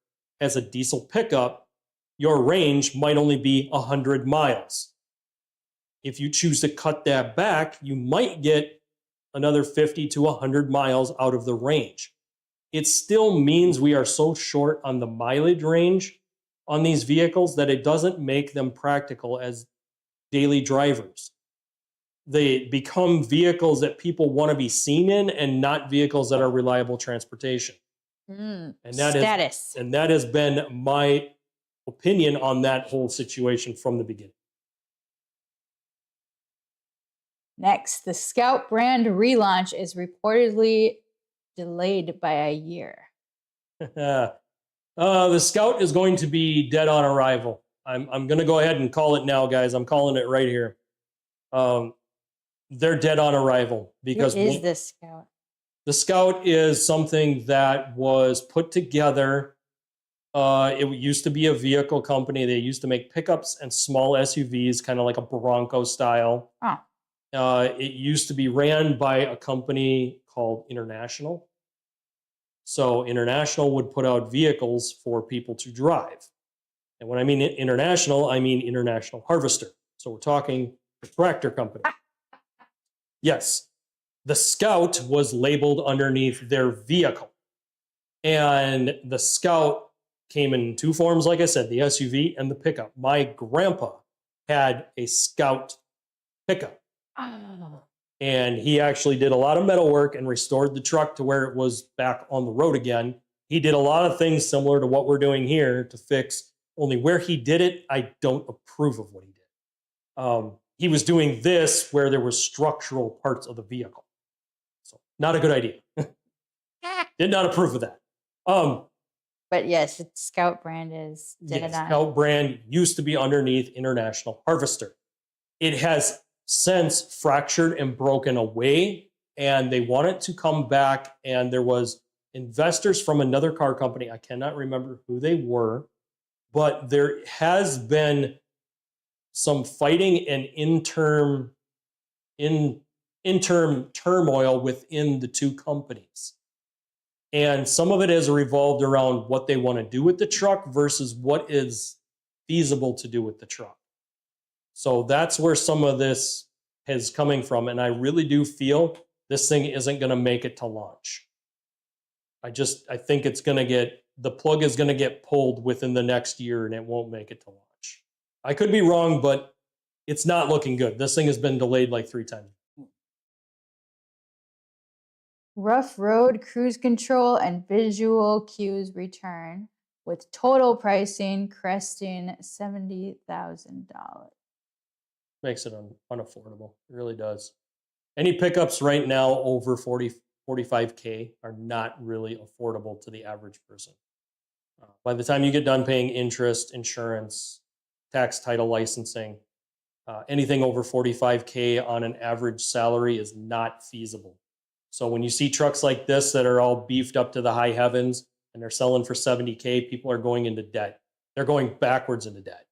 as a diesel pickup, your range might only be 100 miles. If you choose to cut that back, you might get another 50 to 100 miles out of the range. It still means we are so short on the mileage range on these vehicles that it doesn't make them practical as daily drivers. They become vehicles that people want to be seen in and not vehicles that are reliable transportation. And that has been my opinion on that whole situation from the beginning. Next, the Scout brand relaunch is reportedly delayed by a year. The Scout is going to be dead on arrival. I'm going to go ahead and call it now, guys. I'm calling it right here. They're dead on arrival because what is the Scout? The Scout is something that was put together. It used to be a vehicle company. They used to make pickups and small SUVs, kind of like a Bronco style. Oh. It used to be ran by a company called International. So International would put out vehicles for people to drive. And when I mean International, I mean International Harvester. So we're talking a tractor company. Yes. The Scout was labeled underneath their vehicle. And the Scout came in two forms, like I said, the SUV and the pickup. My grandpa had a Scout pickup. Oh. And he actually did a lot of metal work and restored the truck to where it was back on the road again. He did a lot of things similar to what we're doing here to fix, only where he did it, I don't approve of what he did. He was doing this where there were structural parts of the vehicle. So not a good idea. Did not approve of that. But yes, its Scout brand is dead on. Scout brand used to be underneath International Harvester. It has since fractured and broken away, and they want it to come back. And there was investors from another car company. I cannot remember who they were, but there has been some fighting and interim turmoil within the two companies. And some of it has revolved around what they want to do with the truck versus what is feasible to do with the truck. So that's where some of this is coming from. And I really do feel this thing isn't going to make it to launch. I think it's going to the plug is going to get pulled within the next year and it won't make it to launch. I could be wrong, but it's not looking good. This thing has been delayed like 3 times. Rough road cruise control and visual cues return with total pricing cresting $70,000. Makes it unaffordable. It really does. Any pickups right now over 45K are not really affordable to the average person. By the time you get done paying interest, insurance, tax, title, licensing, anything over 45K on an average salary is not feasible. So when you see trucks like this that are all beefed up to the high heavens and they're selling for 70K, people are going into debt. They're going backwards into debt.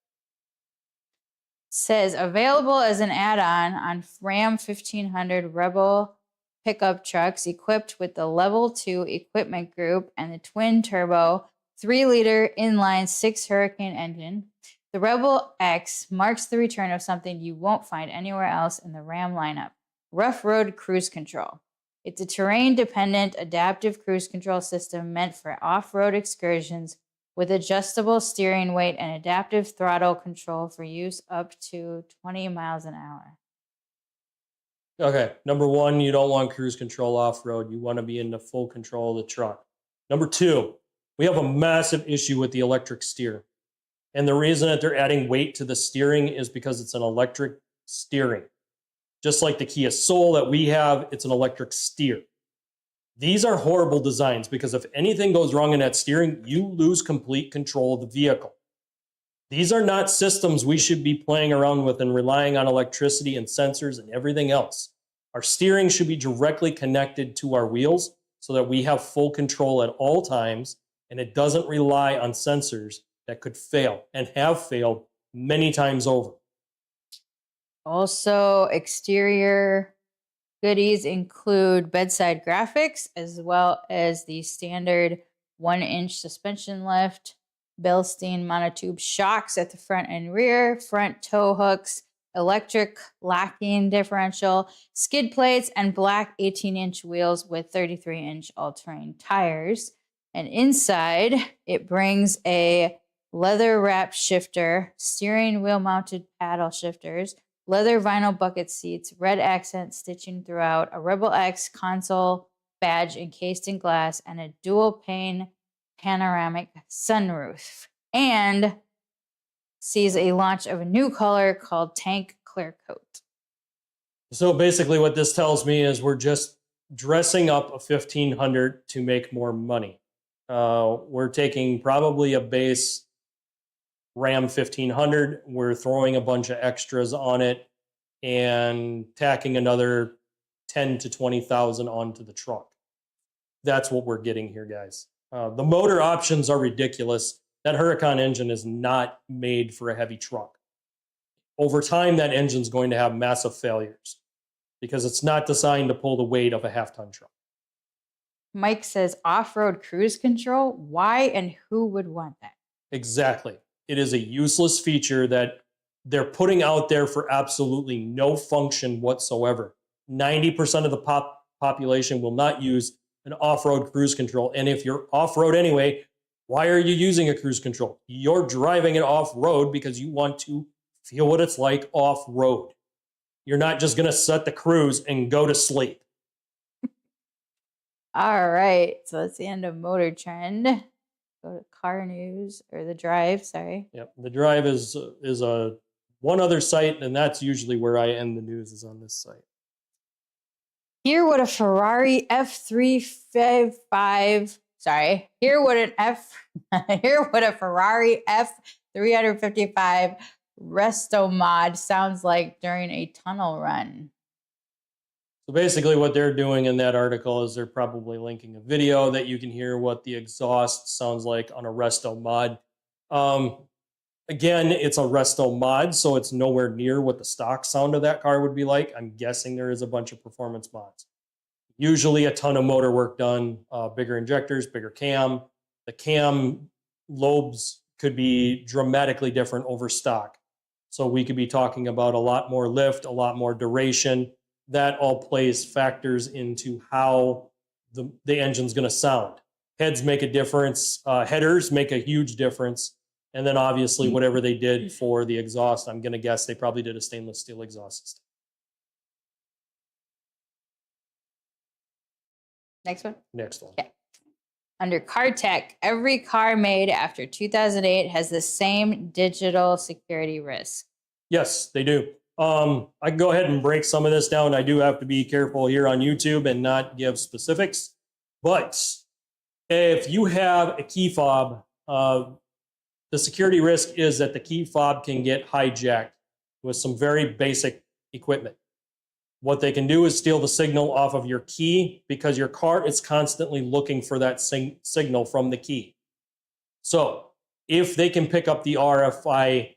Says available as an add-on on Ram 1500 Rebel pickup trucks equipped with the Level 2 equipment group and the twin-turbo 3-liter inline 6 Hurricane engine. The Rebel X marks the return of something you won't find anywhere else in the Ram lineup: rough road cruise control. It's a terrain-dependent adaptive cruise control system meant for off-road excursions with adjustable steering weight and adaptive throttle control for use up to 20 miles an hour. Okay, number one, you don't want cruise control off-road. You want to be in the full control of the truck. Number two, we have a massive issue with the electric steer. And the reason that they're adding weight to the steering is because it's an electric steering. Just like the Kia Soul that we have, it's an electric steer. These are horrible designs because if anything goes wrong in that steering, you lose complete control of the vehicle. These are not systems we should be playing around with and relying on electricity and sensors and everything else. Our steering should be directly connected to our wheels so that we have full control at all times and it doesn't rely on sensors that could fail and have failed many times over. Also, exterior goodies include bedside graphics as well as the standard 1-inch suspension lift, Bilstein monotube shocks at the front and rear, front tow hooks, electric locking differential, skid plates, and black 18-inch wheels with 33-inch all-terrain tires. And inside, it brings a leather wrap shifter, steering wheel mounted paddle shifters, leather vinyl bucket seats, red accent stitching throughout, a Rebel X console badge encased in glass, and a dual pane panoramic sunroof. And sees a launch of a new color called Tank Clear Coat. So basically what this tells me is we're just dressing up a 1500 to make more money. We're taking probably a base Ram 1500. We're throwing a bunch of extras on it and tacking another 10 to 20,000 onto the truck. That's what we're getting here, guys. The motor options are ridiculous. That Huracan engine is not made for a heavy truck. Over time, that engine's going to have massive failures because it's not designed to pull the weight of a half-ton truck. Mike says off-road cruise control. Why and who would want that? Exactly. It is a useless feature that they're putting out there for absolutely no function whatsoever. 90% of the population will not use an off-road cruise control. And if you're off-road anyway, why are you using a cruise control? You're driving it off-road because you want to feel what it's like off-road. You're not just going to set the cruise and go to sleep. All right. So that's the end of Motor Trend. Go to car news or the drive. Sorry. Yep. The drive is a one other site, and that's usually where I end the news is on this site. Hear what a Ferrari F355. Sorry. Hear what a Ferrari F355 resto mod sounds like during a tunnel run. So basically what they're doing in that article is they're probably linking a video that you can hear what the exhaust sounds like on a resto mod. Again, it's a resto mod, so it's nowhere near what the stock sound of that car would be like. I'm guessing there is a bunch of performance mods. Usually a ton of motor work done, bigger injectors, bigger cam. The cam lobes could be dramatically different over stock. So we could be talking about a lot more lift, a lot more duration. That all factors into how the engine's going to sound. Heads make a difference. Headers make a huge difference. And then obviously whatever they did for the exhaust, I'm going to guess they probably did a stainless steel exhaust system. Next one. Next one. Okay. Under car tech, every car made after 2008 has the same digital security risk. Yes, they do. I can go ahead and break some of this down. I do have to be careful here on YouTube and not give specifics. But if you have a key fob, the security risk is that the key fob can get hijacked with some very basic equipment. What they can do is steal the signal off of your key because your car is constantly looking for that signal from the key. So if they can pick up the RFI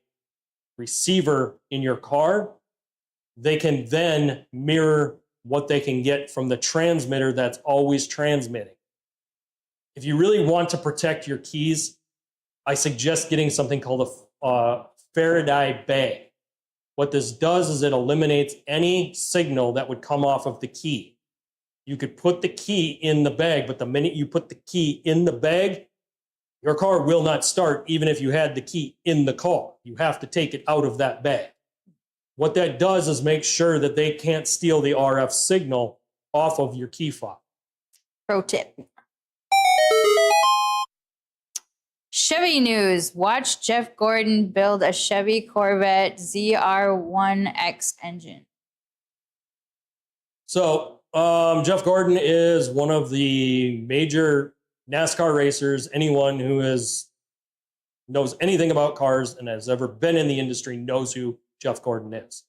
receiver in your car, they can then mirror what they can get from the transmitter that's always transmitting. If you really want to protect your keys, I suggest getting something called a Faraday bag. What this does is it eliminates any signal that would come off of the key. You could put the key in the bag, but the minute you put the key in the bag, your car will not start even if you had the key in the car. You have to take it out of that bag. What that does is make sure that they can't steal the RF signal off of your key fob. Pro tip. Chevy news. Watch Jeff Gordon build a Chevy Corvette ZR1X engine. So Jeff Gordon is one of the major NASCAR racers. Anyone who knows anything about cars and has ever been in the industry knows who Jeff Gordon is.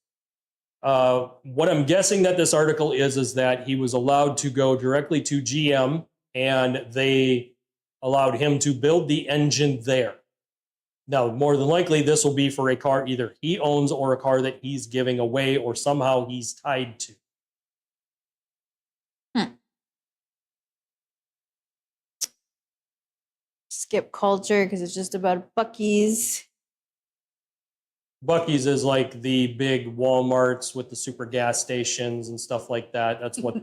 What I'm guessing that this article is that he was allowed to go directly to GM and they allowed him to build the engine there. Now, more than likely, this will be for a car either he owns or a car that he's giving away or somehow he's tied to. Skip culture because it's just about Buc-ee's. Buc-ee's is like the big Walmarts with the super gas stations and stuff like that. That's what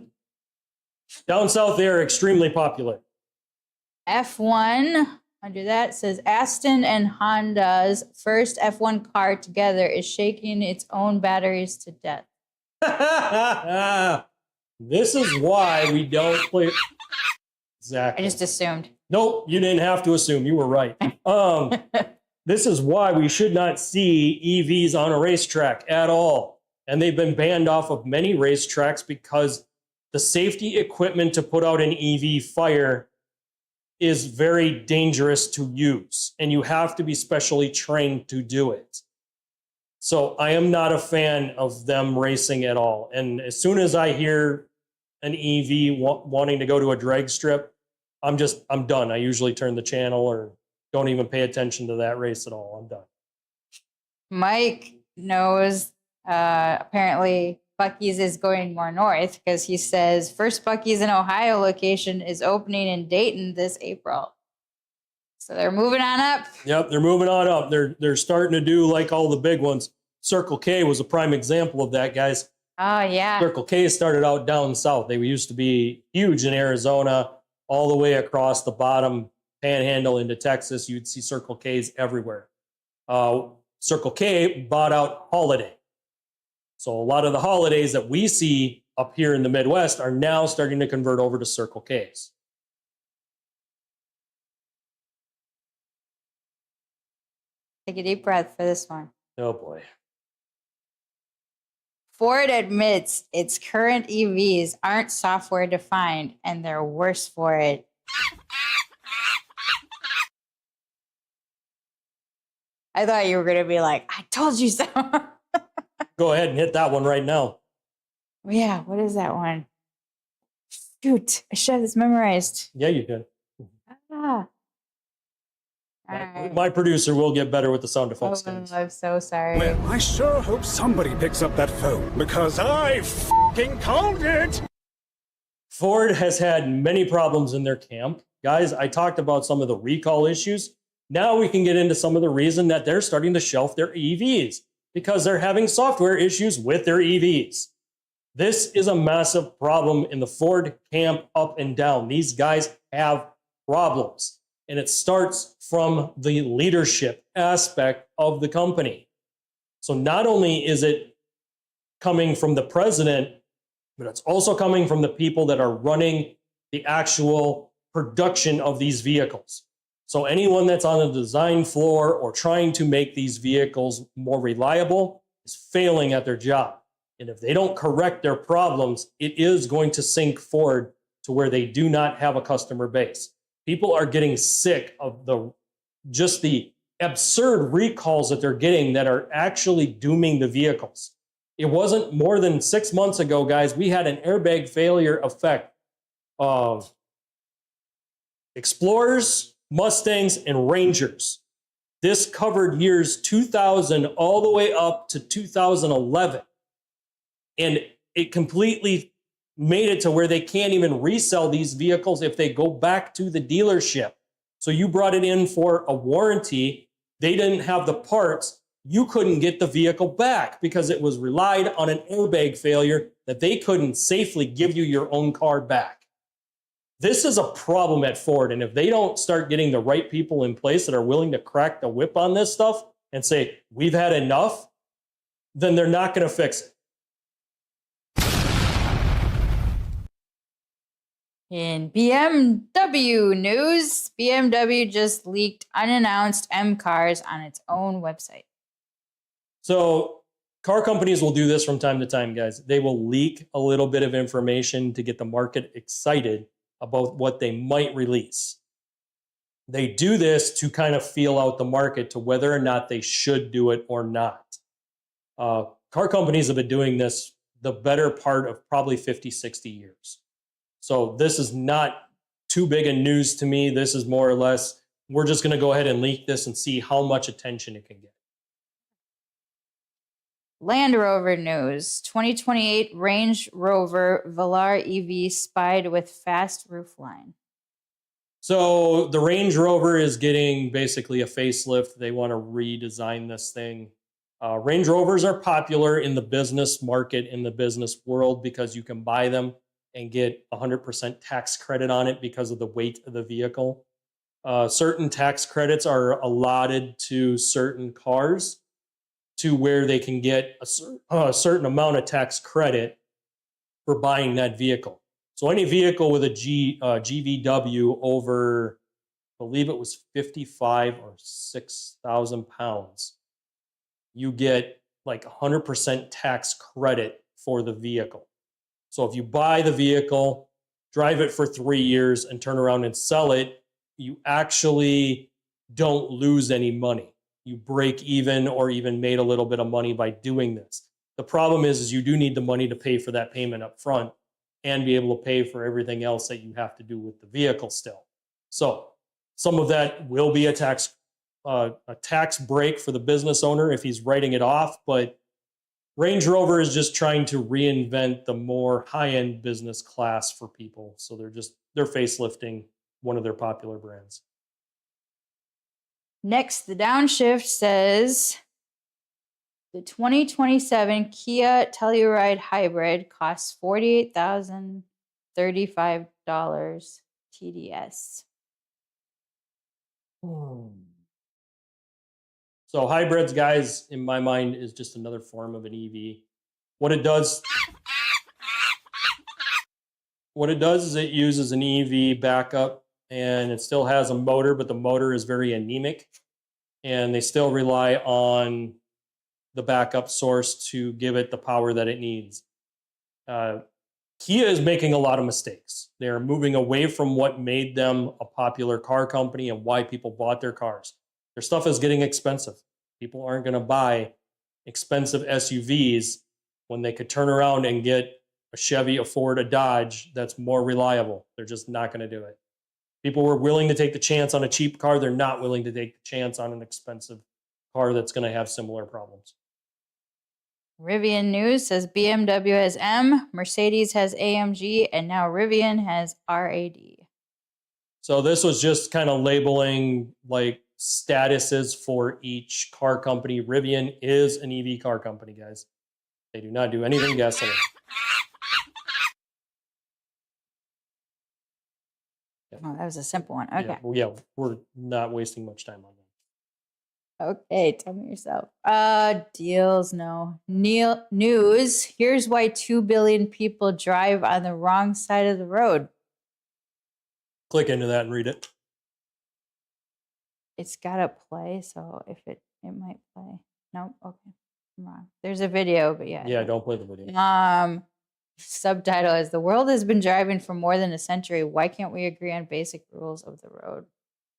down south they are extremely popular. F1 Under that says Aston and Honda's first F1 car together is shaking its own batteries to death. This is why we don't play. Exactly. I just assumed. Nope, you didn't have to assume. You were right. This is why we should not see EVs on a racetrack at all. And they've been banned off of many racetracks because the safety equipment to put out an EV fire is very dangerous to use, and you have to be specially trained to do it. So I am not a fan of them racing at all. And as soon as I hear an EV wanting to go to a drag strip, I'm done. I usually turn the channel or don't even pay attention to that race at all. I'm done. Mike knows apparently Buc-ee's is going more north because he says first Buc-ee's in Ohio location is opening in Dayton this April. So they're moving on up. Yep, they're moving on up. They're starting to do like all the big ones. Circle K was a prime example of that, guys. Oh, yeah. Circle K started out down south. They used to be huge in Arizona, all the way across the bottom panhandle into Texas. You'd see Circle K's everywhere. Circle K bought out Holiday. So a lot of the holidays that we see up here in the Midwest are now starting to convert over to Circle K's. Take a deep breath for this one. Oh, boy. Ford admits its current EVs aren't software defined and they're worse for it. I thought you were going to be like, I told you so. Go ahead and hit that one right now. Yeah, what is that one? Shoot, I should have this memorized. Yeah, you did. Ah. All right. My producer will get better with the sound effects. Oh, Guys. I'm so sorry. Well, I sure hope somebody picks up that phone because I f***ing called it. Ford has had many problems in their camp. Guys, I talked about some of the recall issues. Now we can get into some of the reason that they're starting to shelf their EVs because they're having software issues with their EVs. This is a massive problem in the Ford camp up and down. These guys have problems, and it starts from the leadership aspect of the company. So not only is it coming from the president, but it's also coming from the people that are running the actual production of these vehicles. So anyone that's on the design floor or trying to make these vehicles more reliable is failing at their job. And if they don't correct their problems, it is going to sink Ford to where they do not have a customer base. People are getting sick of the absurd recalls that they're getting that are actually dooming the vehicles. It wasn't more than 6 months ago, guys, we had an airbag failure effect of Explorers, Mustangs, and Rangers. This covered years 2000 all the way up to 2011. And it completely made it to where they can't even resell these vehicles if they go back to the dealership. So you brought it in for a warranty. They didn't have the parts. You couldn't get the vehicle back because it was relied on an airbag failure that they couldn't safely give you your own car back. This is a problem at Ford. And if they don't start getting the right people in place that are willing to crack the whip on this stuff and say, we've had enough, then they're not going to fix it. In BMW news, BMW just leaked unannounced M cars on its own website. So car companies will do this from time to time, guys. They will leak a little bit of information to get the market excited about what they might release. They do this to kind of feel out the market to whether or not they should do it or not. Car companies have been doing this the better part of probably 50, 60 years. So this is not too big a news to me. This is more or less, we're just going to go ahead and leak this and see how much attention it can get. Land Rover news. 2028 Range Rover Velar EV spied with fast roofline. So the Range Rover is getting basically a facelift. They want to redesign this thing. Range Rovers are popular in the business market, in the business world, because you can buy them and get 100% tax credit on it because of the weight of the vehicle. Certain tax credits are allotted to certain cars to where they can get a certain amount of tax credit for buying that vehicle. So any vehicle with a GVW over, I believe it was 55 or 6,000 pounds, you get like 100% tax credit for the vehicle. So if you buy the vehicle, drive it for 3 years, and turn around and sell it, you actually don't lose any money. You break even or even made a little bit of money by doing this. The problem is you do need the money to pay for that payment up front and be able to pay for everything else that you have to do with the vehicle still. So some of that will be a tax break for the business owner if he's writing it off, but Range Rover is just trying to reinvent the more high-end business class for people. So they're facelifting one of their popular brands. Next, the downshift says the 2027 Kia Telluride Hybrid costs $48,035 TDS. So hybrids, guys, in my mind, is just another form of an EV. What it does is it uses an EV backup, and it still has a motor, but the motor is very anemic, and they still rely on the backup source to give it the power that it needs. Kia is making a lot of mistakes. They're moving away from what made them a popular car company and why people bought their cars. Their stuff is getting expensive. People aren't going to buy expensive SUVs when they could turn around and get a Chevy, a Ford, a Dodge that's more reliable. They're just not going to do it. People were willing to take the chance on a cheap car. They're not willing to take the chance on an expensive car that's going to have similar problems. Rivian News says BMW has M, Mercedes has AMG, and now Rivian has RAD. So this was just kind of labeling like statuses for each car company. Rivian is an EV car company, guys. They do not do anything gasoline. Oh, that was a simple one. Okay. Yeah, we're not wasting much time on that. Okay, tell me yourself. Deals, no. News. Here's why 2 billion people drive on the wrong side of the road. Click into that and read it. It's gotta play, so if it might play. Nope, okay. I'm wrong. There's a video, but yeah. Yeah, don't play the video. Subtitle is: The world has been driving for more than a century. Why can't we agree on basic rules of the road?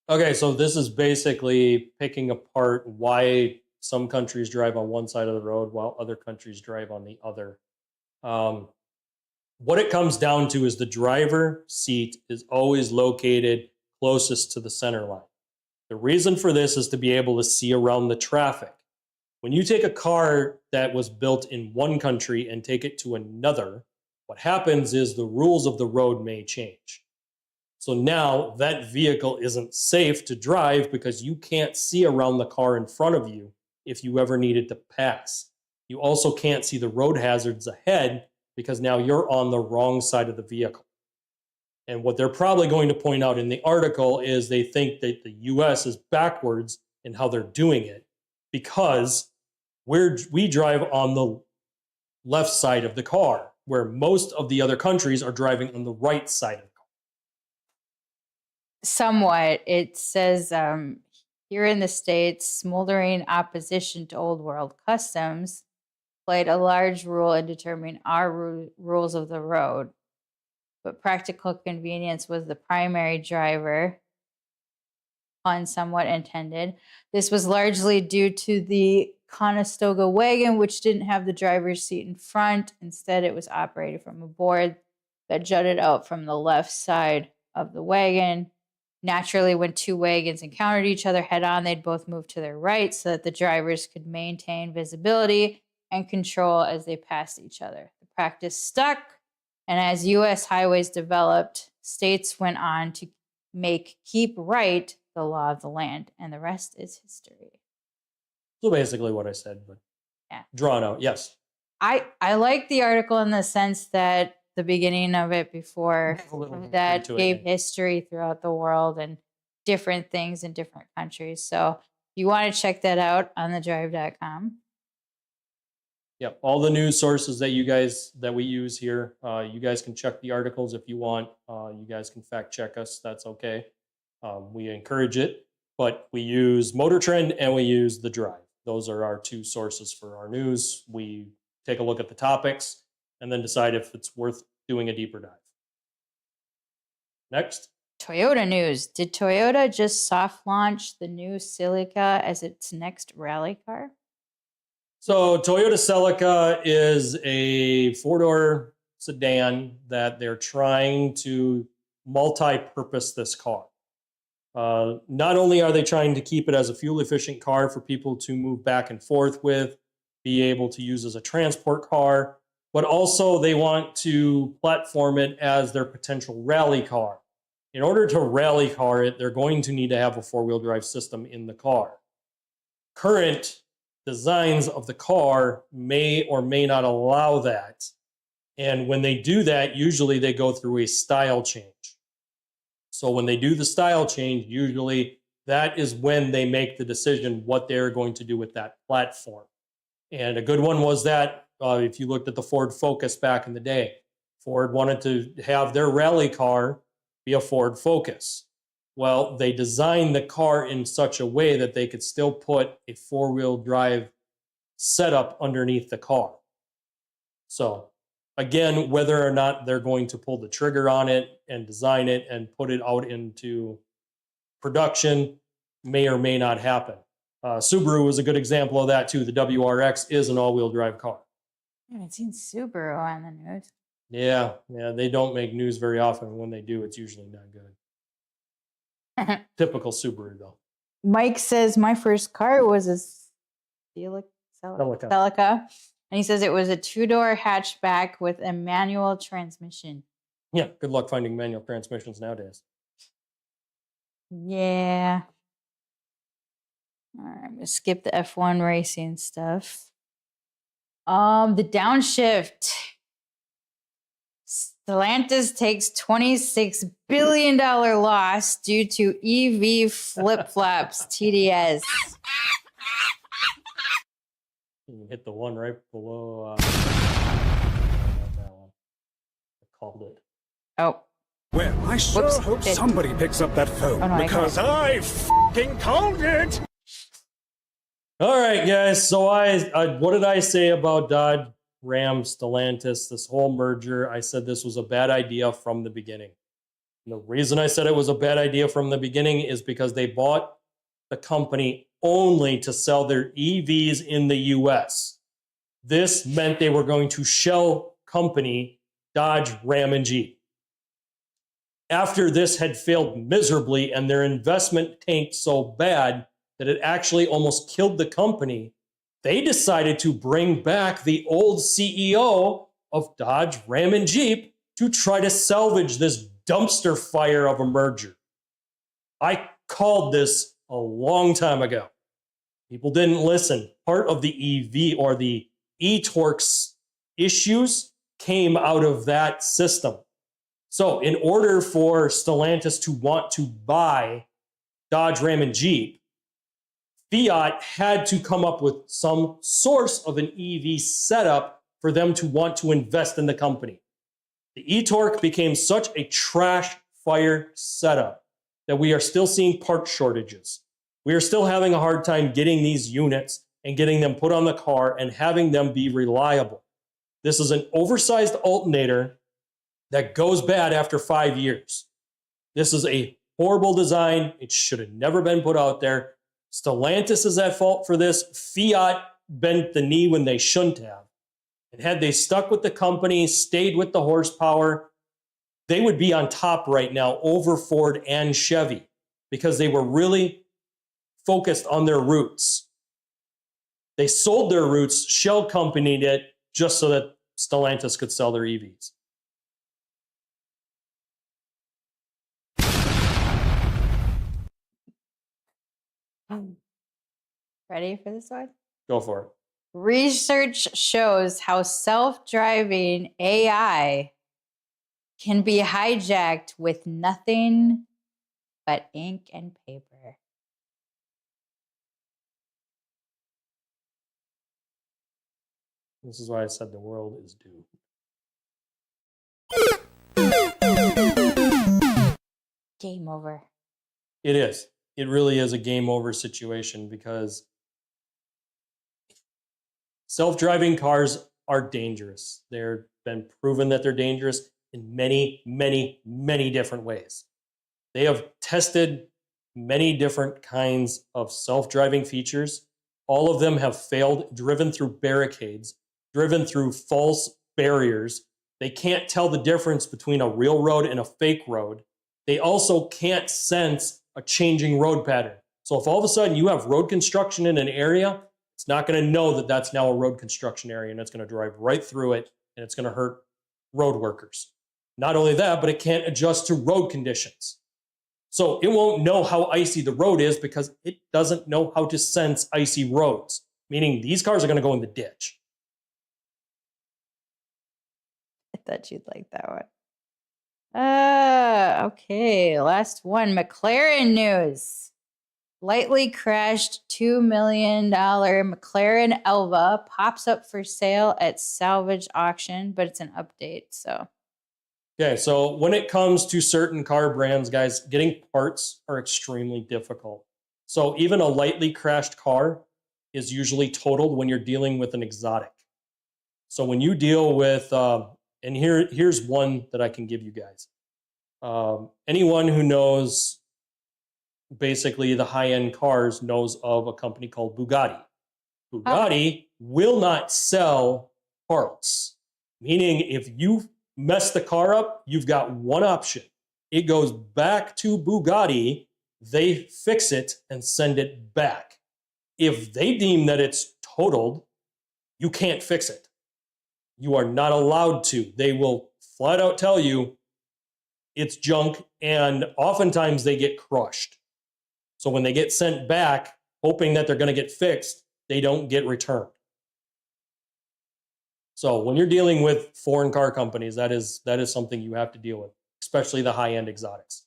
Okay, so this is basically picking apart why some countries drive on one side of the road while other countries drive on the other. What it comes down to is the driver seat is always located closest to the center line. The reason for this is to be able to see around the traffic. When you take a car that was built in one country and take it to another, what happens is the rules of the road may change. So now that vehicle isn't safe to drive because you can't see around the car in front of you if you ever needed to pass. You also can't see the road hazards ahead because now you're on the wrong side of the vehicle. And what they're probably going to point out in the article is they think that the US is backwards in how they're doing it because we drive on the left side of the car, where most of the other countries are driving on the right side of the car. Somewhat. It says here in the States, smoldering opposition to old world customs played a large role in determining our rules of the road. But practical convenience was the primary driver, pun somewhat intended. This was largely due to the Conestoga wagon, which didn't have the driver's seat in front. Instead, it was operated from a board that jutted out from the left side of the wagon. Naturally, when two wagons encountered each other head on, they'd both move to their right so that the drivers could maintain visibility and control as they passed each other. The practice stuck, and as U.S. highways developed, states went on to make keep right the law of the land, and the rest is history. So basically what I said, but yeah, drawn out, yes. I like the article in the sense that the beginning of it before that gave history throughout the world, and different things in different countries. So you want to check that out on thedrive.com. Yep, all the news sources that we use here. You guys can check the articles if you want. You guys can fact check us. That's okay. We encourage it, but we use Motor Trend and we use the Drive. Those are our two sources for our news. We take a look at the topics and then decide if it's worth doing a deeper dive. Next. Toyota news. Did Toyota just soft launch the new Celica as its next rally car? So Toyota Celica is a four-door sedan that they're trying to multi-purpose this car. Not only are they trying to keep it as a fuel-efficient car for people to move back and forth with, be able to use as a transport car, but also they want to platform it as their potential rally car. In order to rally car it, they're going to need to have a four-wheel drive system in the car. Current designs of the car may or may not allow that. And when they do that, usually they go through a style change. So when they do the style change, usually that is when they make the decision what they're going to do with that platform. And a good one was that if you looked at the Ford Focus back in the day, Ford wanted to have their rally car be a Ford Focus. Well, they designed the car in such a way that they could still put a four-wheel drive setup underneath the car. So again, whether or not they're going to pull the trigger on it and design it and put it out into production may or may not happen. Subaru is a good example of that too. The WRX is an all-wheel drive car. I haven't seen Subaru on the news. Yeah, they don't make news very often. When they do, it's usually not good. Typical Subaru, though. Mike says my first car was a Celica. Celica, and he says it was a two-door hatchback with a manual transmission. Yeah, good luck finding manual transmissions nowadays. Yeah. All right, I'm gonna skip the F1 racing stuff. The downshift. Stellantis takes $26 billion loss due to EV flip-flops, TDS. You hit the one right below that one. I called it. Oh, Well, I sure Whoops. hope somebody picks up that phone Oh, no, I because I f***ing called it. All right, guys. So what did I say about Dodge, Ram, Stellantis, this whole merger? I said this was a bad idea from the beginning. And the reason I said it was a bad idea from the beginning is because they bought the company only to sell their EVs in the US. This meant they were going to shell company Dodge, Ram, and Jeep. After this had failed miserably and their investment tanked so bad that it actually almost killed the company, they decided to bring back the old CEO of Dodge, Ram, and Jeep to try to salvage this dumpster fire of a merger. I called this a long time ago. People didn't listen. Part of the EV or the e-torques issues came out of that system. So in order for Stellantis to want to buy Dodge, Ram, and Jeep, Fiat had to come up with some source of an EV setup for them to want to invest in the company. The e-torque became such a trash fire setup that we are still seeing part shortages. We are still having a hard time getting these units and getting them put on the car and having them be reliable. This is an oversized alternator that goes bad after 5 years. This is a horrible design. It should have never been put out there. Stellantis is at fault for this. Fiat bent the knee when they shouldn't have. And had they stuck with the company, stayed with the horsepower, they would be on top right now over Ford and Chevy because they were really focused on their roots. They sold their roots, shell companied it just so that Stellantis could sell their EVs. ready for this one? Go for it. Research shows how self-driving AI can be hijacked with nothing but ink and paper. This is why I said the world is doomed. Game over. It is. It really is a game over situation because self-driving cars are dangerous. They've been proven that they're dangerous in many, many, many different ways. They have tested many different kinds of self-driving features. All of them have failed, driven through barricades, driven through false barriers. They can't tell the difference between a real road and a fake road. They also can't sense a changing road pattern. So if all of a sudden you have road construction in an area, it's not going to know that that's now a road construction area, and it's going to drive right through it, and it's going to hurt road workers. Not only that, but it can't adjust to road conditions. So it won't know how icy the road is because it doesn't know how to sense icy roads, meaning these cars are going to go in the ditch. I thought you'd like that one. Okay, last one. McLaren news. Lightly crashed $2 million McLaren Elva pops up for sale at salvage auction, but it's an update, so. Okay, so when it comes to certain car brands, guys, getting parts are extremely difficult. So even a lightly crashed car is usually totaled when you're dealing with an exotic. So when you deal with, and here's one that I can give you guys. Anyone who knows basically the high-end cars knows of a company called Bugatti. Bugatti will not sell parts, meaning if you mess the car up, you've got one option. It goes back to Bugatti, they fix it and send it back. If they deem that it's totaled, you can't fix it. You are not allowed to. They will flat out tell you it's junk, and oftentimes they get crushed. So when they get sent back, hoping that they're going to get fixed, they don't get returned. So when you're dealing with foreign car companies, that is something you have to deal with, especially the high-end exotics.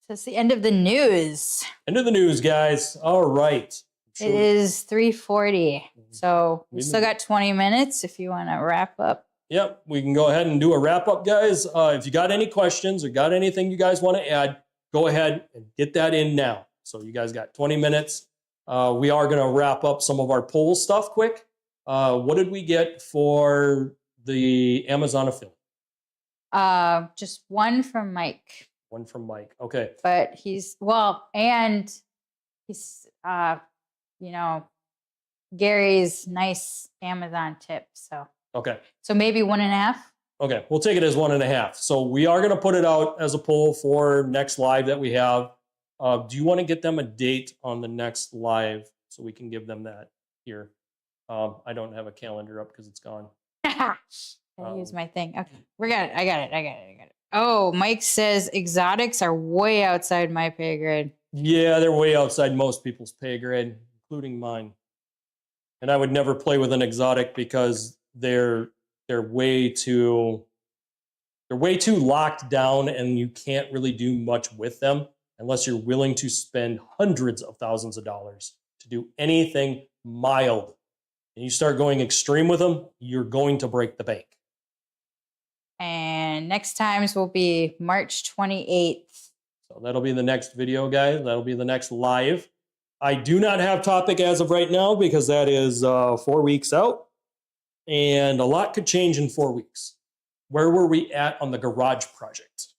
So it's the end of the news. End of the news, guys. All right. It is 3:40. So we still got 20 minutes if you want to wrap up. Yep, we can go ahead and do a wrap-up, guys. If you got any questions or got anything you guys want to add, go ahead and get that in now. So you guys got 20 minutes. We are going to wrap up some of our poll stuff quick. What did we get for the Amazon affiliate? Just one from Mike. One from Mike. Okay. But he's, well, and he's, Gary's nice Amazon tip. So. Okay. So maybe 1.5. Okay. We'll take it as 1.5. So we are going to put it out as a poll for next live that we have. Do you want to get them a date on the next live so we can give them that here? I don't have a calendar up because it's gone. I use my thing. Okay. I got it. Oh, Mike says exotics are way outside my pay grade. Yeah, they're way outside most people's pay grade, including mine. And I would never play with an exotic because they're way too locked down, and you can't really do much with them unless you're willing to spend hundreds of thousands of dollars to do anything mild. And you start going extreme with them, you're going to break the bank. And next times will be March 28th. So that'll be the next video, guys. That'll be the next live. I do not have topic as of right now because that is 4 weeks out. And a lot could change in 4 weeks. Where were we at on the garage project?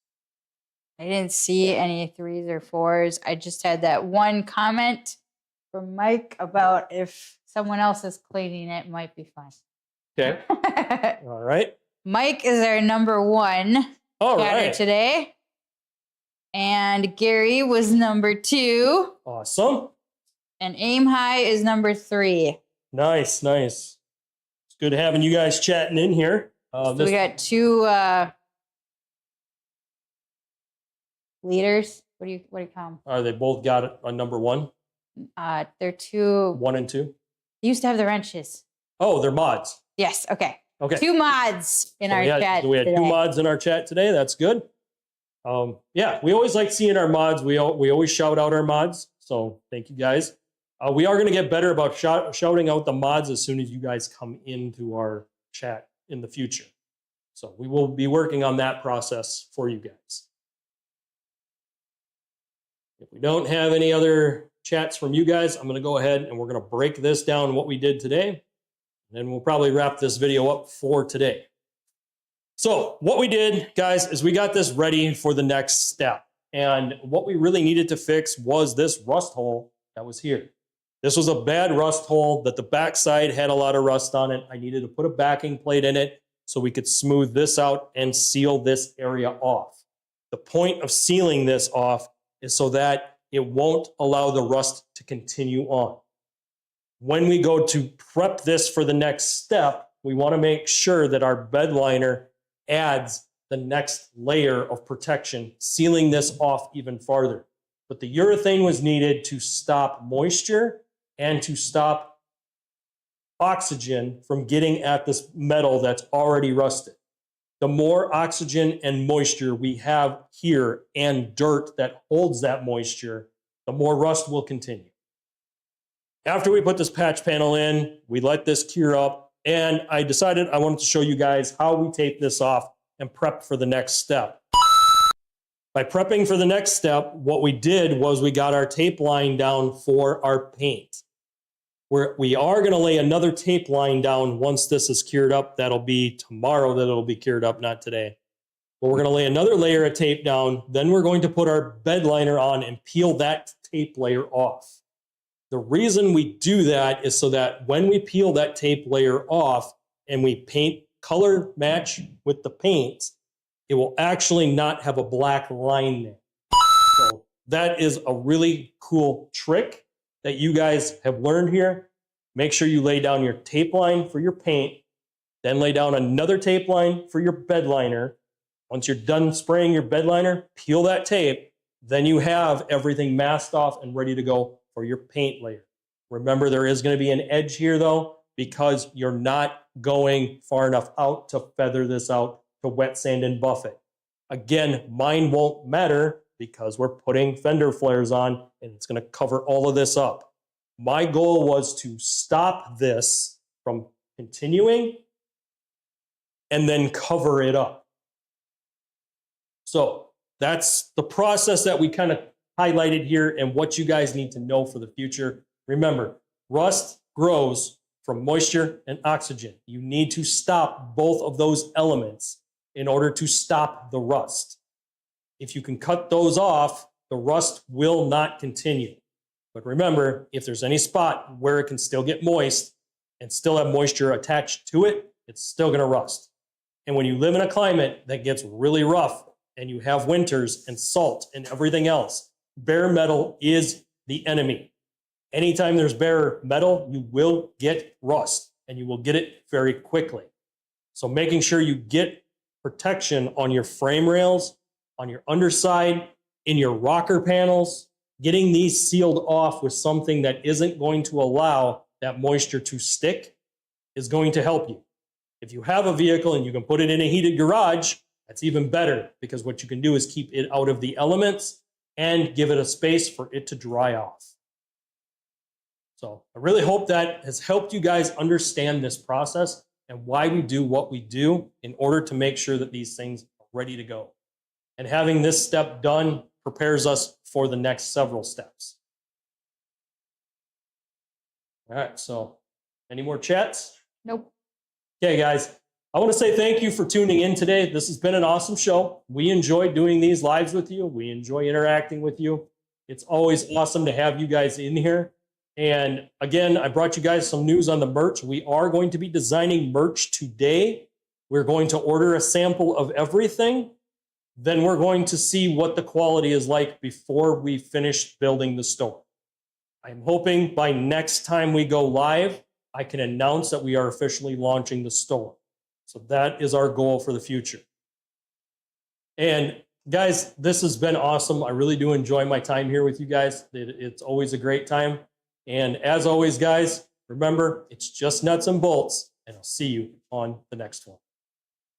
I didn't see any 3s or 4s. I just had that one comment from Mike about if someone else is cleaning it might be fun. Okay. All right. Mike is our number 1 All chatter right. today. And Gary was number 2. Awesome. And Aim High is number 3. Nice. It's good having you guys chatting in here. So we got 2 leaders. What do you call them? Are they both got a number 1? They're 2. 1 and 2? They used to have the wrenches. Oh, they're mods. Yes. Okay. Okay. 2 mods in our chat. So we had today. 2 mods in our chat today. That's good. Yeah, we always like seeing our mods. We always shout out our mods. So thank you guys. We are going to get better about shouting out the mods as soon as you guys come into our chat in the future. So we will be working on that process for you guys. If we don't have any other chats from you guys, I'm going to go ahead and we're going to break this down what we did today. And then we'll probably wrap this video up for today. So what we did, guys, is we got this ready for the next step. And what we really needed to fix was this rust hole that was here. This was a bad rust hole that the backside had a lot of rust on it. I needed to put a backing plate in it so we could smooth this out and seal this area off. The point of sealing this off is so that it won't allow the rust to continue on. When we go to prep this for the next step, we want to make sure that our bed liner adds the next layer of protection, sealing this off even farther. But the urethane was needed to stop moisture and to stop oxygen from getting at this metal that's already rusted. The more oxygen and moisture we have here and dirt that holds that moisture, the more rust will continue. After we put this patch panel in, we let this cure up, and I decided I wanted to show you guys how we tape this off and prep for the next step. By prepping for the next step, what we did was we got our tape line down for our paint. We are going to lay another tape line down once this is cured up. That'll be tomorrow that it'll be cured up, not today. But we're going to lay another layer of tape down. Then we're going to put our bed liner on and peel that tape layer off. The reason we do that is so that when we peel that tape layer off and we paint color match with the paint, it will actually not have a black line there. So that is a really cool trick that you guys have learned here. Make sure you lay down your tape line for your paint, then lay down another tape line for your bed liner. Once you're done spraying your bed liner, peel that tape, then you have everything masked off and ready to go for your paint layer. Remember, there is going to be an edge here though, because you're not going far enough out to feather this out to wet sand and buff it. Again, mine won't matter because we're putting fender flares on and it's going to cover all of this up. My goal was to stop this from continuing and then cover it up. So that's the process that we kind of highlighted here and what you guys need to know for the future. Remember, rust grows from moisture and oxygen. You need to stop both of those elements in order to stop the rust. If you can cut those off, the rust will not continue. But remember, if there's any spot where it can still get moist and still have moisture attached to it, it's still going to rust. And when you live in a climate that gets really rough and you have winters and salt and everything else, bare metal is the enemy. Anytime there's bare metal, you will get rust and you will get it very quickly. So making sure you get protection on your frame rails, on your underside, in your rocker panels, getting these sealed off with something that isn't going to allow that moisture to stick is going to help you. If you have a vehicle and you can put it in a heated garage, that's even better because what you can do is keep it out of the elements and give it a space for it to dry off. So I really hope that has helped you guys understand this process and why we do what we do in order to make sure that these things are ready to go. And having this step done prepares us for the next several steps. All right, so any more chats? Nope. Okay, guys, I want to say thank you for tuning in today. This has been an awesome show. We enjoy doing these lives with you. We enjoy interacting with you. It's always awesome to have you guys in here. And again, I brought you guys some news on the merch. We are going to be designing merch today. We're going to order a sample of everything. Then we're going to see what the quality is like before we finish building the store. I'm hoping by next time we go live, I can announce that we are officially launching the store. So that is our goal for the future. And guys, this has been awesome. I really do enjoy my time here with you guys. It's always a great time. And as always, guys, remember, it's just nuts and bolts, and I'll see you on the next one.